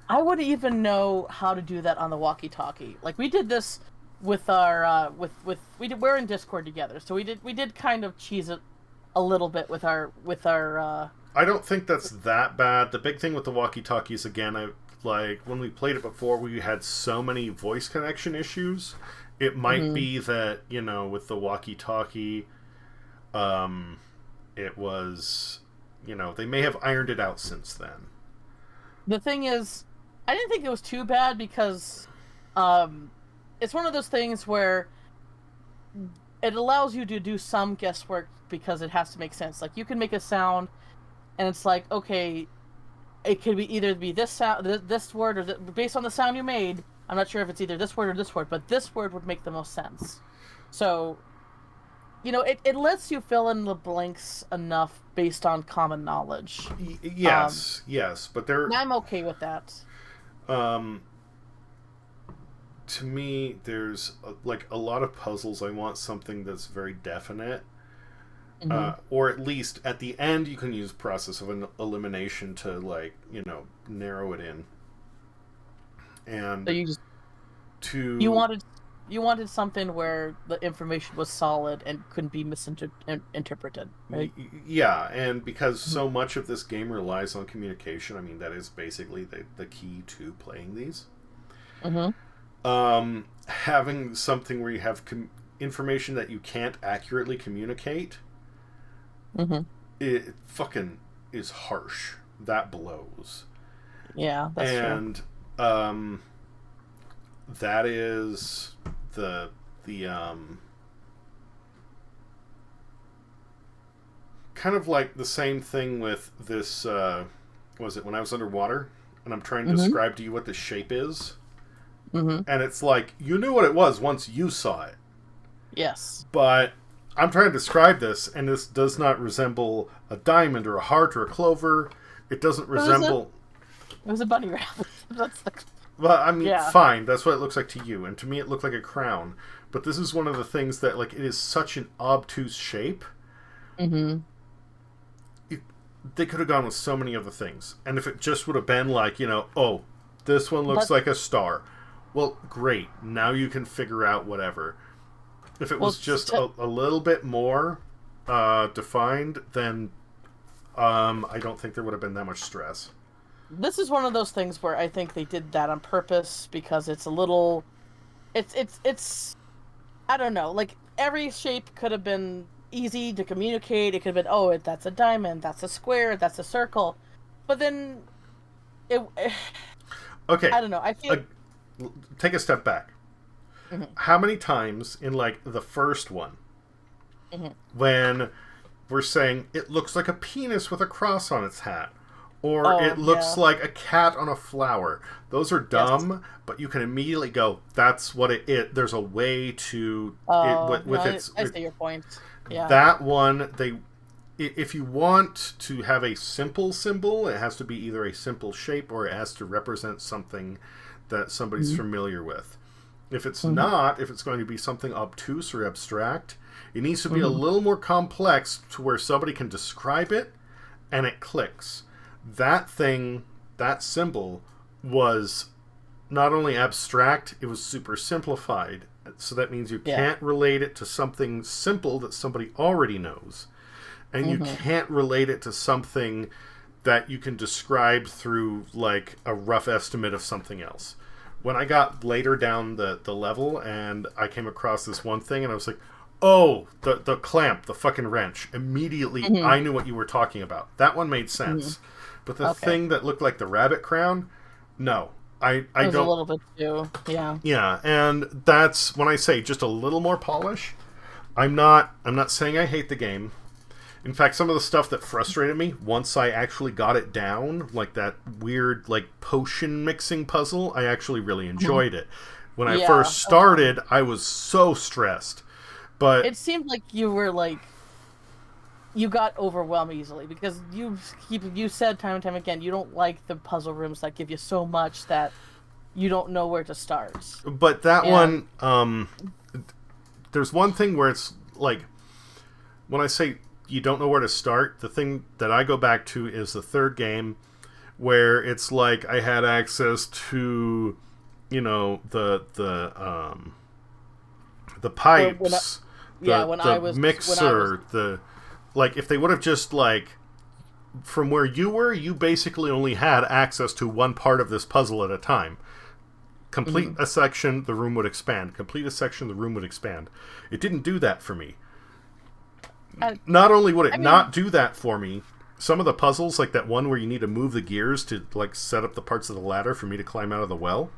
I wouldn't even know how to do that on the walkie-talkie. Like we did this with our we're in Discord together, so we did kind of cheese it a little bit with our I don't think that's that bad. The big thing with the walkie-talkies, again, like when we played it before, we had so many voice connection issues. It might be that, with the walkie-talkie, it was, they may have ironed it out since then. The thing is, I didn't think it was too bad because it's one of those things where it allows you to do some guesswork because it has to make sense. Like you can make a sound and it's like, okay, it could be either this sound, this word, or based on the sound you made, I'm not sure if it's either this word or this word, but this word would make the most sense. So, it lets you fill in the blanks enough based on common knowledge. Yes, but there. And I'm okay with that. To me, there's a lot of puzzles. I want something that's very definite, or at least at the end you can use process of an elimination to narrow it in. And so you wanted something where the information was solid and couldn't be misinterpreted, right? Yeah, and because so much of this game relies on communication, I mean that is basically the key to playing these. Having something where you have information that you can't accurately communicate, it fucking is harsh. That blows. Yeah, that's true. And that is the kind of like the same thing with this. Was it when I was underwater and I'm trying to describe to you what the shape is? And it's like, you knew what it was once you saw it. Yes. But I'm trying to describe this, and this does not resemble a diamond or a heart or a clover. It doesn't resemble... It was a bunny rabbit. That's the... Well, I mean, fine. That's what it looks like to you. And to me, it looked like a crown. But this is one of the things that, it is such an obtuse shape. They could have gone with so many other things. And if it just would have been like, oh, this one looks like a star. Well, great. Now you can figure out whatever. If it was just a little bit more defined, then I don't think there would have been that much stress. This is one of those things where I think they did that on purpose because it's a little... It's I don't know. Like, every shape could have been easy to communicate. It could have been, that's a diamond, that's a square, that's a circle. But then... Okay. I don't know. I feel. Take a step back. Mhm. How many times in like the first one, when we're saying it looks like a penis with a cross on its hat, or Oh, it looks yeah. like a cat on a flower? Those are dumb, but you can immediately go, "That's what it is." There's a way to it Oh, with no, its. I see your point. Yeah. That one, if you want to have a simple symbol, it has to be either a simple shape or it has to represent something that somebody's familiar with. If it's not, if it's going to be something obtuse or abstract, it needs to be a little more complex to where somebody can describe it and it clicks. That thing, that symbol, was not only abstract, it was super simplified. So that means you Yeah. can't relate it to something simple that somebody already knows. And you can't relate it to something that you can describe through like a rough estimate of something else. When I got later down the level and I came across this one thing and I was like, oh, the clamp, the fucking wrench. Immediately I knew what you were talking about. That one made sense. But the Okay. thing that looked like the rabbit crown, no. I It was don't. a little bit too. Yeah. Yeah, and that's when I say just a little more polish. I'm not saying I hate the game. In fact, some of the stuff that frustrated me once I actually got it down, like that weird like potion mixing puzzle, I actually really enjoyed it. When I Yeah, first started, I was so stressed. But It seemed like you were like. You got overwhelmed easily because you said time and time again you don't like the puzzle rooms that give you so much that you don't know where to start. that Yeah. one, there's one thing where it's like, when I say you don't know where to start, the thing that I go back to is the third game, where it's like I had access to, the pipes, When I was mixer, the like. If they would have just like, from where you were, you basically only had access to one part of this puzzle at a time. Complete a section, the room would expand. Complete a section, the room would expand. It didn't do that for me. Not only would it not do that for me, some of the puzzles, like that one where you need to move the gears to like set up the parts of the ladder for me to climb out of the well.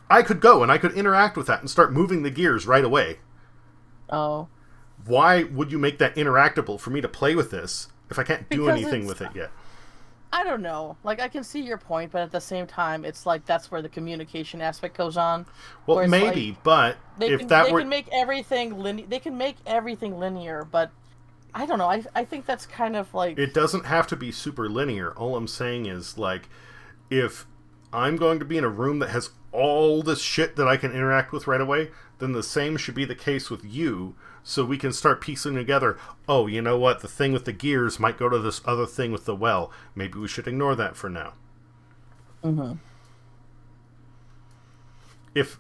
I could go and I could interact with that and start moving the gears right away. Oh. Why would you make that interactable for me to play with this if I can't do Because anything it's- with it yet? I don't know. Like I can see your point, but at the same time, it's like that's where the communication aspect goes on. Well, where it's maybe, like, but they if can, that they were... can make everything linear. They can make everything linear, but I don't know. I think that's kind of like It doesn't have to be super linear. All I'm saying is, like, if I'm going to be in a room that has all this shit that I can interact with right away, then the same should be the case with you, so we can start piecing together, oh, you know what, the thing with the gears might go to this other thing with the well. Maybe we should ignore that for now. If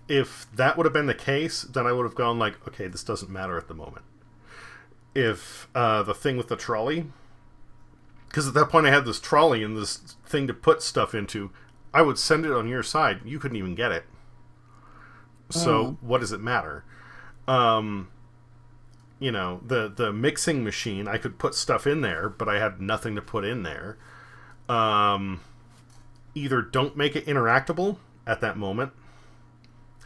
that would have been the case, then I would have gone like, okay, this doesn't matter at the moment. If the thing with the trolley, because at that point I had this trolley and this thing to put stuff into, I would send it on your side. You couldn't even get it. So what does it matter? The mixing machine, I could put stuff in there, but I had nothing to put in there. Either don't make it interactable at that moment,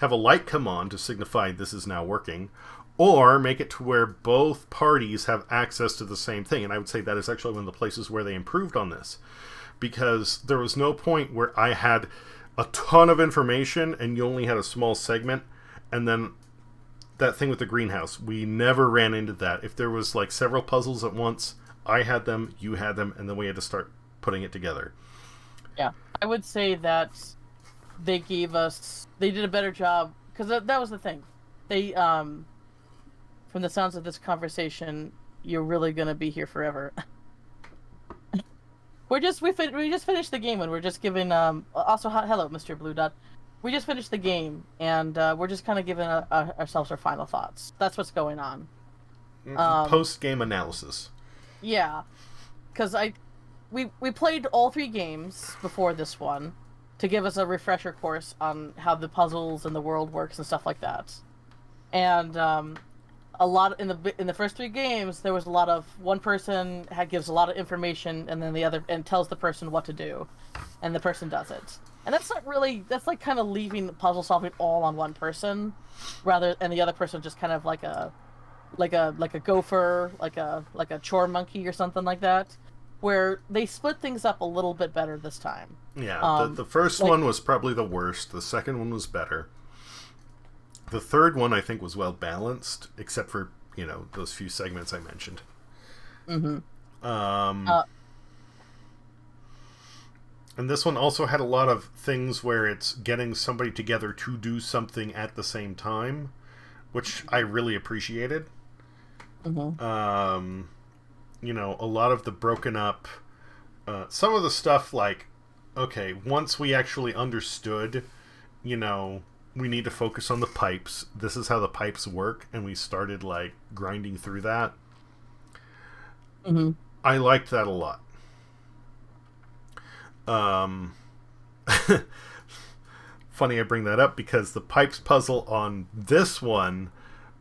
have a light come on to signify this is now working, or make it to where both parties have access to the same thing. And I would say that is actually one of the places where they improved on this, because there was no point where I had a ton of information and you only had a small segment. And then that thing with the greenhouse, we never ran into that. If there was like several puzzles at once, I had them, you had them, and then we had to start putting it together. Yeah, I would say that they did a better job because that was the thing. They from the sounds of this conversation, you're really gonna be here forever. we just finished the game and we're just giving also hello Mr. Blue Dot. We just finished the game and we're just kind of giving ourselves our final thoughts. That's what's going on. Post-game analysis. Yeah, because we played all 3 games before this one to give us a refresher course on how the puzzles and the world works and stuff like that. And a lot in the first 3 games there was a lot of one person gives a lot of information and then the other and tells the person what to do, and the person does it. And that's not really, that's like kind of leaving the puzzle solving all on one person, rather, and the other person just kind of like a gopher, like a chore monkey or something like that, where they split things up a little bit better this time. Yeah, the first one was probably the worst. The second one was better. The third one, I think, was well balanced, except for, those few segments I mentioned. Mm-hmm. And this one also had a lot of things where it's getting somebody together to do something at the same time, which I really appreciated. Mm-hmm. A lot of the broken up, some of the stuff like, okay, once we actually understood, we need to focus on the pipes. This is how the pipes work, and we started like grinding through that. Mm-hmm. I liked that a lot. Funny I bring that up because the pipes puzzle on this one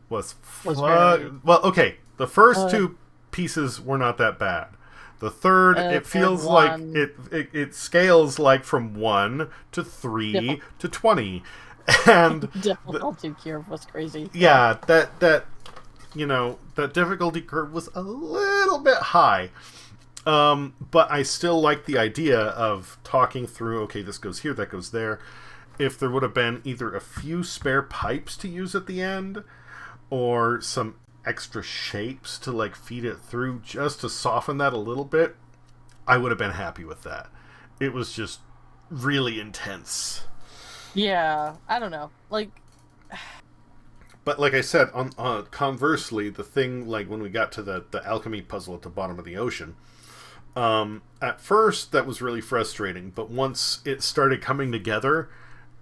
was very... well, okay. The first 2 pieces were not that bad. The third, it feels like it scales like from 1 to 3 to 20. And difficulty curve was crazy. Yeah, that difficulty curve was a little bit high. But I still like the idea of talking through, okay, this goes here, that goes there. If there would have been either a few spare pipes to use at the end, or some extra shapes to like feed it through just to soften that a little bit, I would have been happy with that. It was just really intense. Yeah, I don't know. But like I said, on conversely, the thing, like when we got to the alchemy puzzle at the bottom of the ocean, at first that was really frustrating, but once it started coming together,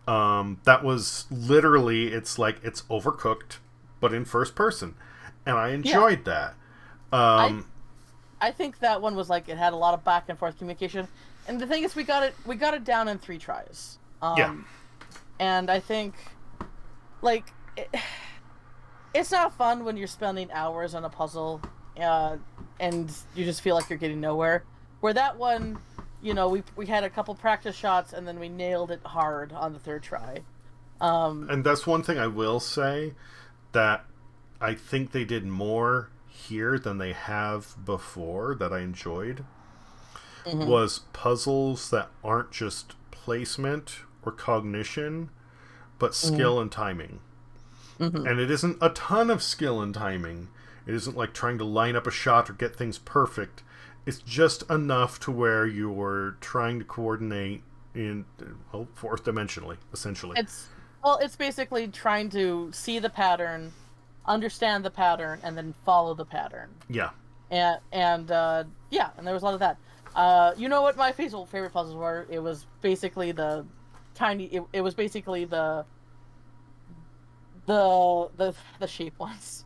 that was literally, it's like it's Overcooked, but in first person, and I enjoyed that. I think that one was like, it had a lot of back and forth communication, and the thing is, we got it down in 3 tries. And I think, it's not fun when you're spending hours on a puzzle, and you just feel like you're getting nowhere. Where that one, we had a couple practice shots, and then we nailed it hard on the 3rd try. And that's one thing I will say, that I think they did more here than they have before that I enjoyed. Mm-hmm. Was puzzles that aren't just placement or cognition, but skill and timing. Mm-hmm. And it isn't a ton of skill and timing. It isn't like trying to line up a shot or get things perfect. It's just enough to where you're trying to coordinate in, fourth dimensionally, essentially. It's basically trying to see the pattern, understand the pattern, and then follow the pattern. Yeah. And there was a lot of that. You know what my favorite puzzles were? It was basically the tiny. It was basically the shape ones.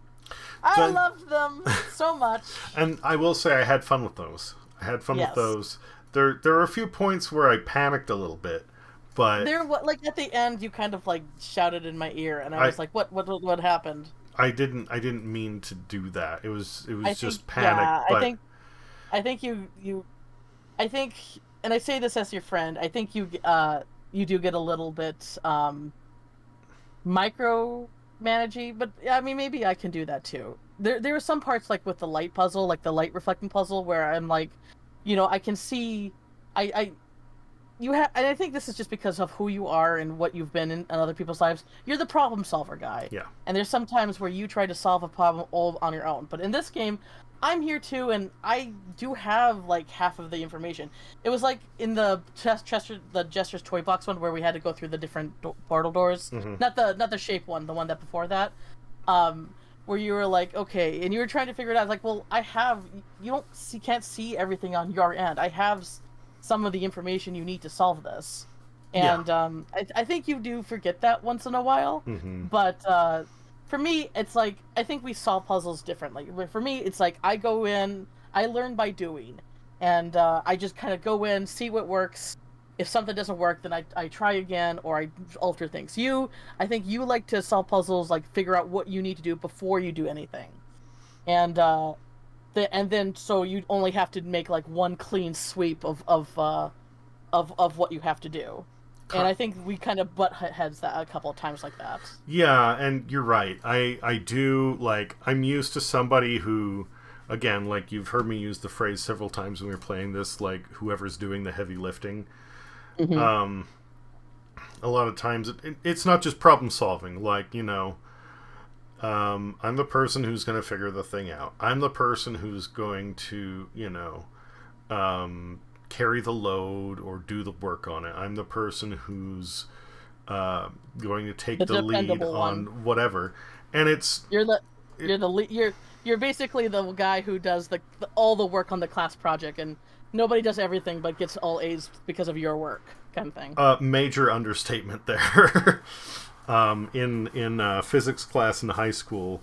I loved them so much. And I will say I had fun with those. With those. There were a few points where I panicked a little bit, but there, like at the end, you kind of like shouted in my ear, and I was like, "What happened?" I didn't mean to do that. It was just panic. Yeah, but... I think you, and I say this as your friend. I think you do get a little bit micro-managey, but I mean, maybe I can do that too. There are some parts, like with the light puzzle, like the light reflecting puzzle, where I'm like, I can see, you have, and I think this is just because of who you are and what you've been in other people's lives. You're the problem solver guy. Yeah. And there's some times where you try to solve a problem all on your own. But in this game, I'm here too, and I do have like half of the information. It was like in the Jester's Toy Box one, where we had to go through the different portal doors. Mm-hmm. Not the shape one, the one that before that. Where you were like, okay, and you were trying to figure it out. Like, well, you can't see everything on your end. I have some of the information you need to solve this, and I think you do forget that once in a while. Mm-hmm. But for me, it's like, I think we solve puzzles differently. For me, it's like I go in, I learn by doing, and I just kind of go in, see what works, if something doesn't work, then I try again or I alter things. I think you like to solve puzzles, like figure out what you need to do before you do anything, and and then so you only have to make like one clean sweep of what you have to do. And I think we kind of butt heads that a couple of times like that. Yeah, and you're right. I do, like, I'm used to somebody who, again, like, you've heard me use the phrase several times when we were playing this, like, whoever's doing the heavy lifting. Mm-hmm. A lot of times it's not just problem solving. Like, I'm the person who's going to figure the thing out. I'm the person who's going to, carry the load or do the work on it. I'm the person who's going to take the lead on whatever. And you're basically the guy who does all the work on the class project, and nobody does everything but gets all A's because of your work, kind of thing. Major understatement there. In physics class in high school,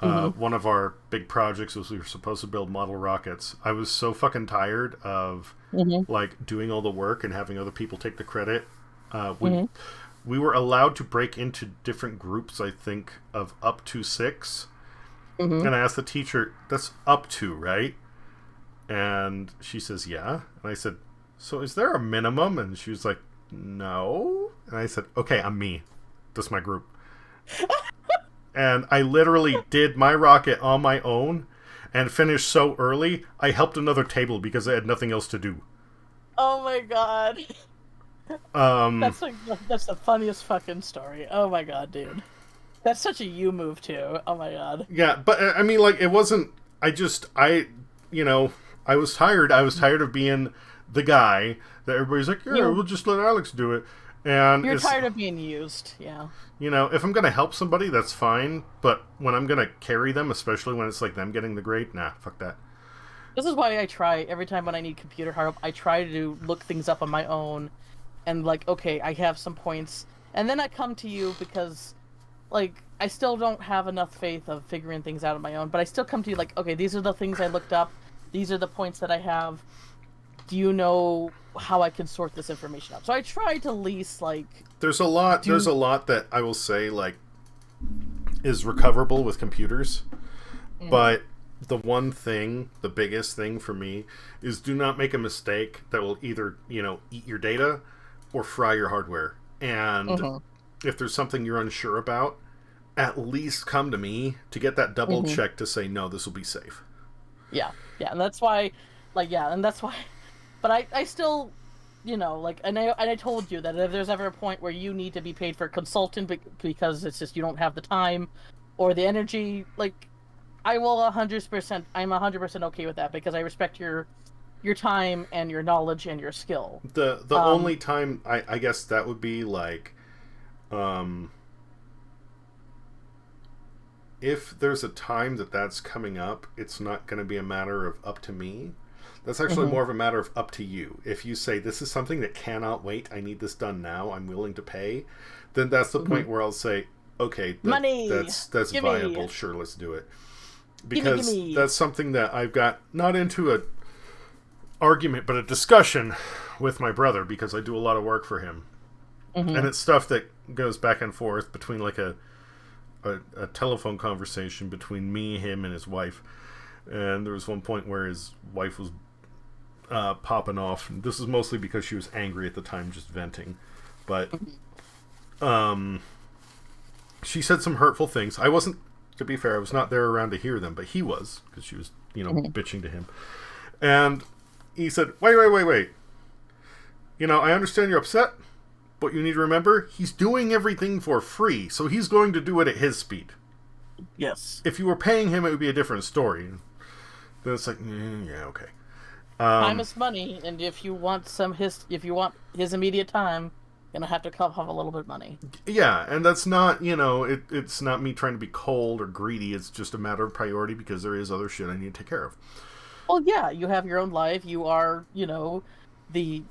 one of our big projects was we were supposed to build model rockets. I was so fucking tired of like doing all the work and having other people take the credit. We were allowed to break into different groups, I think, of up to 6. And I asked the teacher, "That's up to, right?" And she says, "Yeah." And I said, "So is there a minimum?" And she was like, "No." And I said, "Okay, I'm me. That's my group." And I literally did my rocket on my own and finished so early, I helped another table because I had nothing else to do. Oh my god. That's the funniest fucking story. Oh my god, dude. That's such a you move too. Oh my god. Yeah, but I mean, like, it wasn't. I was tired. I was tired of being the guy that everybody's like, "Yeah, we'll just let Alex do it." And you're tired of being used. Yeah. If I'm gonna help somebody, that's fine. But when I'm gonna carry them, especially when it's like them getting the grade, nah, fuck that. This is why I try every time when I need computer help. I try to look things up on my own, and like, okay, I have some points, and then I come to you because, like, I still don't have enough faith of figuring things out on my own. But I still come to you like, okay, these are the things I looked up. These are the points that I have. Do you know how I can sort this information out? So I try to least, like... There's a lot that I will say, like, is recoverable with computers. But the one thing, the biggest thing for me, is do not make a mistake that will either, eat your data or fry your hardware. And if there's something you're unsure about, at least come to me to get that double check to say, no, this will be safe. Yeah, and that's why, but I still, and I told you that if there's ever a point where you need to be paid for a consultant because it's just you don't have the time or the energy, like, I'm 100% okay with that because I respect your time and your knowledge and your skill. The only time I guess that would be like, if there's a time that's coming up, it's not going to be a matter of up to me. That's actually more of a matter of up to you. If you say, this is something that cannot wait, I need this done now, I'm willing to pay, then that's the point where I'll say, okay, money, that's give viable, me. Sure, let's do it. Because give me. That's something that I've got, not into a argument, but a discussion with my brother, because I do a lot of work for him. And it's stuff that goes back and forth between like a telephone conversation between me, him, and his wife. And there was one point where his wife was popping off. This is mostly because she was angry at the time, just venting. But she said some hurtful things. I wasn't, to be fair, I was not there around to hear them, but he was, because she was, bitching to him. And he said, wait. I understand you're upset, but you need to remember, he's doing everything for free, so he's going to do it at his speed. Yes. If you were paying him, it would be a different story. Then it's like, yeah, okay. Time is money, and if you want his immediate time, you're gonna have to have a little bit of money. Yeah, and that's not, it's not me trying to be cold or greedy. It's just a matter of priority because there is other shit I need to take care of. Well, yeah, you have your own life. You are, the,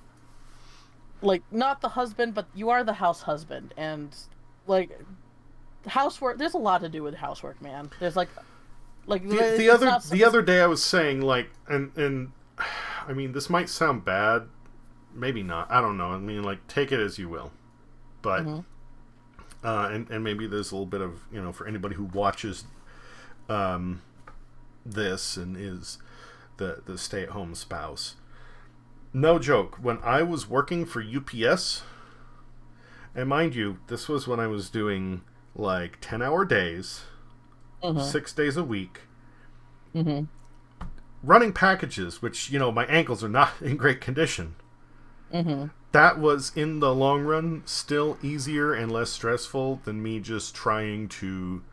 like, not the husband, but you are the house husband, and like housework. There's a lot to do with housework, man. There's like the other day I was saying, like, and I mean, this might sound bad, maybe not. I don't know. I mean, like, take it as you will. But, Mhm. And maybe there's a little bit of, for anybody who watches this and is the stay-at-home spouse. No joke. When I was working for UPS, and mind you, this was when I was doing, like, 10-hour days, 6 days a week, running packages, which, my ankles are not in great condition. That was, in the long run, still easier and less stressful than me just trying to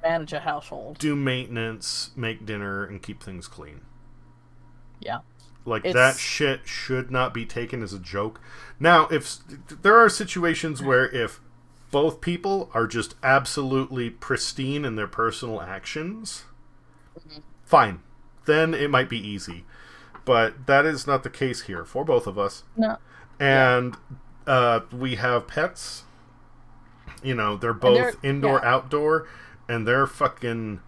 Manage a household. do maintenance, make dinner, and keep things clean. Yeah. Like, It's- that shit should not be taken as a joke. Now, if there are situations where if both people are just absolutely pristine in their personal actions, fine. Then it might be easy. But that is not the case here for both of us. No. And we have pets. They're both indoor, outdoor, and they're fucking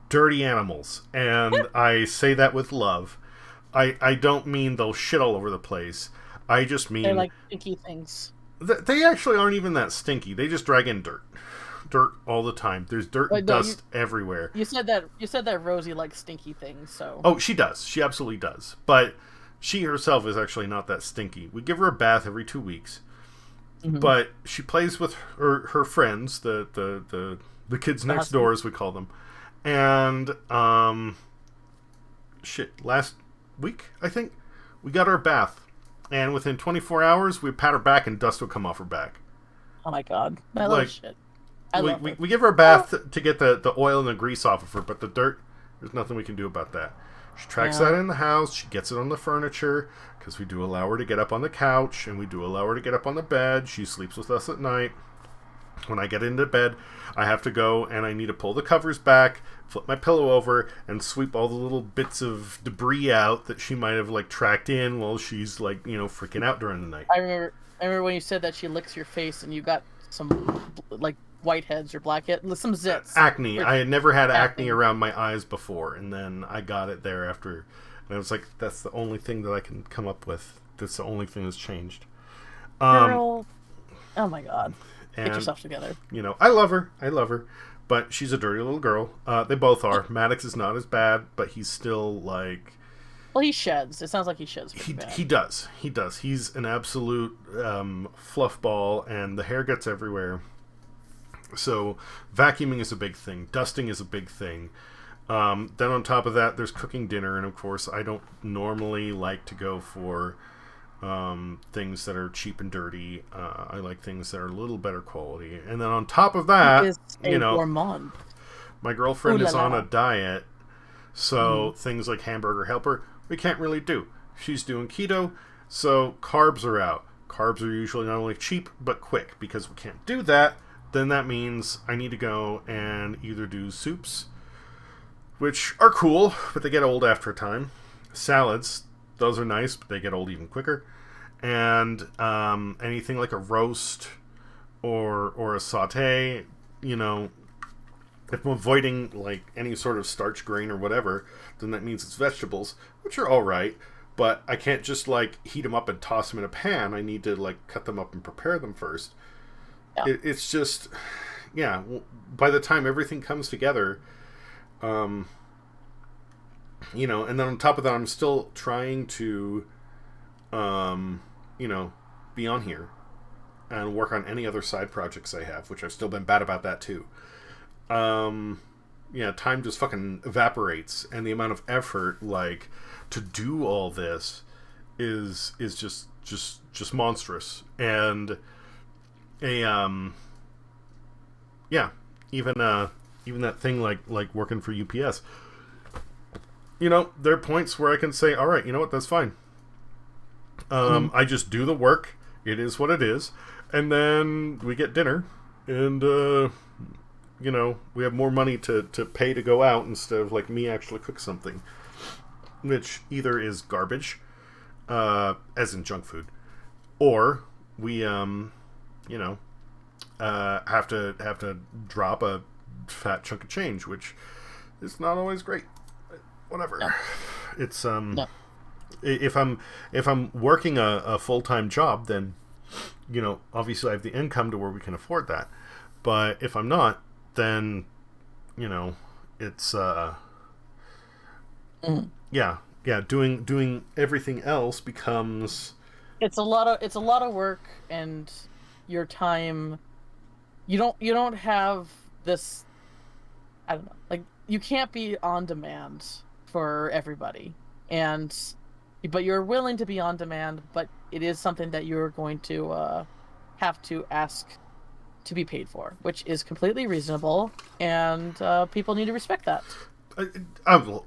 dirty animals. And I say that with love. I don't mean they'll shit all over the place. I just mean... They're like stinky things. They actually aren't even that stinky. They just drag in dirt. Dirt all the time. There's dirt and dust everywhere. You said that Rosie likes stinky things, so... Oh, she does. She absolutely does. But she herself is actually not that stinky. We give her a bath every 2 weeks. But she plays with her friends, the kids next door, as we call them. And, last week, I think, we got her a bath. And within 24 hours, we pat her back and dust will come off her back. Oh my god. I love shit. We give her a bath to get the oil and the grease off of her, but the dirt, there's nothing we can do about that. She tracks that in the house. She gets it on the furniture, because we do allow her to get up on the couch, and we do allow her to get up on the bed. She sleeps with us at night. When I get into bed, I have to go and I need to pull the covers back, flip my pillow over, and sweep all the little bits of debris out that she might have, like, tracked in while she's, like, freaking out during the night. I remember when you said that she licks your face and you got some, like, whiteheads or blackheads, some zits. Acne. I had never had acne around my eyes before, and then I got it there after, and I was like, that's the only thing that I can come up with. That's the only thing that's changed. Girl. Oh my god. Get And, yourself together. I love her, but she's a dirty little girl. They both are. Maddox is not as bad, but he's still, like... Well, he sheds. It sounds like he sheds pretty bad. He does. He's an absolute fluff ball, and the hair gets everywhere. So, vacuuming is a big thing. Dusting is a big thing. Then on top of that, there's cooking dinner, and of course, I don't normally like to go for... things that are cheap and dirty. I like things that are a little better quality. And then on top of that, He is a gourmand. my girlfriend Ooh la is on la. a diet, so things like Hamburger Helper, we can't really do. She's doing keto, so carbs are out. Carbs are usually not only cheap, but quick. Because we can't do that, then that means I need to go and either do soups, which are cool, but they get old after a time. Salads, those are nice, but they get old even quicker. And anything like a roast or a saute, if I'm avoiding like any sort of starch grain or whatever, then that means it's vegetables, which are all right. But I can't just like heat them up and toss them in a pan. I need to like cut them up and prepare them first. Yeah. It's just, by the time everything comes together, and then on top of that, I'm still trying to, be on here and work on any other side projects I have, which I've still been bad about that too. Time just fucking evaporates, and the amount of effort, like, to do all this is just monstrous. And even that thing like working for UPS. There are points where I can say, all right, you know what, that's fine. I just do the work. It is what it is. And then we get dinner. And, we have more money to pay to go out instead of, like, me actually cook something. Which either is garbage, as in junk food, or we, have to drop a fat chunk of change, which is not always great. Whatever. No. It's if I'm working a full-time job, then obviously I have the income to where we can afford that. But if I'm not, then it's yeah, doing everything else becomes It's a lot of work, and your time. You don't have this. I don't know. Like, you can't be on demand for everybody, but you're willing to be on demand. But it is something that you're going to have to ask to be paid for, which is completely reasonable, and people need to respect that.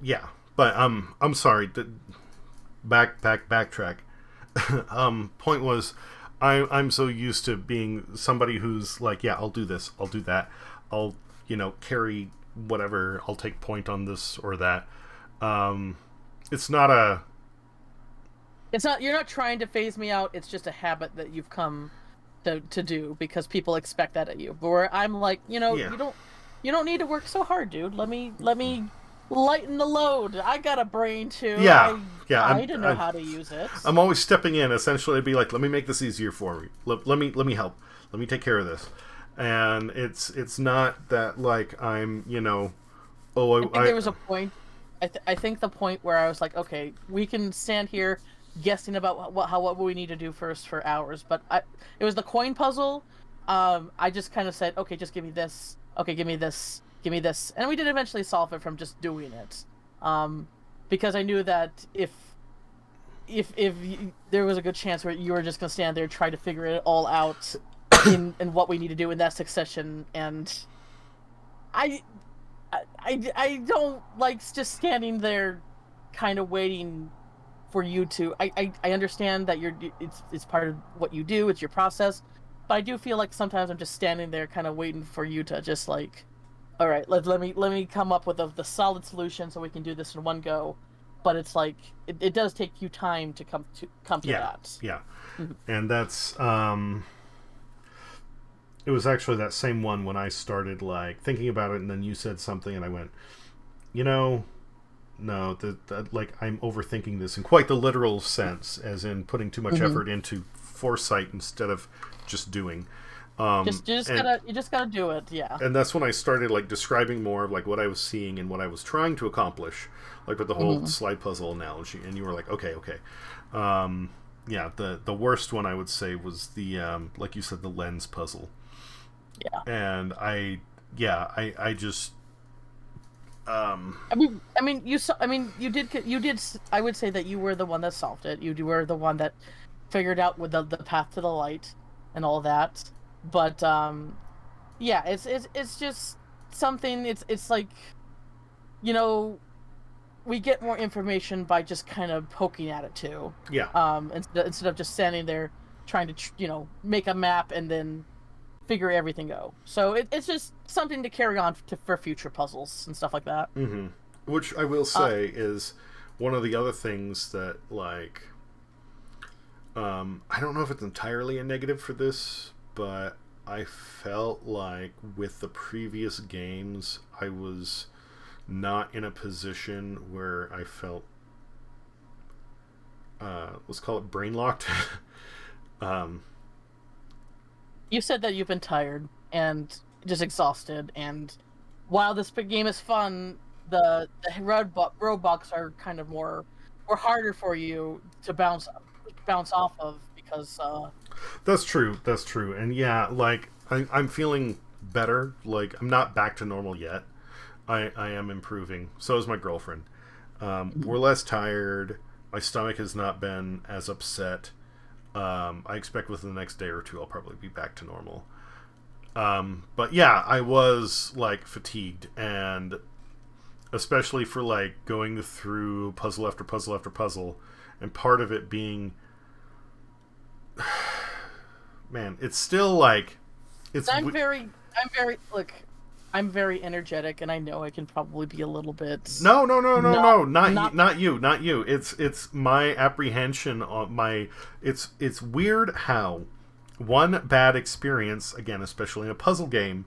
yeah, but I'm sorry. Backtrack. Point was, I'm so used to being somebody who's like, yeah, I'll do this, I'll do that, I'll carry whatever, I'll take point on this or that. It's not a. It's not. You're not trying to phase me out. It's just a habit that you've come to do because people expect that at you. But where I'm like, Yeah. you don't need to work so hard, dude. Let me lighten the load. I got a brain too. Yeah, I need to know how to use it. I'm always stepping in, essentially, to be like, let me make this easier for me. Let me help. Let me take care of this. And it's not that like I'm I think there was a point. I think the point where I was like, okay, we can stand here guessing about what we need to do first for hours. But it was the coin puzzle. I just kind of said, okay, just give me this. Okay, give me this. Give me this. And we did eventually solve it from just doing it. Because I knew that if there was a good chance where you were just gonna stand there and try to figure it all out in what we need to do in that succession, and I don't like just standing there kind of waiting for you to. I understand that it's part of what you do, it's your process, but I do feel like sometimes I'm just standing there kind of waiting for you to just like, all right, let me come up with the solid solution so we can do this in one go. But it's like it does take you time to come to that. Yeah. And that's it was actually that same one when I started like thinking about it, and then you said something, and I went, no, that like I'm overthinking this in quite the literal sense, as in putting too much effort into foresight instead of just doing. You just gotta do it, yeah. And that's when I started like describing more of like what I was seeing and what I was trying to accomplish, like with the whole slide puzzle analogy. And you were like, okay. Yeah, the worst one I would say was the like you said, the lens puzzle. Yeah. And I just. I mean, you did. I would say that you were the one that solved it. You were the one that figured out with the path to the light and all that. But yeah, it's just something. It's like, we get more information by just kind of poking at it too. Yeah. Instead of just standing there trying to make a map and then figure everything out. So it's just something to carry on for future puzzles and stuff like that. Mm-hmm. Which I will say is one of the other things that like I don't know if it's entirely a negative for this, but I felt like with the previous games I was not in a position where I felt let's call it brain locked. You said that you've been tired and just exhausted, and while this game is fun, the roadblocks are kind of more harder for you to bounce off of because. That's true. And yeah, like I'm feeling better. Like I'm not back to normal yet. I am improving. So is my girlfriend. We're less tired. My stomach has not been as upset. I expect within the next day or two I'll probably be back to normal. But yeah, I was like fatigued, and especially for like going through puzzle after puzzle after puzzle, and part of it being, man, it's still like it's. I'm very energetic, and I know I can probably be a little bit. No, not you. It's my apprehension on my. It's weird how one bad experience, again, especially in a puzzle game,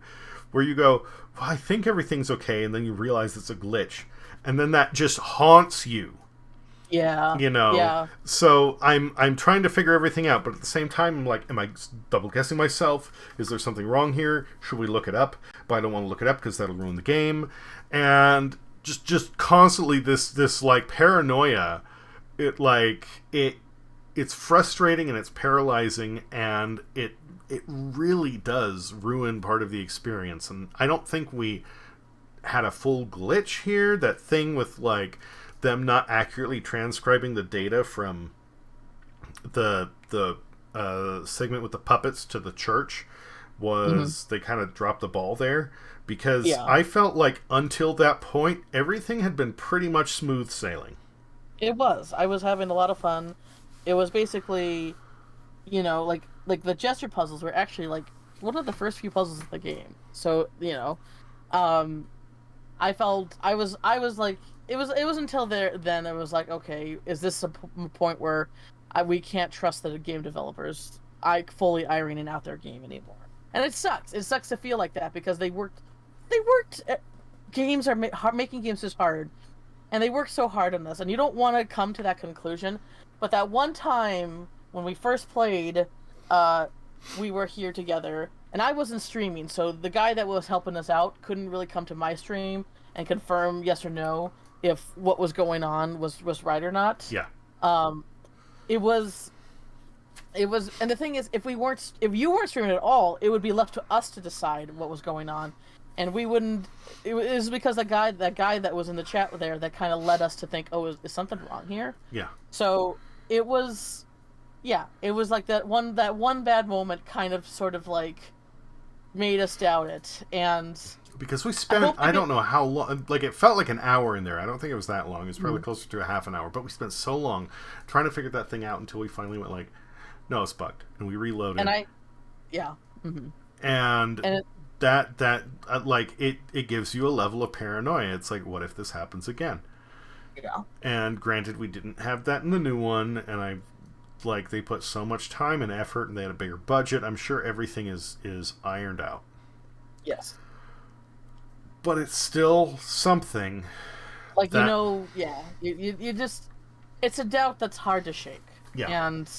where you go, well, I think everything's okay, and then you realize it's a glitch, and then that just haunts you. Yeah. You know, Yeah. so I'm trying to figure everything out, but at the same time, I'm like, am I double guessing myself? Is there something wrong here? Should we look it up? But I don't want to look it up because that'll ruin the game. And just constantly this like paranoia. It's frustrating and it's paralyzing, and it really does ruin part of the experience. And I don't think we had a full glitch here. That thing with like them not accurately transcribing the data from the segment with the puppets to the church was they kind of dropped the ball there, because Yeah. I felt like until that point everything had been pretty much smooth sailing. It was. I was having a lot of fun. It was basically, like the gesture puzzles were actually like one of the first few puzzles of the game. So, I felt I was like it was until then it was like, okay, is this a point where we can't trust the game developers fully ironing out their game anymore? And it sucks. It sucks to feel like that, because they worked. Games are making games is hard, and they worked so hard on this, and you don't want to come to that conclusion. But that one time when we first played, we were here together, and I wasn't streaming, so the guy that was helping us out couldn't really come to my stream and confirm yes or no if what was going on was right or not. Yeah. It was, and the thing is, if you weren't streaming at all, it would be left to us to decide what was going on, and we wouldn't. It was because that guy that was in the chat there that kind of led us to think, oh, is something wrong here? Yeah. So it was, it was like that one bad moment kind of sort of like made us doubt it, and because we spent, I don't know how long, like it felt like an hour in there. I don't think it was that long. It was probably closer to a half an hour, but we spent so long trying to figure that thing out until we finally went like, no, it's bugged, and we reloaded. and And that like it gives you a level of paranoia. It's like, what if this happens again? yeah. And granted, we didn't have that in the new one, and they put so much time and effort, and they had a bigger budget. I'm sure everything is ironed out. Yes. But it's still something. Like, that, you just, it's a doubt that's hard to shake. Yeah. And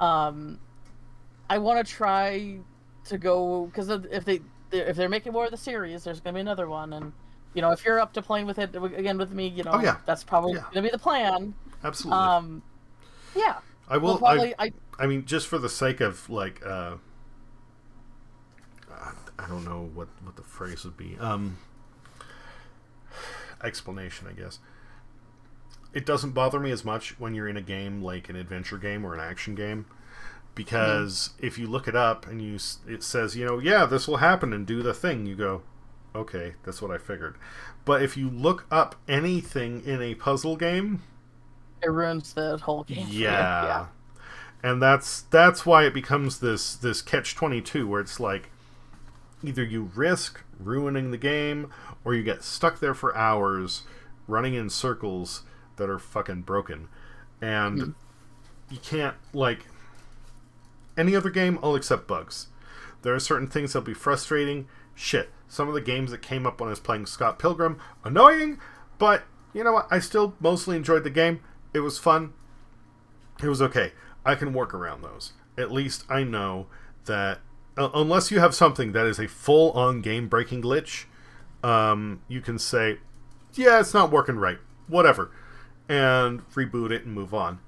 I want to try to go, because if they're making more of the series, there's going to be another one, and if you're up to playing with it again with me, Oh, yeah. that's probably Yeah. going to be the plan. Absolutely. Yeah. I will. We'll probably, I mean, just for the sake of like, I don't know what the phrase would be. Explanation, I guess. It doesn't bother me as much when you're in a game like an adventure game or an action game, because if you look it up and it says, this will happen and do the thing, you go, okay, that's what I figured. But if you look up anything in a puzzle game, it ruins the whole game. Yeah. And that's why it becomes this catch-22, where it's like, either you risk ruining the game, or you get stuck there for hours running in circles that are fucking broken. And you can't, like, any other game, I'll accept bugs. There are certain things that'll be frustrating. Shit, some of the games that came up when I was playing Scott Pilgrim, annoying, but you know what? I still mostly enjoyed the game. It was fun. It was okay. I can work around those. At least I know that unless you have something that is a full-on game-breaking glitch, you can say, yeah, it's not working right. Whatever. And reboot it and move on.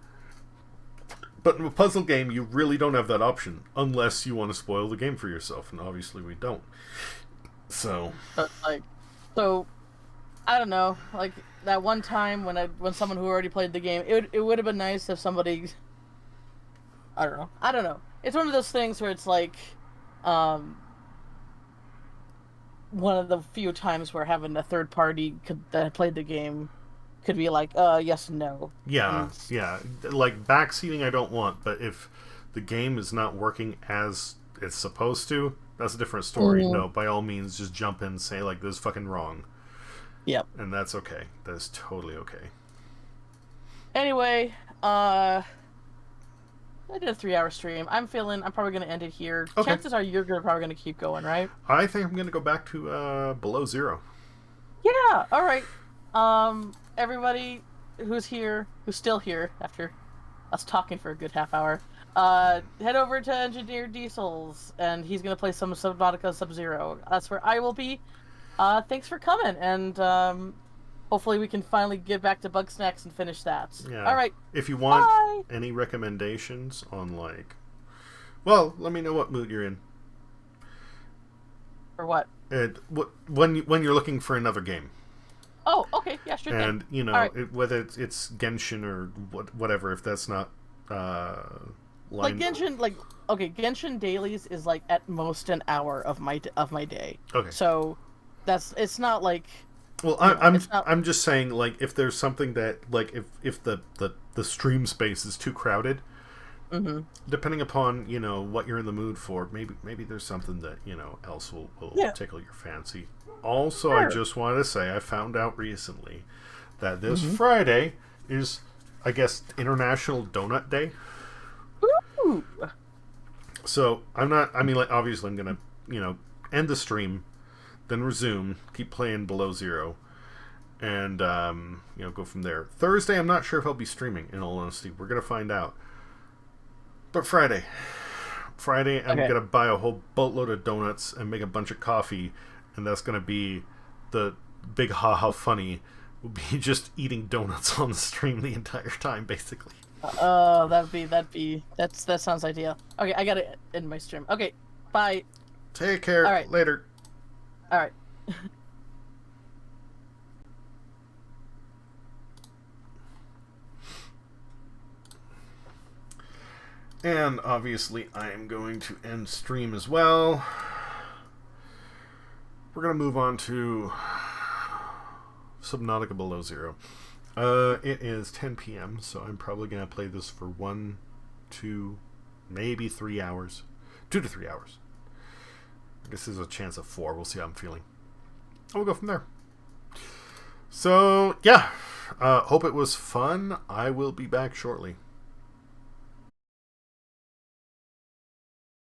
But in a puzzle game, you really don't have that option unless you want to spoil the game for yourself, and obviously we don't. So, I don't know. Like that one time when someone who already played the game, it would have been nice if somebody. I don't know. It's one of those things where it's like, one of the few times where having a third party that played the game could be like, yes and no. Yeah. Like, backseating I don't want, but if the game is not working as it's supposed to, that's a different story. No, by all means, just jump in and say, like, this is fucking wrong. Yep. And that's okay. That is totally okay. Anyway, I did a 3-hour stream. I'm probably going to end it here. Okay. Chances are you're probably going to keep going, right? I think I'm going to go back to below zero. Yeah, alright. Everybody who's here, who's still here after us talking for a good half hour, head over to Engineer Diesels, and he's gonna play some Subnautica Sub-Zero. That's where I will be. Thanks for coming, and hopefully we can finally get back to Bugsnax and finish that. Yeah. All right. If you want Bye. any recommendations on well, let me know what mood you're in. For what? And when you're looking for another game. Oh, okay. Yeah, sure thing. And you know, All right. whether it's Genshin or whatever, if that's not Like Genshin, Genshin dailies is like at most an hour of my day. Okay. So it's not like. Well, I'm just saying, like, if there's something that, like, if the stream space is too crowded, Mm-hmm. depending upon, you know, what you're in the mood for, maybe there's something that, you know, else will tickle your fancy. Also, Sure. I just wanted to say, I found out recently that this Friday is, I guess, International Donut Day. Ooh. So like, obviously I'm gonna, you know, end the stream, then resume, keep playing Below Zero, and you know, go from there. Thursday, I'm not sure if I'll be streaming. In all honesty, we're gonna find out. But Friday, I'm gonna buy a whole boatload of donuts and make a bunch of coffee, and that's gonna be the big how funny. Will be just eating donuts on the stream the entire time, basically. That sounds ideal. Okay, I gotta end my stream. Okay, bye. Take care. All right. Later. All right. And obviously, I am going to end stream as well. We're going to move on to Subnautica Below Zero. It is 10 p.m., so I'm probably going to play this for 1, 2, maybe 3 hours. 2 to 3 hours. I guess there's a chance of 4. We'll see how I'm feeling. And we'll go from there. So, yeah. Hope it was fun. I will be back shortly.